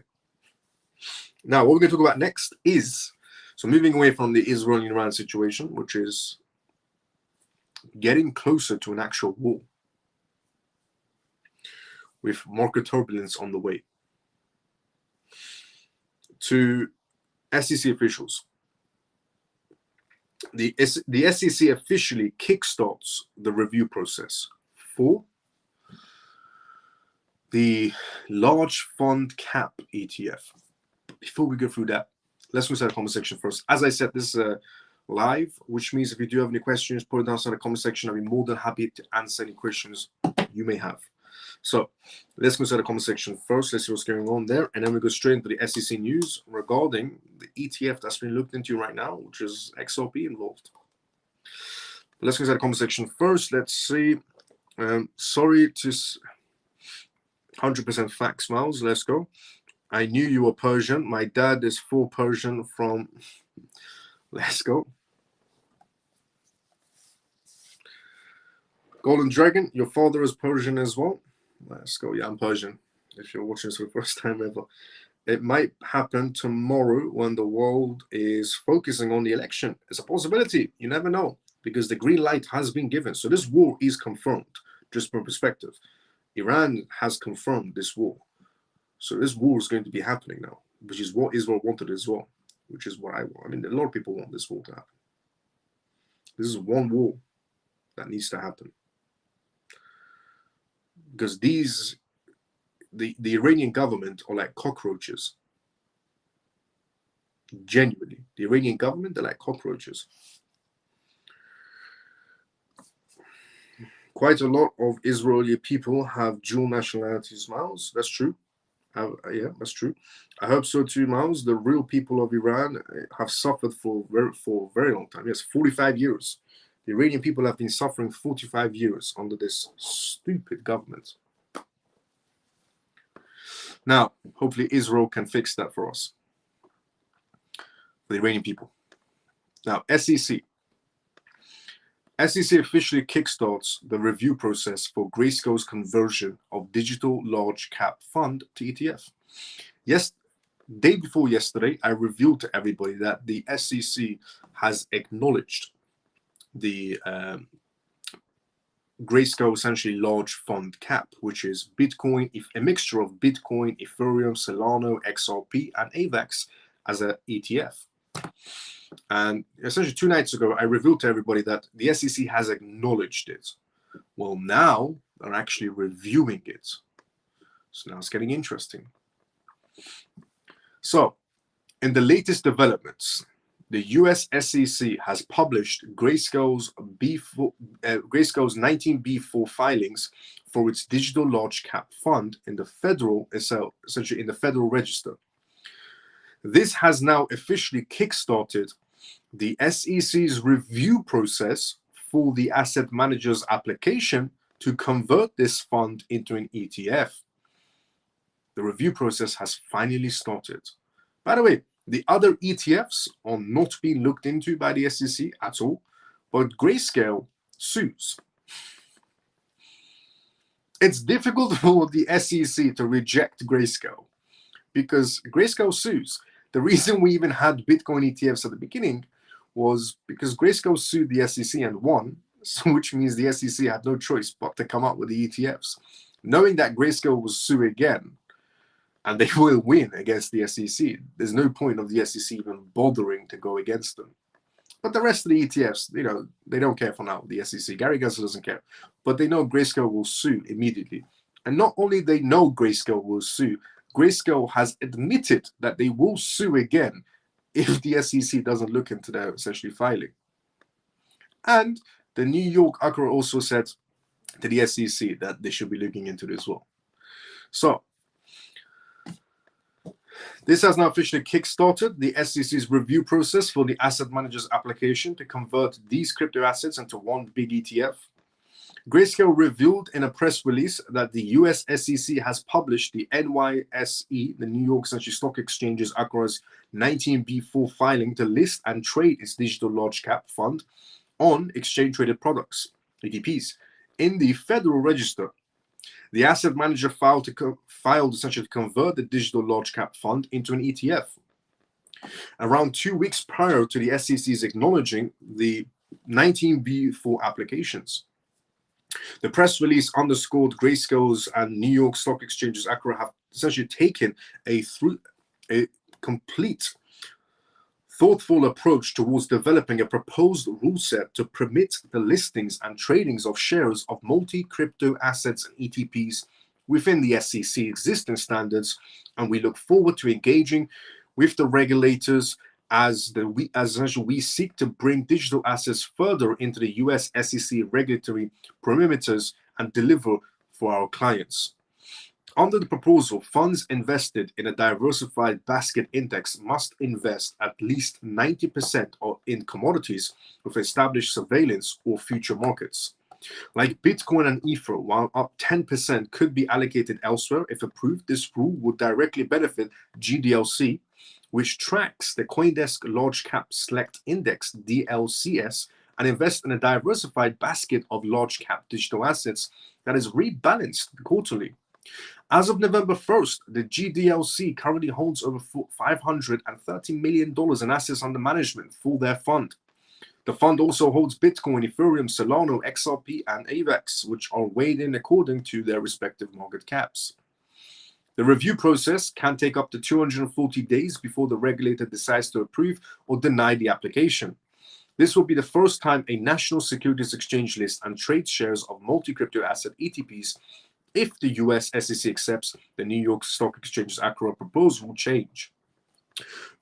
Now, what we're going to talk about next is, so moving away from the Israel and Iran situation, which is getting closer to an actual war, with market turbulence on the way, to SEC officials. The SEC officially kickstarts the review process for the large fund cap ETF. Before we go through that, let's go to the comment section first. As I said, this is live, which means if you do have any questions, put it down in the comment section. I'll be more than happy to answer any questions you may have. So let's go to the comment section first. Let's see what's going on there. And then we go straight into the SEC news regarding the ETF that's been looked into right now, which is XRP involved. Let's go to the comment section first. Let's see. Sorry to 100% facts, Miles. Let's go. I knew you were Persian. My dad is full Persian from... Let's go. Golden Dragon, your father is Persian as well. Let's go. Yeah, I'm Persian. If you're watching this for the first time ever. It might happen tomorrow when the world is focusing on the election. It's a possibility. You never know, because the green light has been given. So this war is confirmed, just from perspective. Iran has confirmed this war. So this war is going to be happening now, which is what Israel wanted as well, which is what I want. I mean, a lot of people want this war to happen. This is one war that needs to happen. Because the Iranian government are like cockroaches. Genuinely. The Iranian government, they're like cockroaches. Quite a lot of Israeli people have dual nationalities, Miles. That's true. Yeah, that's true. I hope so too, Miles. The real people of Iran have suffered for a very long time. Yes, 45 years. The Iranian people have been suffering 45 years under this stupid government. Now, hopefully, Israel can fix that for us, for the Iranian people. Now, SEC. SEC officially kickstarts the review process for Grayscale's conversion of digital large cap fund to ETF. Yes, day before yesterday, I revealed to everybody that the SEC has acknowledged the Grayscale essentially large fund cap, which is Bitcoin, a mixture of Bitcoin, Ethereum, Solana, XRP, and AVAX as an ETF. And essentially 2 nights ago, I revealed to everybody that the SEC has acknowledged it. Well, now they're actually reviewing it. So now it's getting interesting. So, in the latest developments, the US SEC has published Grayscale's 19B4 filings for its digital large cap fund in the essentially in the Federal Register. This has now officially kickstarted the SEC's review process for the asset manager's application to convert this fund into an ETF. The review process has finally started. By the way, the other ETFs are not being looked into by the SEC at all, but Grayscale sues. It's difficult for the SEC to reject Grayscale because Grayscale sues. The reason we even had Bitcoin ETFs at the beginning was because Grayscale sued the SEC and won, which means the SEC had no choice but to come up with the ETFs. Knowing that Grayscale will sue again, and they will win against the SEC, there's no point of the SEC even bothering to go against them. But the rest of the ETFs, they don't care for now, the SEC. Gary Gensler doesn't care. But they know Grayscale will sue immediately. And not only they know Grayscale will sue, Grayscale has admitted that they will sue again if the SEC doesn't look into their essentially filing. And the New York Acura also said to the SEC that they should be looking into it as well. So this has now officially kickstarted the SEC's review process for the asset manager's application to convert these crypto assets into one big ETF. Grayscale revealed in a press release that the US SEC has published the NYSE, the New York Stock Exchange's Acura's 19B4 filing to list and trade its digital large cap fund on exchange traded products, ETPs, in the Federal Register. The asset manager filed essentially to convert the digital large cap fund into an ETF. Around 2 weeks prior to the SEC's acknowledging the 19B4 applications. The press release underscored Grayscale's and New York Stock Exchange's Acura have essentially taken a complete, thoughtful approach towards developing a proposed rule set to permit the listings and tradings of shares of multi-crypto assets and ETPs within the SEC existing standards, and we look forward to engaging with the regulators as we seek to bring digital assets further into the US SEC regulatory perimeters and deliver for our clients. Under the proposal, funds invested in a diversified basket index must invest at least 90% in commodities with established surveillance or future markets. Like Bitcoin and Ether, while up 10% could be allocated elsewhere if approved, this rule would directly benefit GDLC, which tracks the CoinDesk Large Cap Select Index, DLCS, and invest in a diversified basket of large cap digital assets that is rebalanced quarterly. As of November 1st, the GDLC currently holds over $530 million in assets under management for their fund. The fund also holds Bitcoin, Ethereum, Solana, XRP, and AVAX, which are weighed in according to their respective market caps. The review process can take up to 240 days before the regulator decides to approve or deny the application. This will be the first time a national securities exchange lists and trades shares of multi-crypto asset ETPs if the US SEC accepts the New York Stock Exchange's Acura proposed rule change.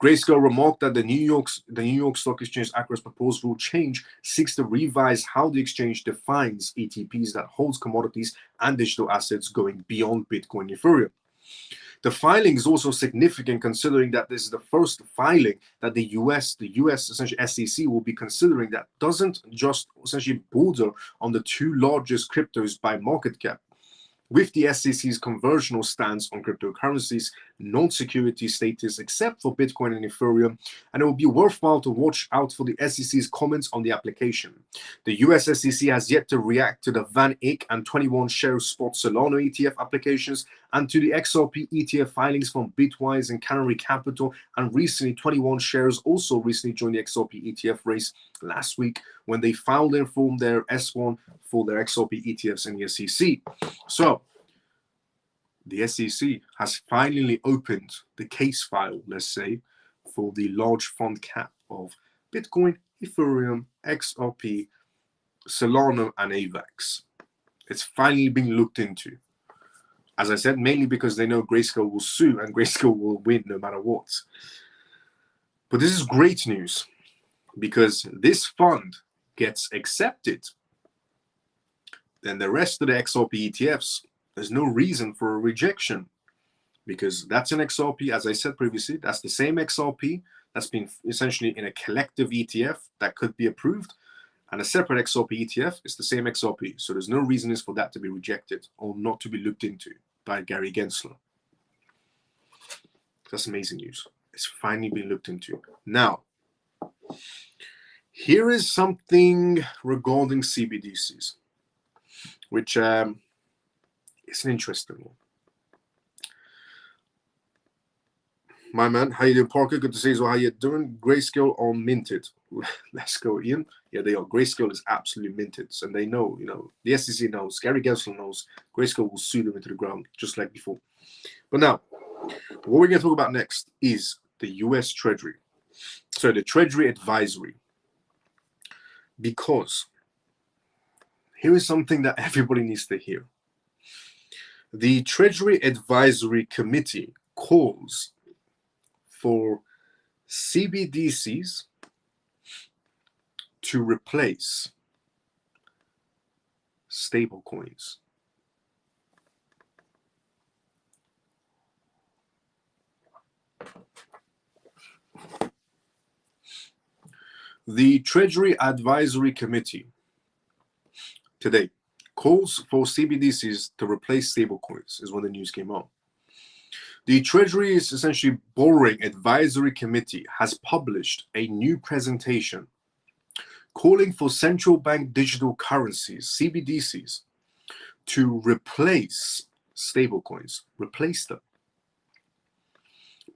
Grayscale remarked that the New York Stock Exchange Acura's proposed rule change seeks to revise how the exchange defines ETPs that holds commodities and digital assets going beyond Bitcoin and Ethereum. The filing is also significant considering that this is the first filing that the US essentially SEC will be considering that doesn't just essentially border on the two largest cryptos by market cap. With the SEC's conversional stance on cryptocurrencies, non-security status except for Bitcoin and Ethereum, and it will be worthwhile to watch out for the SEC's comments on the application. The US SEC has yet to react to the Van Eck and 21 share spot Solana ETF applications and to the XRP ETF filings from Bitwise and Canary Capital, and recently 21 shares also recently joined the XRP ETF race last week when they filed and formed their S1 for their XRP ETFs in the SEC. So the SEC has finally opened the case file, let's say, for the large fund cap of Bitcoin, Ethereum, XRP, Solana, and AVAX. It's finally being looked into. As I said, mainly because they know Grayscale will sue and Grayscale will win no matter what. But this is great news because this fund gets accepted. Then the rest of the XRP ETFs, there's no reason for a rejection because that's an XRP, as I said previously, that's the same XRP that's been essentially in a collective ETF that could be approved, and a separate XRP ETF is the same XRP. So there's no reason for that to be rejected or not to be looked into by Gary Gensler. That's amazing news. It's finally been looked into. Now, here is something regarding CBDCs, which it's an interesting one. My man, how you doing, Parker? Good to see you as well. How you doing? Grayscale are minted. Let's go, Ian. Yeah, they are. Grayscale is absolutely minted, and they know, the SEC knows, Gary Gensler knows, Grayscale will sue them into the ground, just like before. But now, what we're going to talk about next is the US Treasury. So the Treasury Advisory. Because here is something that everybody needs to hear. The Treasury Advisory Committee calls for CBDCs to replace stablecoins. The Treasury Advisory Committee today calls for CBDCs to replace stablecoins, is when the news came out. The Treasury's essentially borrowing advisory committee has published a new presentation calling for central bank digital currencies, CBDCs, to replace stablecoins, replace them,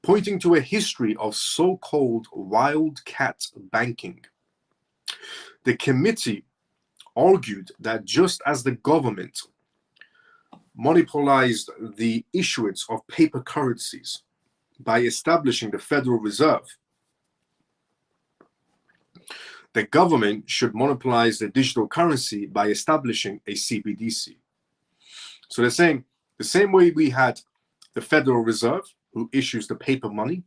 pointing to a history of so-called wildcat banking. The committee argued that just as the government monopolized the issuance of paper currencies by establishing the Federal Reserve, the government should monopolize the digital currency by establishing a CBDC. So they're saying the same way we had the Federal Reserve, who issues the paper money,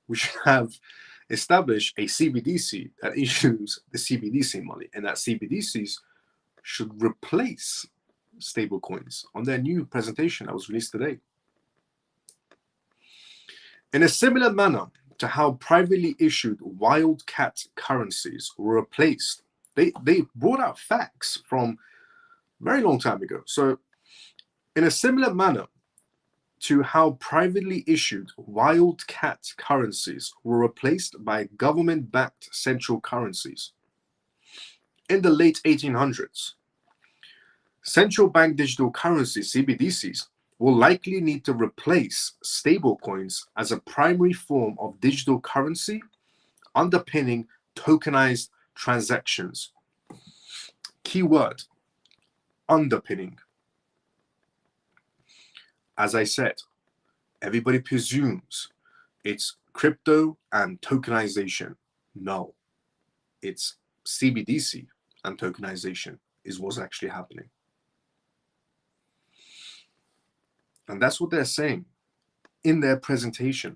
we should have established a CBDC that issues the CBDC money, and that CBDCs should replace stablecoins on their new presentation that was released today. In a similar manner to how privately issued wildcat currencies were replaced, they brought out facts from a very long time ago. So in a similar manner to how privately issued wildcat currencies were replaced by government-backed central currencies in the late 1800s, central bank digital currencies, CBDCs, will likely need to replace stablecoins as a primary form of digital currency underpinning tokenized transactions. Keyword, underpinning. As I said, everybody presumes it's crypto and tokenization. No, it's CBDC and tokenization is what's actually happening. And that's what they're saying in their presentation.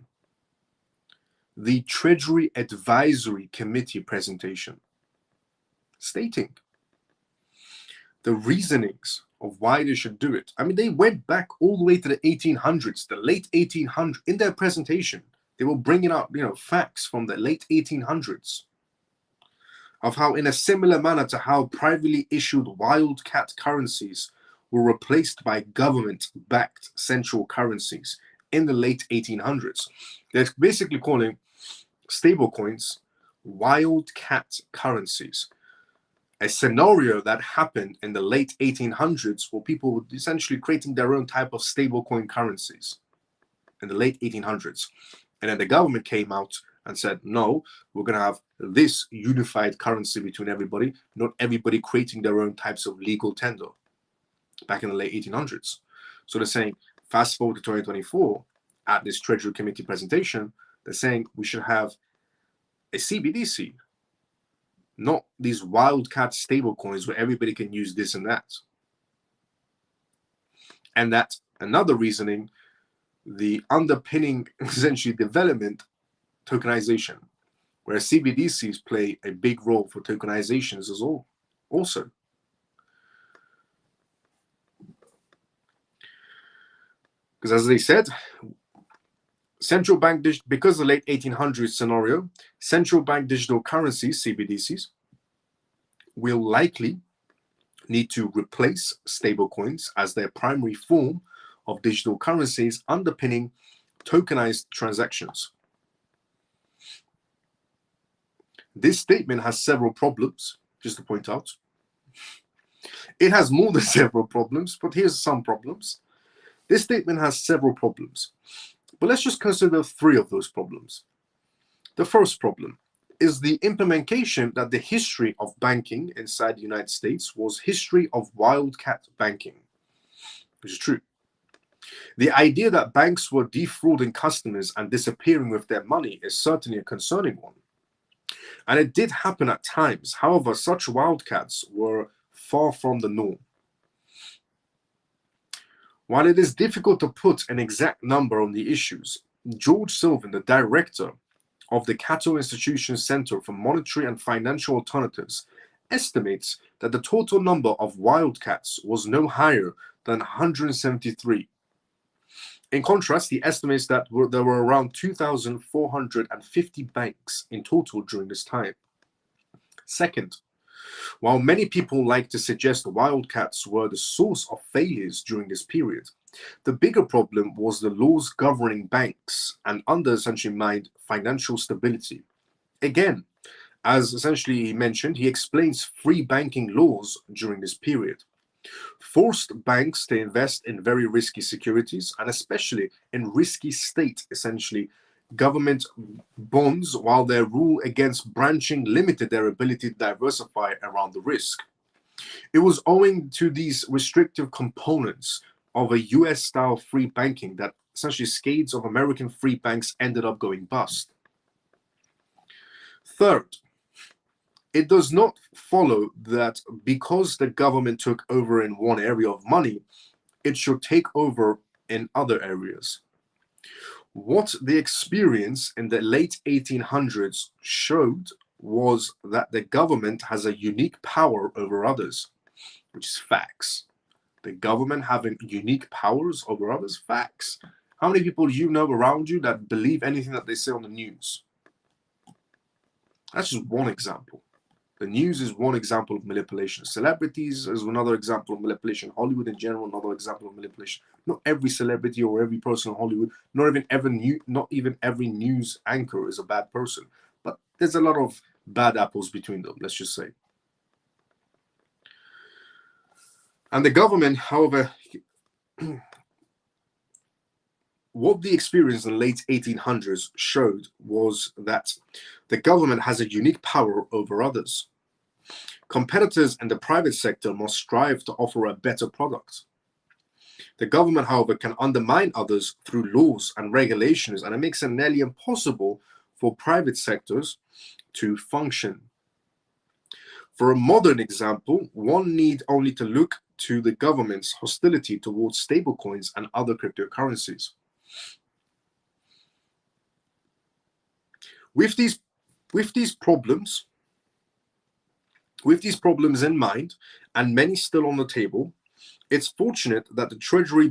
The Treasury Advisory Committee presentation, stating the reasonings of why they should do it. I mean, they went back all the way to the 1800s, the late 1800s. In their presentation, they were bringing up, facts from the late 1800s of how, in a similar manner to how privately issued wildcat currencies were replaced by government-backed central currencies in the late 1800s. They're basically calling stablecoins wildcat currencies. A scenario that happened in the late 1800s where people were essentially creating their own type of stablecoin currencies in the late 1800s. And then the government came out and said, no, we're going to have this unified currency between everybody, not everybody creating their own types of legal tender back in the late 1800s. So they're saying, fast forward to 2024, at this Treasury Committee presentation, they're saying we should have a CBDC, not these wildcat stable coins where everybody can use this and that. And that's another reasoning, the underpinning essentially development, tokenization, where CBDCs play a big role for tokenizations as well. Also, because as they said, central bank, because of the late 1800s scenario, central bank digital currencies, CBDCs, will likely need to replace stablecoins as their primary form of digital currencies underpinning tokenized transactions. This statement has several problems, just to point out. It has more than several problems, but here's some problems. This statement has several problems, but let's just consider 3 of those problems. The first problem is the implementation that the history of banking inside the United States was history of wildcat banking, which is true. The idea that banks were defrauding customers and disappearing with their money is certainly a concerning one. And it did happen at times. However, such wildcats were far from the norm. While it is difficult to put an exact number on the issues, George Sylvan, the director of the Cato Institution Center for Monetary and Financial Alternatives, estimates that the total number of wildcats was no higher than 173. In contrast, he estimates that there were around 2,450 banks in total during this time. Second, while many people like to suggest wildcats were the source of failures during this period, the bigger problem was the laws governing banks and under essentially mined financial stability. Again, as essentially he mentioned, he explains free banking laws during this period forced banks to invest in very risky securities and especially in risky state, essentially government bonds, while their rule against branching limited their ability to diversify around the risk. It was owing to these restrictive components of a US-style free banking that essentially scades of American free banks ended up going bust. Third, it does not follow that because the government took over in one area of money, it should take over in other areas. What the experience in the late 1800s showed was that the government has a unique power over others, which is facts. The government having unique powers over others, facts. How many people do you know around you that believe anything that they say on the news? That's just one example. The news is one example of manipulation. Celebrities is another example of manipulation. Hollywood in general, another example of manipulation. Not every celebrity or every person in Hollywood, not even every news anchor is a bad person. But there's a lot of bad apples between them, let's just say. And the government, however, what the experience in the late 1800s showed was that the government has a unique power over others. Competitors in the private sector must strive to offer a better product. The government, however, can undermine others through laws and regulations, and it makes it nearly impossible for private sectors to function. For a modern example, one need only to look to the government's hostility towards stablecoins and other cryptocurrencies. With these problems in mind, and many still on the table, It's fortunate that the Treasury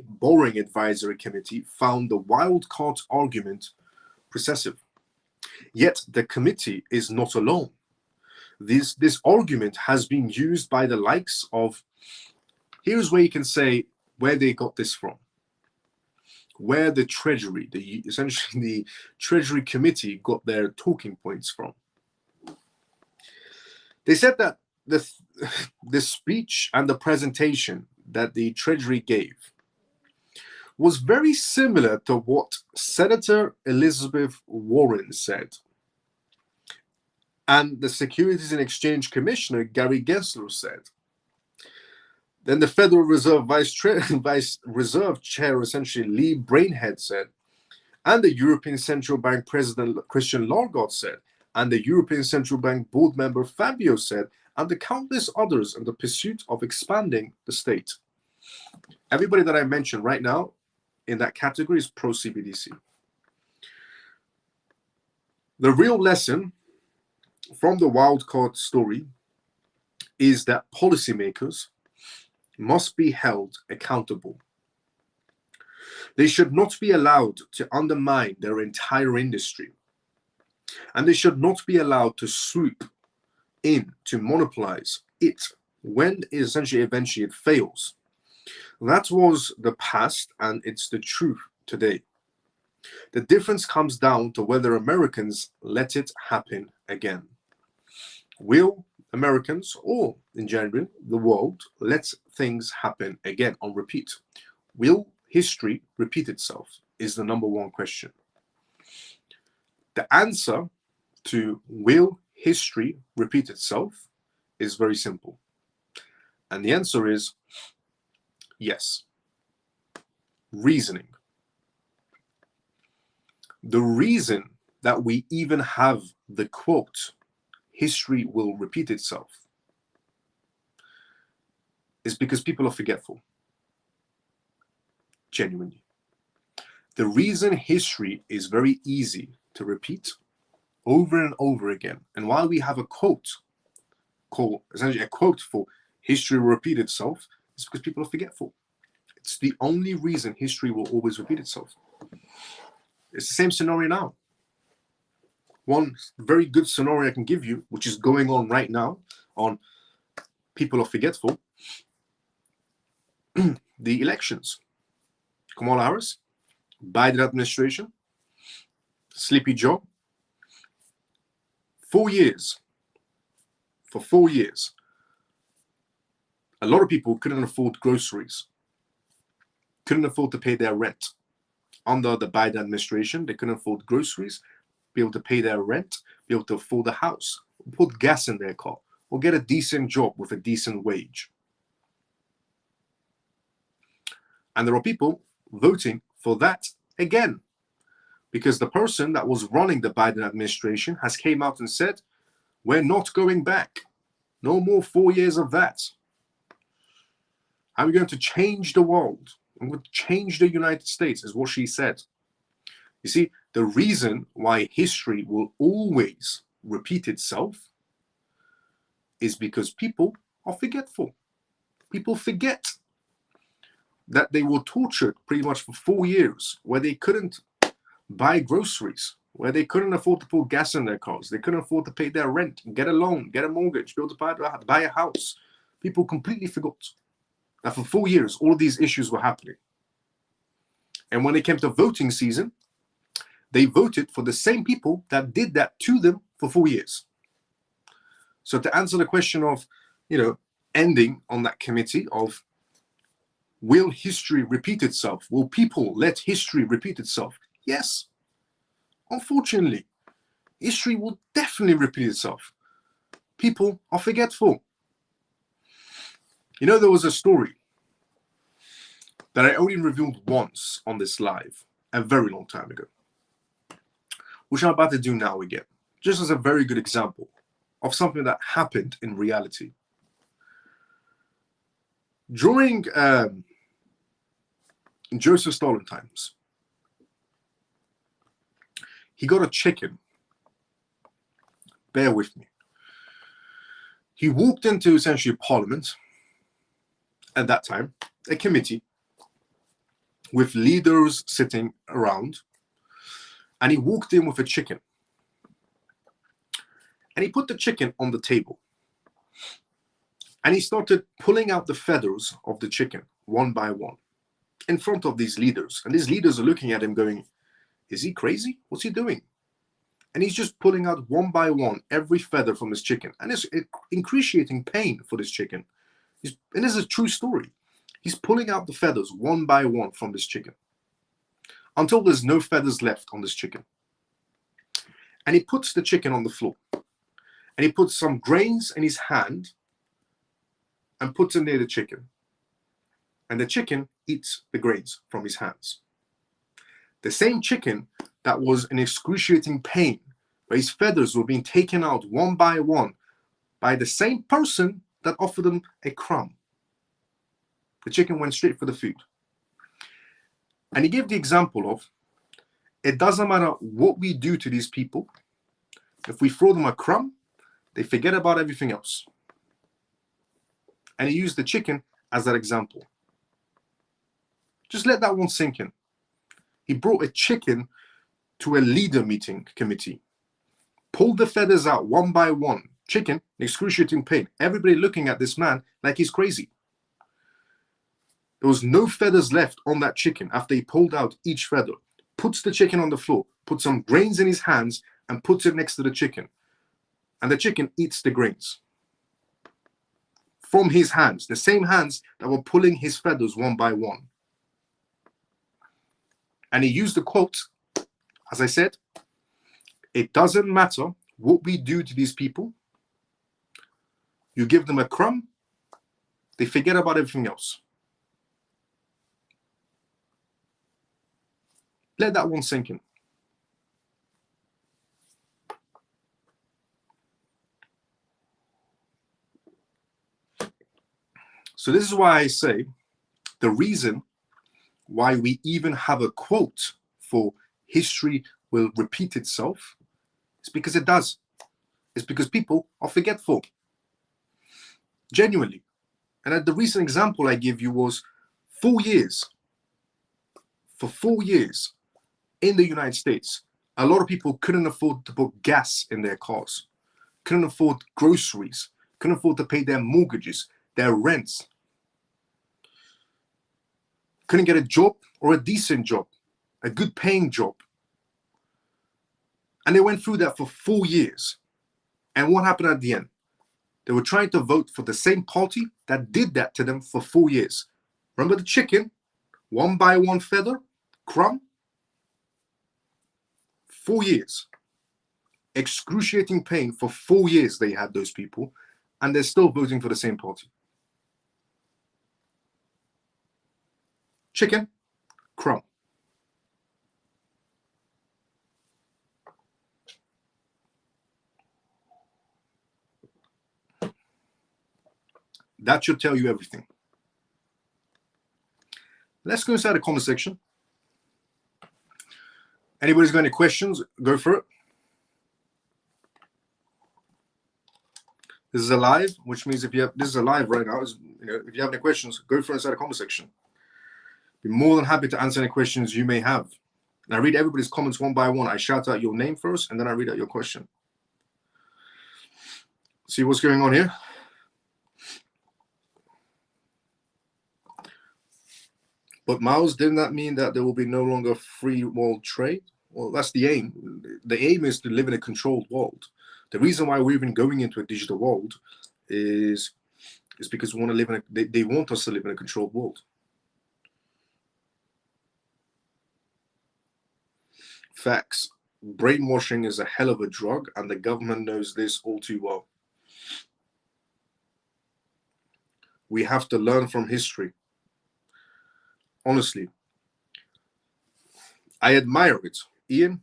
Borrowing Advisory Committee found the wild card argument precessive. Yet the committee is not alone. This argument has been used by the likes of, here's where you can say where they got this from, where the Treasury, essentially the Treasury Committee got their talking points from. They said that the speech and the presentation that the Treasury gave was very similar to what Senator Elizabeth Warren said, and the Securities and Exchange Commissioner Gary Gensler said. Then the Federal Reserve Vice Reserve Chair, essentially Lee Brainhead, said, and the European Central Bank President Christian Lagarde said, and the European Central Bank board member Fabio said, and the countless others in the pursuit of expanding the state. Everybody that I mentioned right now in that category is pro-CBDC. The real lesson from the wildcard story is that policymakers must be held accountable. They should not be allowed to undermine their entire industry, and they should not be allowed to swoop in to monopolize it when eventually it fails. That was the past, and it's the truth today. The difference comes down to whether Americans let it happen again. Will Americans, or in general the world, let things happen again on repeat? Will history repeat itself is the number one question. The answer to will history repeat itself is very simple. And the answer is yes. Reasoning. The reason that we even have the quote, history will repeat itself, is because people are forgetful. Genuinely. The reason history is very easy to repeat over and over again, and why we have a quote called, essentially a quote for history will repeat itself, is because people are forgetful. It's the only reason history will always repeat itself. It's the same scenario now. One very good scenario I can give you, which is going on right now on people are forgetful, the elections. Kamala Harris, Biden administration, sleepy Joe. 4 years. For 4 years, a lot of people couldn't afford groceries, couldn't afford to pay their rent. Under the Biden administration, they couldn't afford groceries, be able to pay their rent, be able to afford a house, put gas in their car, or get a decent job with a decent wage. And there are people voting for that again, because the person that was running the Biden administration has came out and said, we're not going back. No more 4 years of that. How are we going to change the world? I'm going to change the United States, is what she said. You see, the reason why history will always repeat itself is because people are forgetful. People forget that they were tortured pretty much for 4 years, where they couldn't buy groceries, where they couldn't afford to put gas in their cars, they couldn't afford to pay their rent, get a loan, get a mortgage, be able to buy a house. People completely forgot that for 4 years, all of these issues were happening. And when it came to voting season, they voted for the same people that did that to them for 4 years. So to answer the question of, ending on that committee of, will history repeat itself? Will people let history repeat itself? Yes. Unfortunately, history will definitely repeat itself. People are forgetful. There was a story that I only revealed once on this live a very long time ago, which I'm about to do now again, just as a very good example of something that happened in reality. During Joseph Stalin times, he got a chicken. Bear with me. He walked into essentially Parliament, at that time, a committee with leaders sitting around, and he walked in with a chicken. And he put the chicken on the table. And he started pulling out the feathers of the chicken one by one in front of these leaders. And these leaders are looking at him going, is he crazy? What's he doing? And he's just pulling out one by one every feather from his chicken. And it's excruciating pain for this chicken. And this is a true story. He's pulling out the feathers one by one from this chicken until there's no feathers left on this chicken. And he puts the chicken on the floor. And he puts some grains in his hand and puts it near the chicken. And the chicken eats the grains from his hands. The same chicken that was in excruciating pain, where his feathers were being taken out one by the same person that offered him a crumb. The chicken went straight for the food. And he gave the example of, it doesn't matter what we do to these people. If we throw them a crumb, they forget about everything else. And he used the chicken as that example. Just let that one sink in. He brought a chicken to a leader meeting committee, pulled the feathers out one by one, chicken, excruciating pain, everybody looking at this man like he's crazy. There was no feathers left on that chicken after he pulled out each feather, puts the chicken on the floor, puts some grains in his hands and puts it next to the chicken. And the chicken eats the grains from his hands, the same hands that were pulling his feathers one by one. And he used the quote, as I said, it doesn't matter what we do to these people. You give them a crumb, they forget about everything else. Let that one sink in. So this is why I say the reason why we even have a quote for history will repeat itself is because it does. It's because people are forgetful. Genuinely. And the recent example I give you was 4 years. For 4 years in the United States, a lot of people couldn't afford to put gas in their cars, couldn't afford groceries, couldn't afford to pay their mortgages, their rents, couldn't get a job or a decent job, a good paying job. And they went through that for 4 years. And what happened at the end? They were trying to vote for the same party that did that to them for 4 years. Remember the chicken? One by one feather, crumb? 4 years. Excruciating pain for 4 years they had, those people, and they're still voting for the same party. Chicken, crumb. That should tell you everything. Let's go inside the comment section. Anybody's got any questions? Go for it. This is a live, which means if you have, this is a live right now. If you have any questions, go for it inside the comment section. Be more than happy to answer any questions you may have. And I read everybody's comments one by one. I shout out your name first, and then I read out your question. See what's going on here. But Miles, didn't that mean that there will be no longer free world trade? Well, that's the aim. The aim is to live in a controlled world. The reason why we're even going into a digital world is because we want to live in a, they want us to live in a controlled world. Facts. Brainwashing is a hell of a drug, and the government knows this all too well. We have to learn from history. Honestly, I admire it. Ian,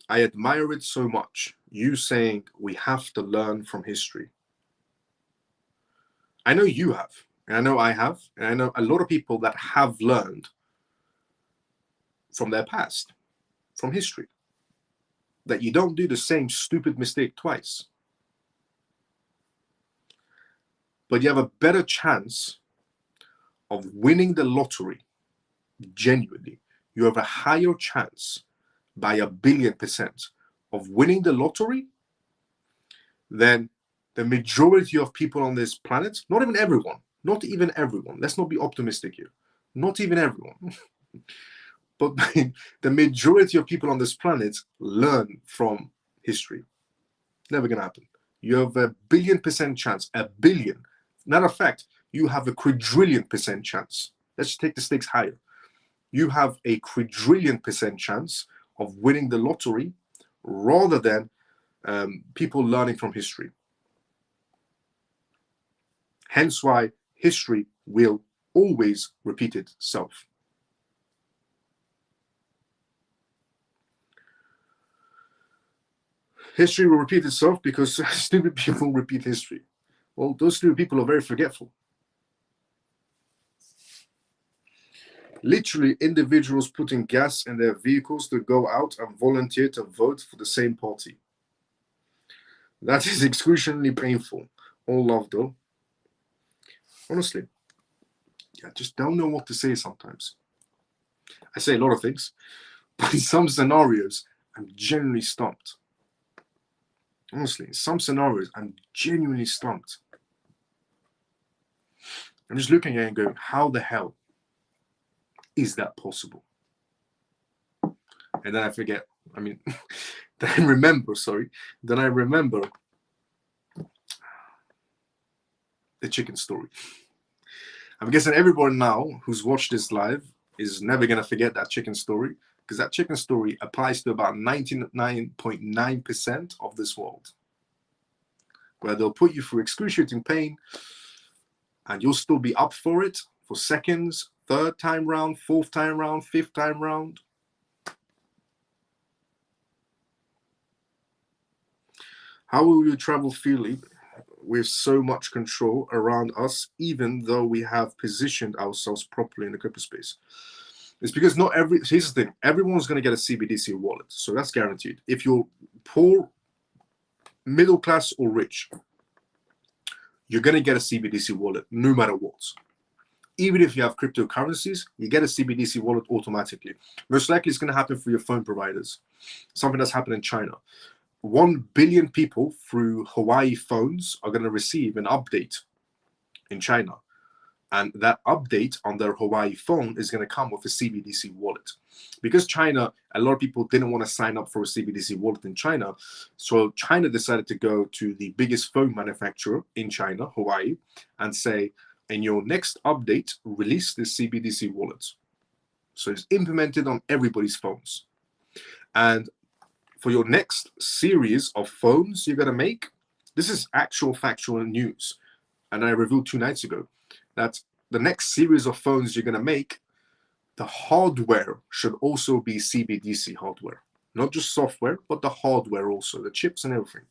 I admire it so much. You saying we have to learn from history. I know you have, and I know I have, and I know a lot of people that have learned from their past, from history, that you don't do the same stupid mistake twice. But you have a better chance of winning the lottery, genuinely, you have a higher chance by 1,000,000,000% of winning the lottery than the majority of people on this planet. Not even everyone. Not even everyone. Let's not be optimistic here. Not even everyone. But the majority of people on this planet learn from history. Never gonna happen. You have a 1,000,000,000% chance. 1,000,000,000. Matter of fact, you have a quadrillion% chance. Let's take the stakes higher. You have a quadrillion% chance of winning the lottery rather than people learning from history. Hence why history will always repeat itself. History will repeat itself because stupid people repeat history. Well, those stupid people are very forgetful. Literally, individuals putting gas in their vehicles to go out and volunteer to vote for the same party. That is excruciatingly painful. All love, though. Honestly, I just don't know what to say sometimes. I say a lot of things, but in some scenarios, I'm genuinely stumped. Honestly, in some scenarios, I'm genuinely stumped. I'm just looking at it and going, how the hell is that possible? And then I forget. I mean, then I remember the chicken story. I'm guessing everyone now who's watched this live is never going to forget that chicken story, because that chicken story applies to about 99.9% of this world, where they'll put you through excruciating pain and you'll still be up for it for seconds, third time round, fourth time round, fifth time round. How will you travel freely with so much control around us, even though we have positioned ourselves properly in the crypto space? It's because here's the thing, everyone's going to get a CBDC wallet. So that's guaranteed. If you're poor, middle class, or rich, you're going to get a CBDC wallet no matter what. Even if you have cryptocurrencies, you get a CBDC wallet automatically. Most likely it's going to happen for your phone providers. Something that's happened in China. 1 billion people through Hawaii phones are going to receive an update in China. And that update on their Hawaii phone is going to come with a CBDC wallet. Because China, a lot of people didn't want to sign up for a CBDC wallet in China. So China decided to go to the biggest phone manufacturer in China, Hawaii, and say, in your next update, release this CBDC wallet. So it's implemented on everybody's phones. And for your next series of phones you're going to make, this is actual factual news. And I revealed 2 nights ago that the next series of phones you're going to make, the hardware should also be CBDC hardware. Not just software, but the hardware also, the chips and everything.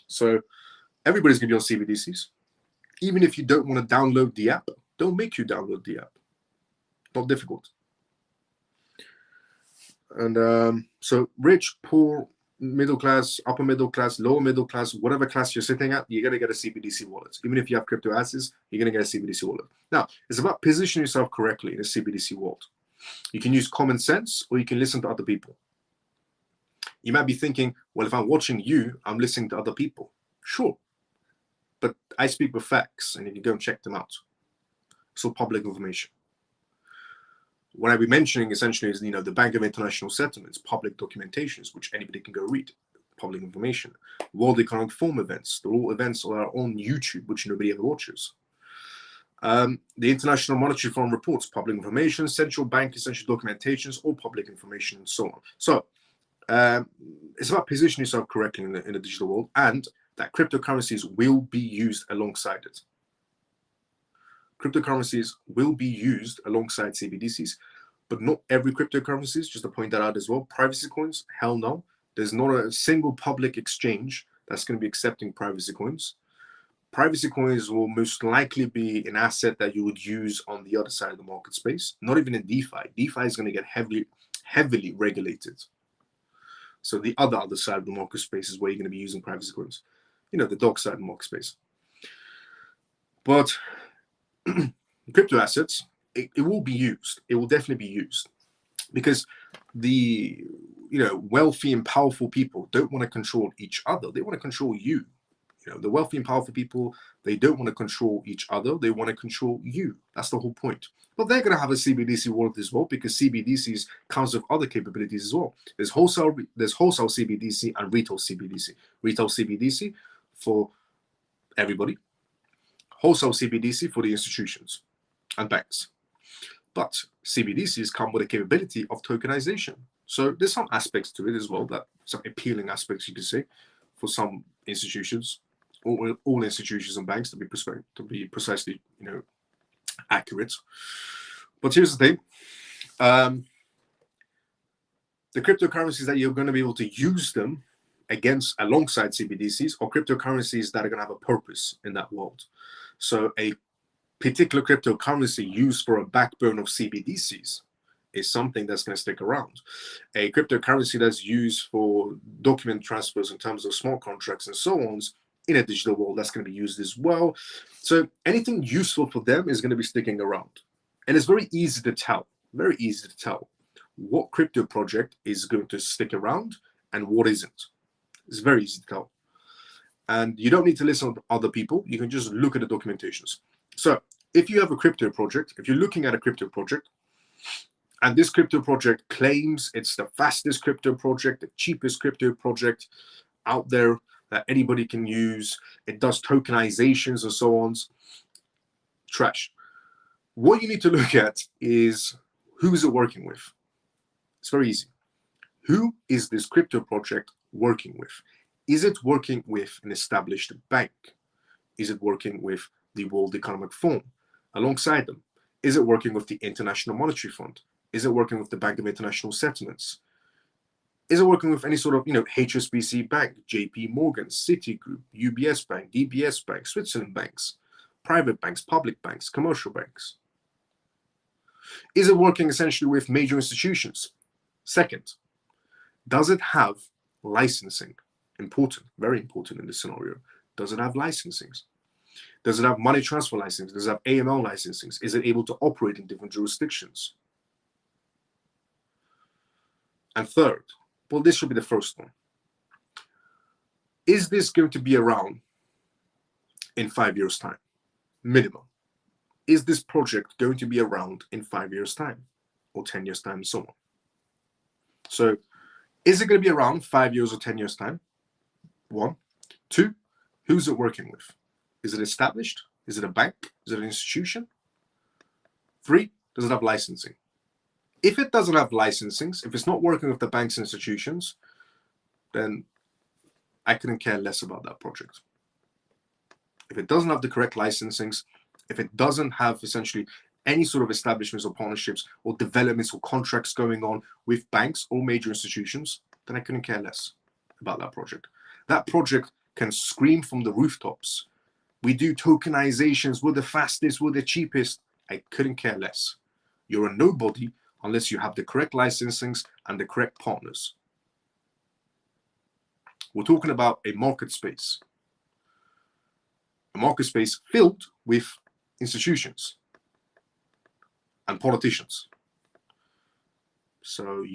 So everybody's going to be on CBDCs. Even if you don't want to download the app, don't make you download the app. Not difficult. And so rich, poor, middle class, upper middle class, lower middle class, whatever class you're sitting at, you're going to get a CBDC wallet. Even if you have crypto assets, you're going to get a CBDC wallet. Now, it's about positioning yourself correctly in a CBDC wallet. You can use common sense or you can listen to other people. You might be thinking, well, if I'm watching you, I'm listening to other people. Sure. But I speak with facts and you can go and check them out. It's all public information. What I'll be mentioning essentially is, the Bank of International Settlements, public documentations, which anybody can go read, public information. World Economic Forum events, they're all events that are on YouTube, which nobody ever watches. The International Monetary Fund reports, public information, central bank essential documentations, all public information, and so on. So it's about positioning yourself correctly in the digital world, and that cryptocurrencies will be used alongside it. Cryptocurrencies will be used alongside CBDCs, but not every cryptocurrencies, just to point that out as well. Privacy coins, hell no. There's not a single public exchange that's going to be accepting privacy coins. Privacy coins will most likely be an asset that you would use on the other side of the market space, not even in DeFi. DeFi is going to get heavily regulated. So the other side of the market space is where you're going to be using privacy coins. the dark side of the market space. But crypto assets, it will be used. It will definitely be used, because the wealthy and powerful people don't want to control each other. They want to control you. The wealthy and powerful people, they don't want to control each other. They want to control you. That's the whole point. But they're going to have a CBDC wallet as well, because CBDCs comes with other capabilities as well. There's wholesale CBDC and retail CBDC. Retail CBDC for everybody. Wholesale CBDC for the institutions and banks. But CBDCs come with a capability of tokenization. So there's some aspects to it as well, that some appealing aspects, you could say, for some institutions, or all institutions and banks, to be precisely accurate. But here's the thing: the cryptocurrencies that you're going to be able to use them alongside CBDCs, or cryptocurrencies that are going to have a purpose in that world. So a particular cryptocurrency used for a backbone of CBDCs is something that's going to stick around. A cryptocurrency that's used for document transfers in terms of smart contracts and so on in a digital world, that's going to be used as well. So anything useful for them is going to be sticking around. And it's very easy to tell what crypto project is going to stick around and what isn't. It's very easy to tell. And you don't need to listen to other people. You can just look at the documentations. So if you have a crypto project, if you're looking at a crypto project, and this crypto project claims it's the fastest crypto project, the cheapest crypto project out there that anybody can use, it does tokenizations and so on, trash. What you need to look at is, who is it working with? It's very easy. Who is this crypto project working with? Is it working with an established bank? Is it working with the World Economic Forum alongside them? Is it working with the International Monetary Fund? Is it working with the Bank of International Settlements? Is it working with any sort of, HSBC Bank, JP Morgan, Citigroup, UBS Bank, DBS Bank, Switzerland banks, private banks, public banks, commercial banks? Is it working essentially with major institutions? Second, does it have licensing? Important, very important in this scenario. Does it have licensings? Does it have money transfer licensing? Does it have AML licensings? Is it able to operate in different jurisdictions? And third, well, this should be the first one. Is this going to be around in 5 years' time? Minimum. Is this project going to be around in 5 years' time, or 10 years' time, and so on? So, is it going to be around 5 years or 10 years' time? One. Two, who's it working with? Is it established? Is it a bank? Is it an institution? Three, does it have licensing? If it doesn't have licensings, if it's not working with the banks and institutions, then I couldn't care less about that project. If it doesn't have the correct licensings, if it doesn't have essentially any sort of establishments or partnerships or developments or contracts going on with banks or major institutions, then I couldn't care less about that project. That project can scream from the rooftops, we do tokenizations, we're the fastest, we're the cheapest. I couldn't care less. You're a nobody unless you have the correct licensings and the correct partners. We're talking about a market space. A market space filled with institutions and politicians. So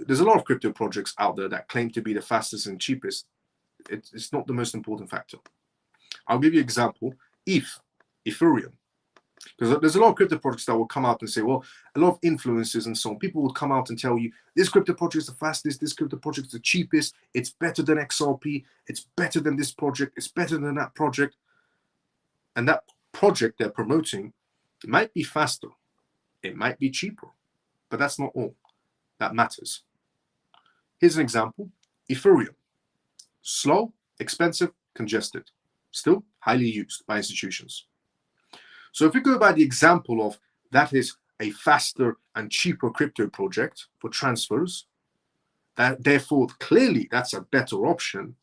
there's a lot of crypto projects out there that claim to be the fastest and cheapest. It's not the most important factor. I'll give you an example. Ethereum. Because there's a lot of crypto projects that will come out and say, well, a lot of influencers and so on, people will come out and tell you, this crypto project is the fastest, this crypto project is the cheapest, it's better than XRP, it's better than this project, it's better than that project. And that project they're promoting might be faster, it might be cheaper, but that's not all that matters. Here's an example. Ethereum. Slow, expensive, congested. Still highly used by institutions. So if we go by the example of that is a faster and cheaper crypto project for transfers, that therefore clearly that's a better option.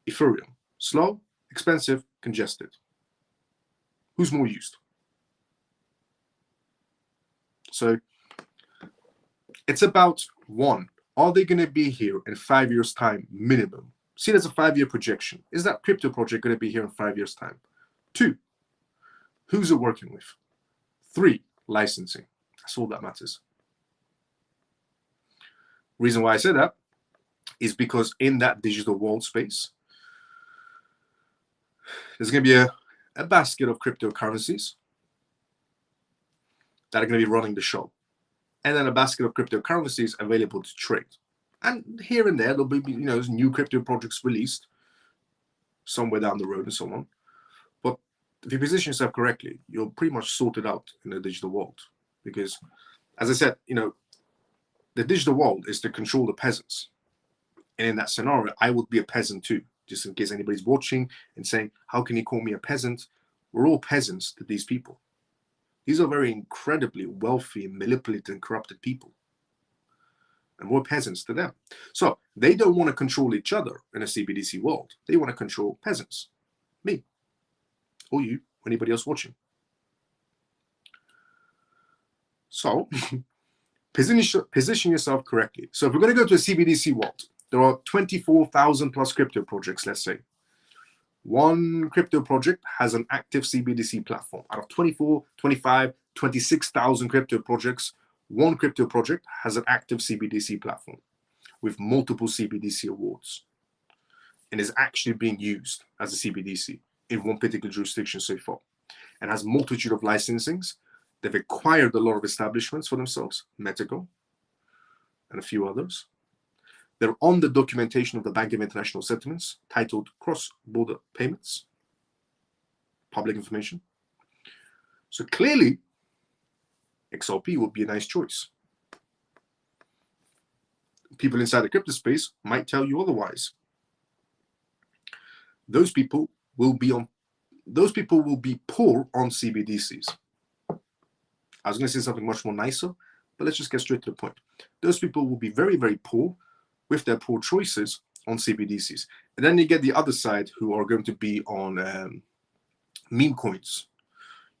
Ethereum. Slow, expensive, congested. Who's more used? So it's about one, are they going to be here in 5 years' time minimum? See, there's a 5-year projection. Is that crypto project going to be here in 5 years' time? 2, who's it working with? 3, licensing. That's all that matters. Reason why I say that is because in that digital world space, there's going to be a basket of cryptocurrencies that are going to be running the show, and then a basket of cryptocurrencies available to trade. And here and there, there'll be new crypto projects released somewhere down the road and so on. But if you position yourself correctly, you're pretty much sorted out in the digital world. Because, as I said, the digital world is to control the peasants. And in that scenario, I would be a peasant too, just in case anybody's watching and saying, how can you call me a peasant? We're all peasants to these people. These are very incredibly wealthy, manipulated, and corrupted people. And we're peasants to them. So they don't want to control each other in a CBDC world. They want to control peasants. Me. Or you, or anybody else watching. So position yourself correctly. So if we're going to go to a CBDC world, there are 24,000 plus crypto projects, let's say. One crypto project has an active CBDC platform. Out of 24, 25, 26,000 crypto projects, one crypto project has an active CBDC platform with multiple CBDC awards and is actually being used as a CBDC in one particular jurisdiction so far, and has multitude of licensings. They've acquired a lot of establishments for themselves, Metago and a few others. They're on the documentation of the Bank of International Settlements titled Cross-Border Payments, public information. So clearly, XRP would be a nice choice. People inside the crypto space might tell you otherwise. Those people will be poor on CBDCs. I was going to say something much more nicer, but let's just get straight to the point. Those people will be very, very poor with their poor choices on CBDCs. And then you get the other side who are going to be on meme coins.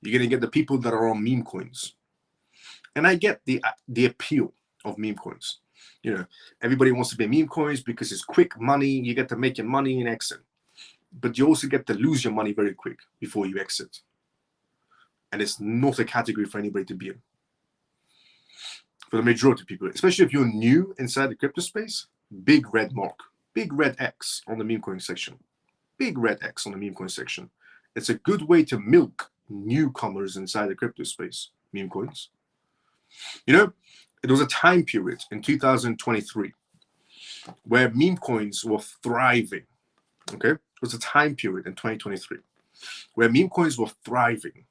You're going to get the people that are on meme coins. And I get the appeal of meme coins. Everybody wants to be meme coins because it's quick money. You get to make your money and exit. But you also get to lose your money very quick before you exit. And it's not a category for anybody to be in. For the majority of people, especially if you're new inside the crypto space, big red mark, big red X on the meme coin section. Big red X on the meme coin section. It's a good way to milk newcomers inside the crypto space, meme coins. There was a time period in 2023 where meme coins were thriving. Okay? It was a time period in 2023 where meme coins were thriving.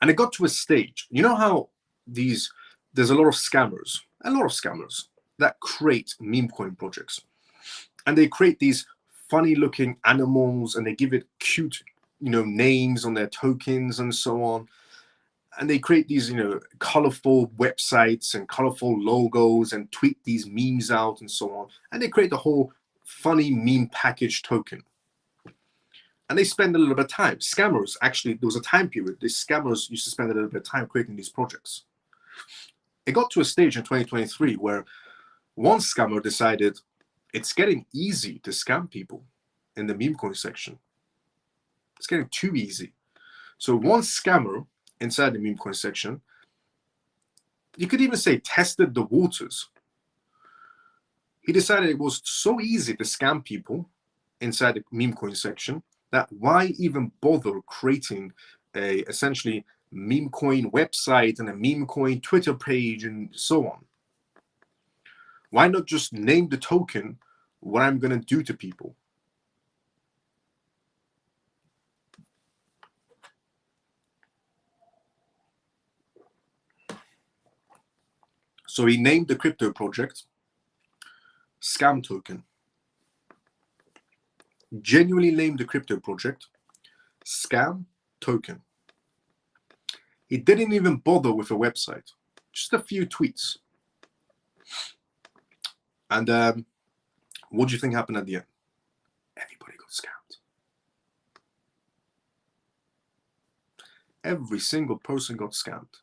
And it got to a stage. You know how there's a lot of scammers that create meme coin projects. And they create these funny looking animals and they give it cute, names on their tokens and so on. And they create these, colorful websites and colorful logos and tweet these memes out and so on. And they create the whole funny meme package token. And they spend a little bit of time. Scammers, actually, there was a time period. These scammers used to spend a little bit of time creating these projects. It got to a stage in 2023 where one scammer decided it's getting easy to scam people in the meme coin section. It's getting too easy. So one scammer inside the meme coin section, you could even say tested the waters. He decided it was so easy to scam people inside the meme coin section that why even bother creating a essentially meme coin website and a meme coin Twitter page and so on? Why not just name the token what I'm going to do to people? So he named the crypto project Scam Token. Genuinely named the crypto project Scam Token. He didn't even bother with a website, just a few tweets. And what do you think happened at the end? Everybody got scammed. Every single person got scammed.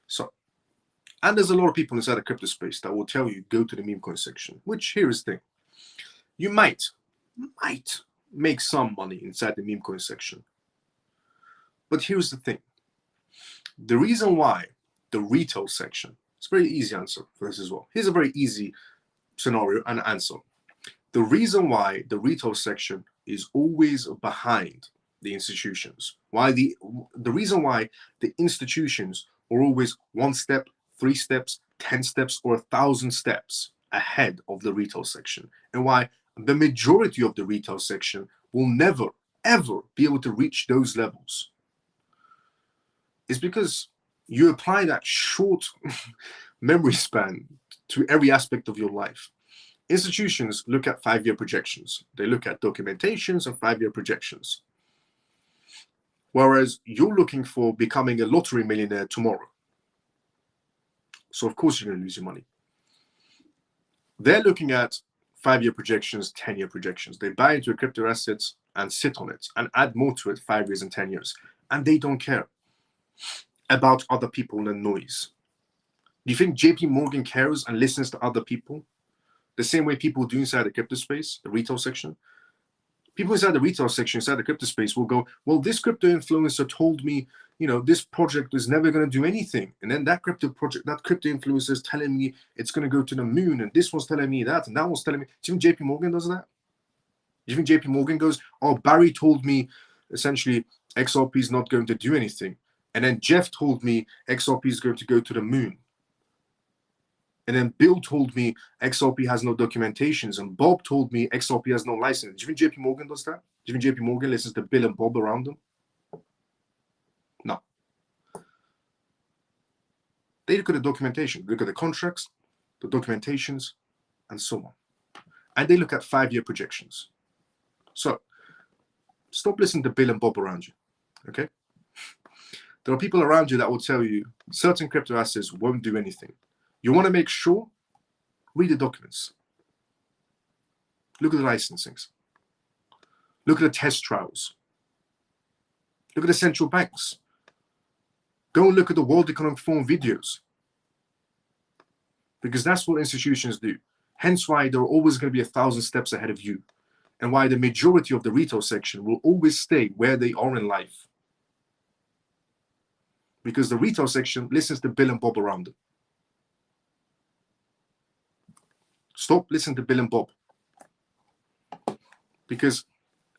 So, and there's a lot of people inside the crypto space that will tell you, go to the meme coin section, which here is the thing. You might make some money inside the meme coin section. But here's the thing. The reason why the retail section, it's a very easy answer for this as well. Here's a very easy scenario and answer. The reason why the retail section is always behind the institutions, why the reason why the institutions are always 1 step, 3 steps, 10 steps, or 1,000 steps ahead of the retail section, and why the majority of the retail section will never, ever be able to reach those levels, is because you apply that short memory span to every aspect of your life. Institutions look at 5-year projections. They look at documentations and 5-year projections. Whereas you're looking for becoming a lottery millionaire tomorrow. So of course you're going to lose your money. They're looking at 5-year projections, 10-year projections. They buy into a crypto assets and sit on it and add more to it 5 years and 10 years. And they don't care about other people and noise. Do you think JP Morgan cares and listens to other people? The same way people do inside the crypto space, the retail section. People inside the retail section, inside the crypto space will go, well, this crypto influencer told me, you know, this project is never going to do anything. And then that crypto influencer is telling me it's going to go to the moon. And this one's telling me that. And that one's telling me. Do you think JP Morgan does that? Do you think JP Morgan goes, oh, Barry told me essentially XRP is not going to do anything. And then Jeff told me XRP is going to go to the moon. And then Bill told me XRP has no documentations, and Bob told me XRP has no license. Do you think JP Morgan does that? Do you think JP Morgan listens to Bill and Bob around them? No. They look at the documentation, they look at the contracts, the documentations, and so on. And they look at 5-year projections. So stop listening to Bill and Bob around you, okay? There are people around you that will tell you certain crypto assets won't do anything. You want to make sure, read the documents. Look at the licensings. Look at the test trials. Look at the central banks. Go and look at the World Economic Forum videos. Because that's what institutions do. Hence why there are always going to be 1,000 steps ahead of you. And why the majority of the retail section will always stay where they are in life. Because the retail section listens to Bill and Bob around them. Stop listening to Bill and Bob. Because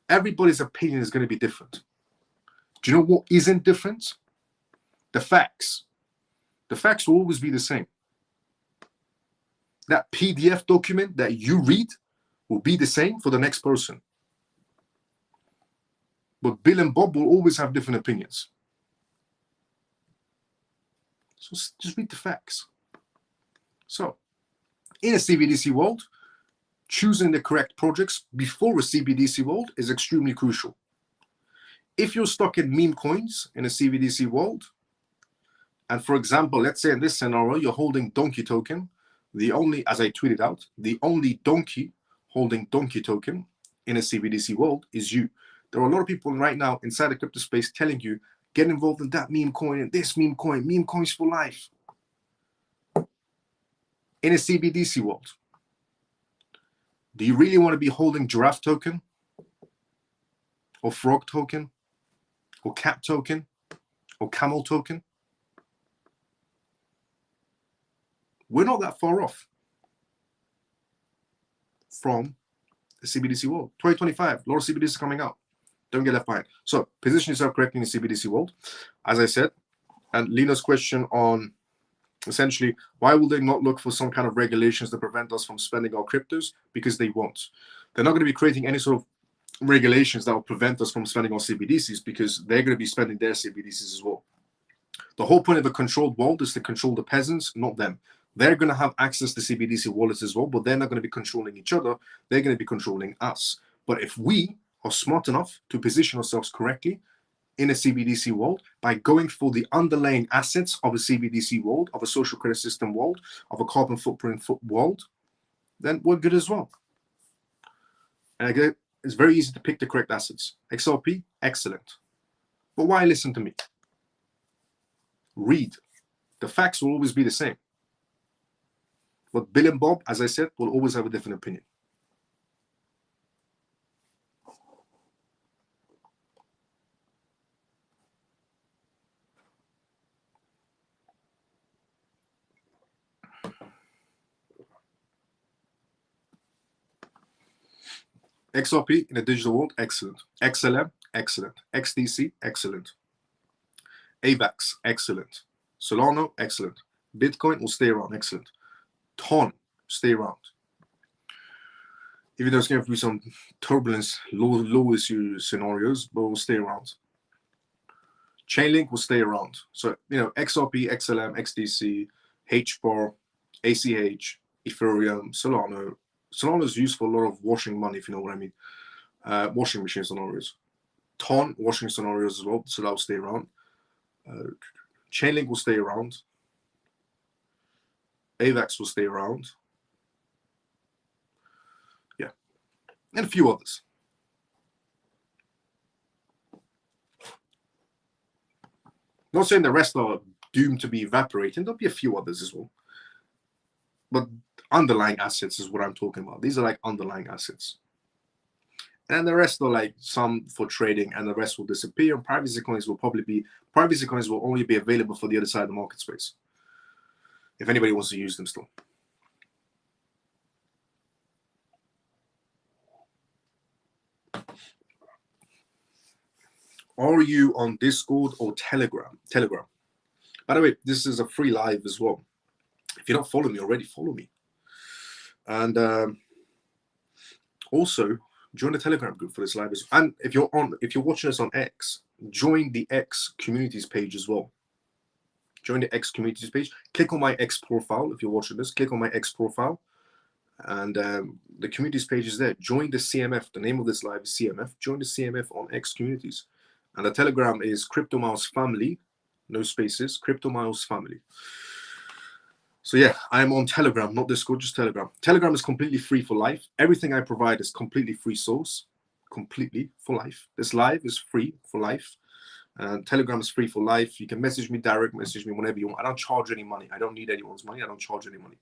everybody's opinion is going to be different. Do you know what isn't different? The facts. The facts will always be the same. That PDF document that you read will be the same for the next person. But Bill and Bob will always have different opinions. So just read the facts. So, in a CBDC world, choosing the correct projects before a CBDC world is extremely crucial. If you're stuck in meme coins in a CBDC world, and for example, let's say in this scenario, you're holding Donkey token, as I tweeted out, the only donkey holding Donkey token in a CBDC world is you. There are a lot of people right now inside the crypto space telling you, get involved in that meme coin and this meme coins for life. In a CBDC world, do you really want to be holding Giraffe token or Frog token or Cat token or Camel token? We're not that far off from the CBDC world. 2025, a lot of CBDCs coming out. Don't get left behind. So position yourself correctly in the CBDC world, as I said. And Lina's question on essentially, why will they not look for some kind of regulations that prevent us from spending our cryptos? Because they won't. They're not going to be creating any sort of regulations that will prevent us from spending our CBDCs, because they're going to be spending their CBDCs as well. The whole point of a controlled world is to control the peasants, not them. They're going to have access to CBDC wallets as well, but they're not going to be controlling each other. They're going to be controlling us. But if we are smart enough to position ourselves correctly in a CBDC world by going for the underlying assets of a CBDC world, of a social credit system world, of a carbon footprint world, then we're good as well. And again, it's very easy to pick the correct assets. XRP, excellent. But why listen to me? Read. The facts will always be the same. But Bill and Bob, as I said, will always have a different opinion. XRP in the digital world, excellent. XLM, excellent. XDC, excellent. AVAX, excellent. Solana, excellent. Bitcoin will stay around, excellent. TON, stay around. Even though it's going to be some turbulence, low issue scenarios, but will stay around. Chainlink will stay around. So, XRP, XLM, XDC, HBAR, ACH, Ethereum, Solana. Solana is used for a lot of washing money, if you know what I mean. Washing machine scenarios. TON, washing scenarios as well, so that will stay around. Chainlink will stay around. AVAX will stay around. Yeah. And a few others. Not saying the rest are doomed to be evaporating. There'll be a few others as well. But underlying assets is what I'm talking about. These are like underlying assets. And the rest are like some for trading, and the rest will disappear. And privacy coins will only be available for the other side of the market space, if anybody wants to use them still. Are you on Discord or Telegram? Telegram. By the way, this is a free live as well. If you don't follow me already, follow me. And also join the Telegram group for this live. And if you're watching us on X, join the X communities page as well. Join the X communities page. Click on my X profile if you're watching this. Click on my X profile, and the communities page is there. Join the CMF. The name of this live is CMF. Join the CMF on X communities. And the Telegram is Crypto Miles Family, no spaces. Crypto Miles Family. So yeah, I'm on Telegram, not Discord, just Telegram. Telegram is completely free for life. Everything I provide is completely free source, completely for life. This live is free for life. Telegram is free for life. You can message me, direct message me whenever you want. I don't charge any money. I don't need anyone's money. I don't charge any money.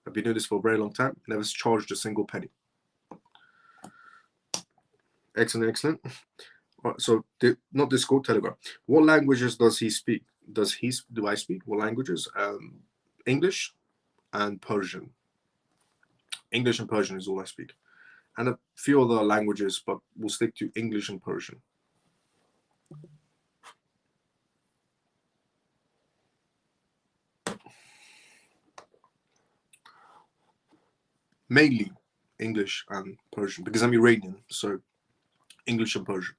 I've been doing this for a very long time. Never charged a single penny. Excellent, excellent. So not Discord, Telegram. What languages does he speak? Do I speak? What languages? English and Persian. English and Persian is all I speak. And a few other languages, but we'll stick to English and Persian. Mainly English and Persian, because I'm Iranian, so English and Persian.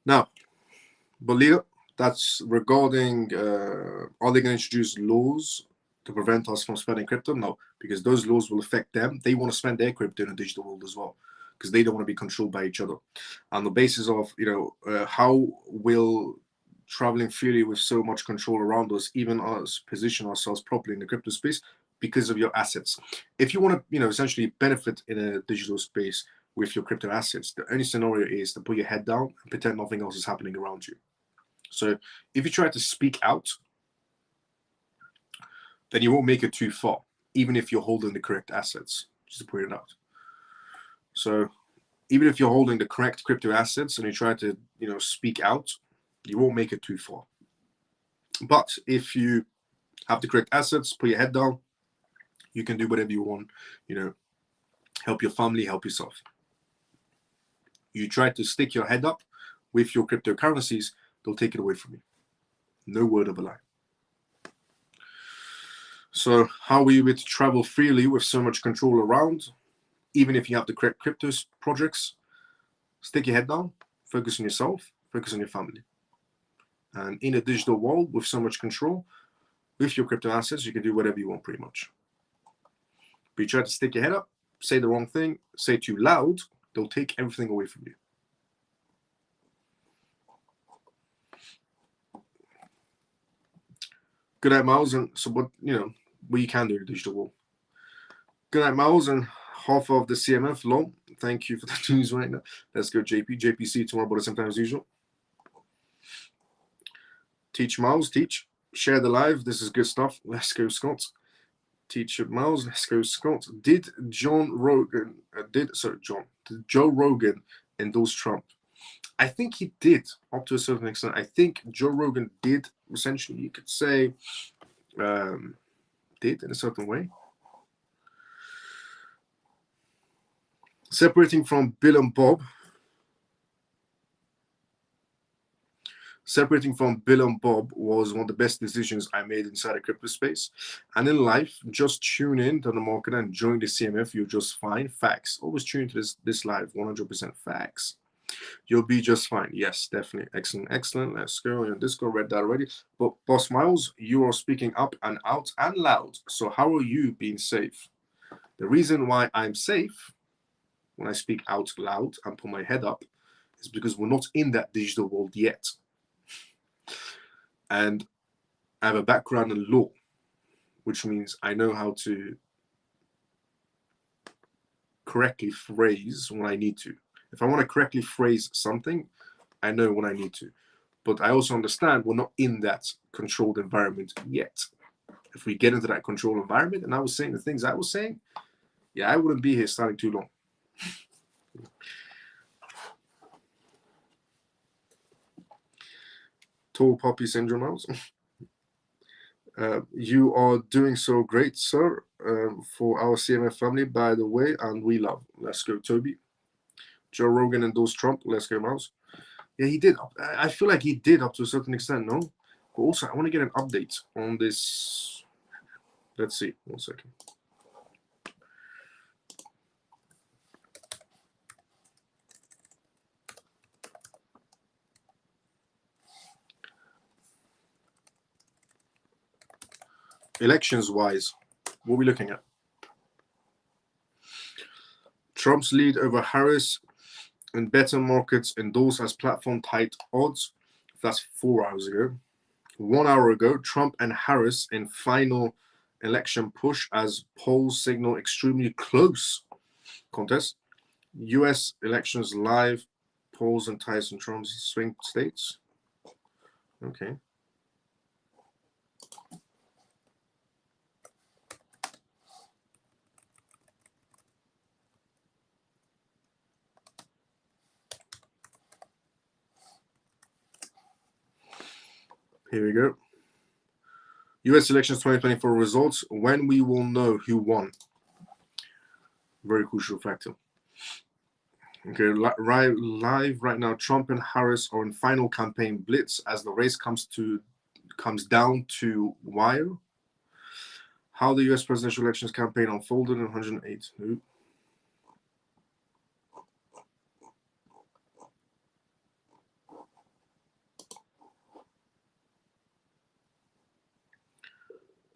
Now, Bolivia, that's regarding, are they going to introduce laws to prevent us from spending crypto? No, because those laws will affect them. They want to spend their crypto in a digital world as well, because they don't want to be controlled by each other. On the basis of, how will traveling freely with so much control around us, even us position ourselves properly in the crypto space? Because of your assets. If you want to, essentially benefit in a digital space with your crypto assets, the only scenario is to put your head down and pretend nothing else is happening around you. So if you try to speak out, then you won't make it too far, even if you're holding the correct assets, just to point it out. So even if you're holding the correct crypto assets and you try to, speak out, you won't make it too far. But if you have the correct assets, put your head down, you can do whatever you want, help your family, help yourself. You try to stick your head up with your cryptocurrencies, they'll take it away from you. No word of a lie. So how are you able to travel freely with so much control around? Even if you have the correct crypto projects, stick your head down, focus on yourself, focus on your family. And in a digital world with so much control, with your crypto assets, you can do whatever you want pretty much. But you try to stick your head up, say the wrong thing, say it too loud, they'll take everything away from you. Good night, Miles. And so what you can do in the digital world. Good night, Miles, and half of the CMF long. Thank you for the news right now. Let's go, JP. JPC tomorrow, but sometimes usual. Teach Miles, teach. Share the live. This is good stuff. Let's go, Scott. Teach Miles. Let's go, Scott. Did Joe Rogan endorse Trump? I think he did, up to a certain extent. I think Joe Rogan did, essentially, you could say, did in a certain way. Separating from Bill and Bob. Separating from Bill and Bob was one of the best decisions I made inside the crypto space. And in life, just tune in to the market and join the CMF. You'll just fine. Facts. Always tune into this live. 100% facts. You'll be just fine. Yes, definitely. Excellent. Excellent. Let's go. Your Discord read that already. But Boss Miles, you are speaking up and out and loud. So how are you being safe? The reason why I'm safe when I speak out loud and put my head up is because we're not in that digital world yet. And I have a background in law, which means I know how to correctly phrase when I need to. If I want to correctly phrase something, I know when I need to. But I also understand we're not in that controlled environment yet. If we get into that controlled environment and I was saying the things I was saying, yeah, I wouldn't be here starting too long. Tall poppy syndrome house. You are doing so great, sir, for our CMF family, by the way, and we love. Let's go, Toby. Joe Rogan endorsed Trump. Let's go, Mouse. Yeah, he did. I feel like he did up to a certain extent, no? But also, I want to get an update on this. Let's see. 1 second. Elections-wise, what are we looking at? Trump's lead over Harris in better markets endorsed as platform tight odds. That's 4 hours ago. 1 hour ago, Trump and Harris in final election push as polls signal extremely close contest. U.S. elections live, polls and ties in Trump's swing states. Okay. Here we go. U.S. elections 2024 results, when we will know who won. Very crucial factor. Okay, live right now, Trump and Harris are in final campaign blitz as the race comes down to wire. How the U.S. presidential elections campaign unfolded in 108. Ooh.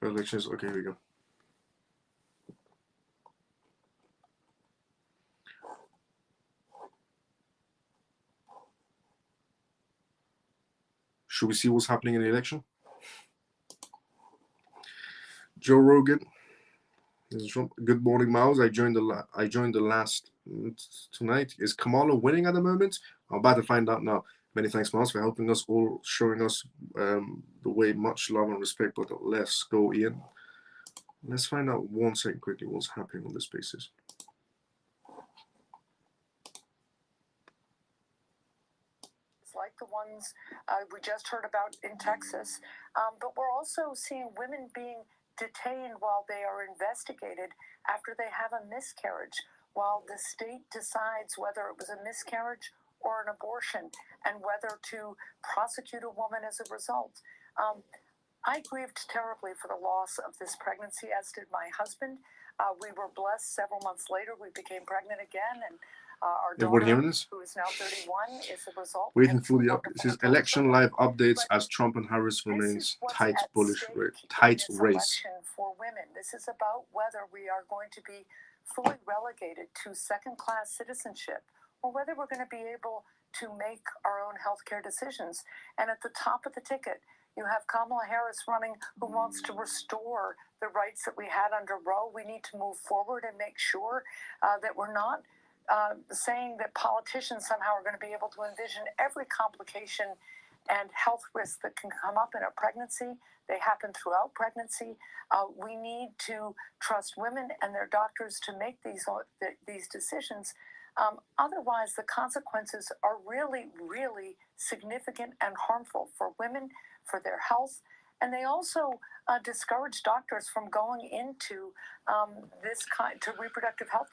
Elections, okay, here we go. Should we see what's happening in the election? Joe Rogan. Good morning, Miles. I joined the last tonight. Is Kamala winning at the moment? I'm about to find out now. Many thanks, Miles, for helping us all, showing us the way. Much love and respect. But let's go, Ian. Let's find out 1 second quickly what's happening on this basis. Like the ones we just heard about in Texas, but we're also seeing women being detained while they are investigated after they have a miscarriage, while the state decides whether it was a miscarriage or an abortion and whether to prosecute a woman as a result. I grieved terribly for the loss of this pregnancy, as did my husband. We were blessed several months later. We became pregnant again, and our daughter, who is now 31, is the result. Waiting for the update. This is election live updates as Trump and Harris remains tight race. For women, this is about whether we are going to be fully relegated to second-class citizenship, or whether we're going to be able to make our own healthcare decisions. And at the top of the ticket, you have Kamala Harris running, who wants to restore the rights that we had under Roe. We need to move forward and make sure that we're not saying that politicians somehow are going to be able to envision every complication and health risk that can come up in a pregnancy. They happen throughout pregnancy. We need to trust women and their doctors to make these decisions. Otherwise, the consequences are really, really significant and harmful for women, for their health, And they also discourage doctors from going into to reproductive health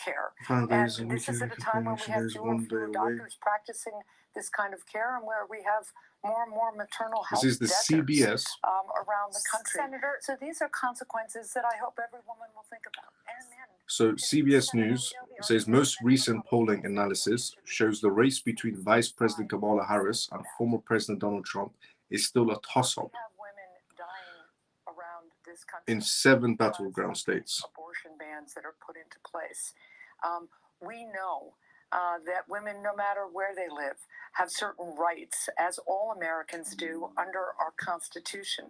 care. And this is at a time when we have fewer and fewer doctors practicing this kind of care, and where we have more and more maternal health This is the CBS around the country. Senator, so these are consequences that I hope every woman will think about, and men. So CBS News says most recent polling analysis shows the race between Vice President Kamala Harris and former President Donald Trump is still a toss-up in 7 battleground states. Abortion bans that are put into place. We know that women, no matter where they live, have certain rights, as all Americans do under our Constitution.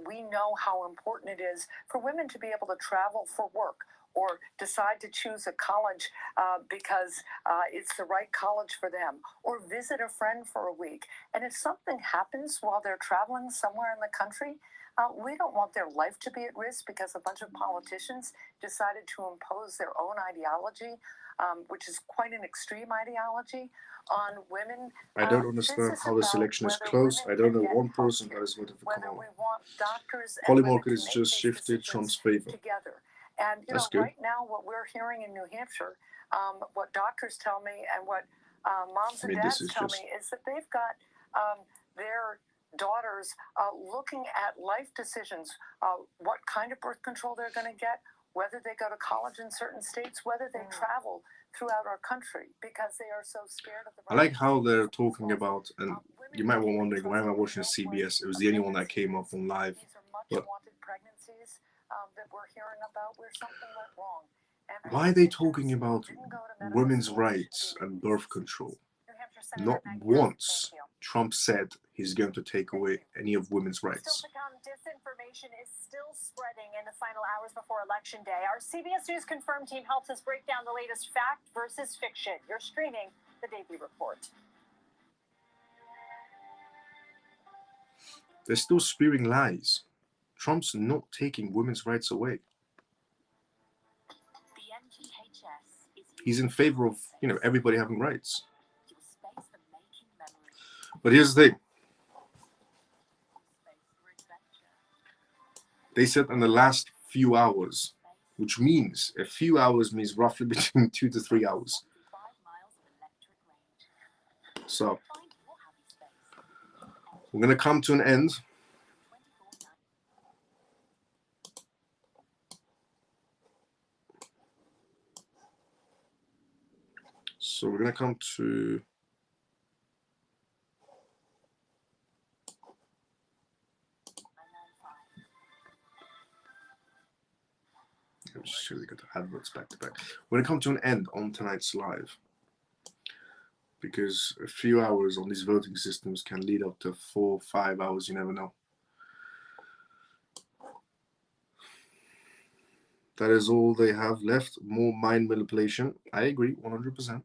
We know how important it is for women to be able to travel for work, or decide to choose a college because it's the right college for them, or visit a friend for a week. And if something happens while they're traveling somewhere in the country, we don't want their life to be at risk because a bunch of politicians decided to impose their own ideology, which is quite an extreme ideology, on women. I don't understand how this election is close. I don't know one person that is voting for Kamala. Polly market is just shifted Trump's favor. Together. And you know, right now, what we're hearing in New Hampshire, what doctors tell me, and what moms and dads tell me, is that they've got their daughters looking at life decisions, what kind of birth control they're going to get, whether they go to college in certain states, whether they travel throughout our country, because they are so scared of the. I like how they're talking about, and you might be wondering, why am I watching CBS? It was the only one that came up on live. But that we're hearing about where something went wrong. And why are they talking about women's rights and birth control? Not once Trump said he's going to take away any of women's rights. Disinformation is still spreading in the final hours before Election Day. Our CBS News Confirmed team helps us break down the latest fact versus fiction. You're streaming the Daily Report. They're still spewing lies. Trump's not taking women's rights away. He's in favor of, everybody having rights. But here's the thing. They said in the last few hours, which means a few hours means roughly between 2 to 3 hours. So we're going to come to an end. So we're going to come to I'm just really good to adverts back to back. We're going to come to an end on tonight's live, because a few hours on these voting systems can lead up to 4 or 5 hours. You never know. That is all they have left. More mind manipulation. I agree 100%.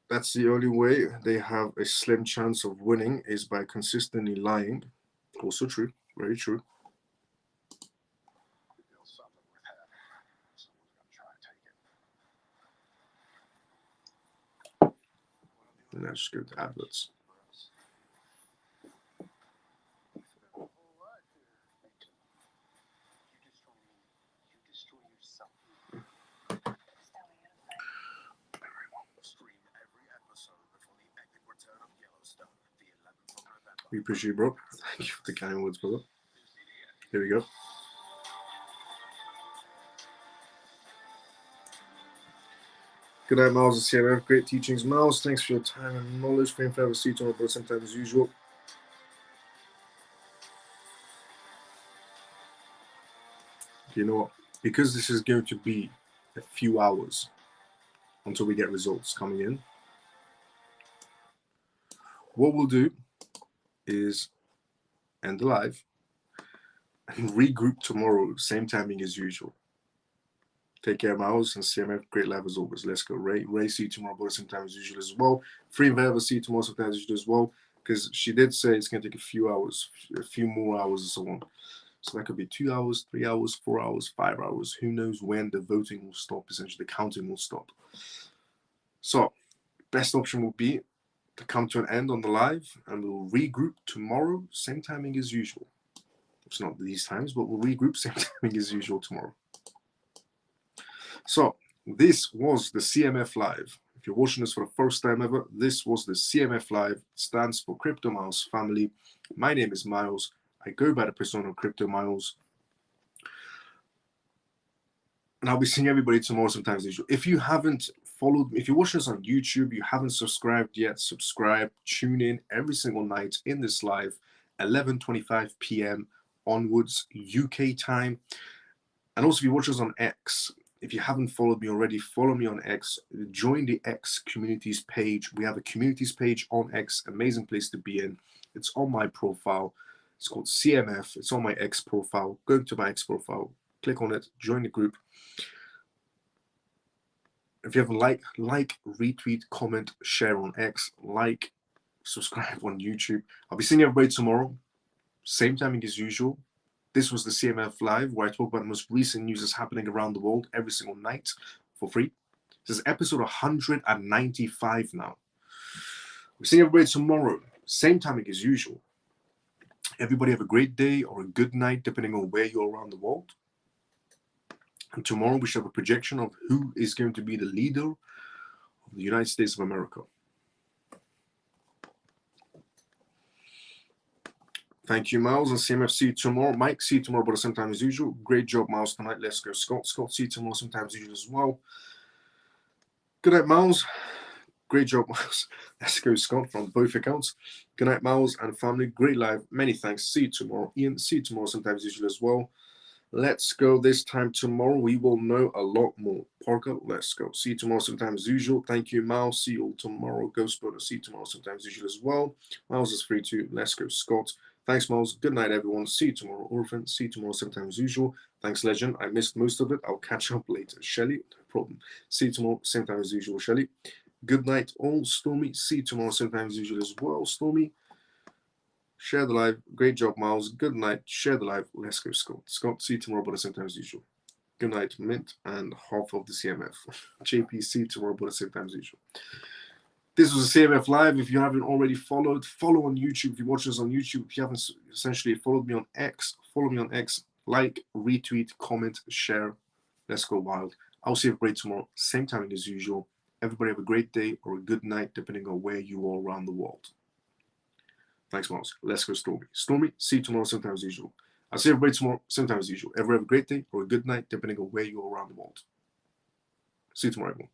That's the only way they have a slim chance of winning, is by consistently lying. Also true. Very true. And let's go to adverts. We appreciate you, bro. Thank you for the kind words, brother. Here we go. Good night, Miles and CMF. Great teachings, Miles. Thanks for your time and knowledge. Fame forever. See you tomorrow, but sometimes as usual. You know what? Because this is going to be a few hours until we get results coming in, what we'll do is end the live and regroup tomorrow, same timing as usual. Take care, Miles and CMF. Great live as always. Let's go. Ray, see you tomorrow, but same time as usual as well. Free and Verva, see you tomorrow, sometimes as usual as well, because she did say it's going to take a few hours, a few more hours and so on. So that could be 2 hours, 3 hours, 4 hours, 5 hours. Who knows when the voting will stop, essentially the counting will stop. So best option will be to come to an end on the live, and we'll regroup tomorrow, same timing as usual. It's not these times, but we'll regroup same timing as usual tomorrow. So this was the CMF Live. If you're watching this for the first time ever, this was the CMF Live. It stands for Crypto Miles Family. My name is Miles. I go by the persona Crypto Miles. And I'll be seeing everybody tomorrow sometimes as usual. If you haven't followed me, if you're watching us on YouTube, you haven't subscribed yet, subscribe, tune in every single night in this live, 11:25 p.m. onwards, UK time. And also if you watch us on X, if you haven't followed me already, follow me on X, join the X communities page. We have a communities page on X, amazing place to be in. It's on my profile. It's called CMF. It's on my X profile. Go to my X profile, click on it, join the group. If you haven't like, retweet, comment, share on X, like, subscribe on YouTube. I'll be seeing everybody tomorrow, same timing as usual. This was the CMF Live, where I talk about the most recent news that's happening around the world every single night for free. This is episode 195 now. We're seeing everybody tomorrow, same timing as usual. Everybody have a great day or a good night, depending on where you're around the world. And tomorrow we shall have a projection of who is going to be the leader of the United States of America. Thank you, Miles, and CMF. See you tomorrow. Mike, see you tomorrow, but sometime as usual. Great job, Miles, tonight. Let's go, Scott. Scott, see you tomorrow, sometime as usual as well. Good night, Miles. Great job, Miles. Let's go, Scott, from both accounts. Good night, Miles and family. Great live. Many thanks. See you tomorrow. Ian, see you tomorrow, sometime as usual as well. Let's go this time tomorrow. We will know a lot more. Parker, let's go. See you tomorrow sometime as usual. Thank you, Miles. See you all tomorrow. Ghostboater, see you tomorrow sometime as usual as well. Miles is free too. Let's go, Scott. Thanks, Miles. Good night, everyone. See you tomorrow, Orphan. See you tomorrow sometime as usual. Thanks, Legend. I missed most of it. I'll catch up later. Shelly, no problem. See you tomorrow, same time as usual, Shelly. Good night, all. Stormy, see you tomorrow sometime as usual as well, Stormy. Share the live. Great job, Miles. Good night. Share the live. Let's go, Scott. Scott, see you tomorrow, but same time as usual. Good night, Mint, and half of the CMF. JP, see you tomorrow, but same time as usual. This was a CMF Live. If you haven't already followed, follow on YouTube. If you're watching us on YouTube, if you haven't essentially followed me on X, follow me on X. Like, retweet, comment, share. Let's go wild. I'll see everybody tomorrow, same timing as usual. Everybody have a great day or a good night, depending on where you are around the world. Thanks, Miles. Let's go, Stormy. Stormy, see you tomorrow, same time as usual. I'll see everybody tomorrow, same time as usual. Everybody have a great day or a good night, depending on where you are around the world. See you tomorrow, everyone.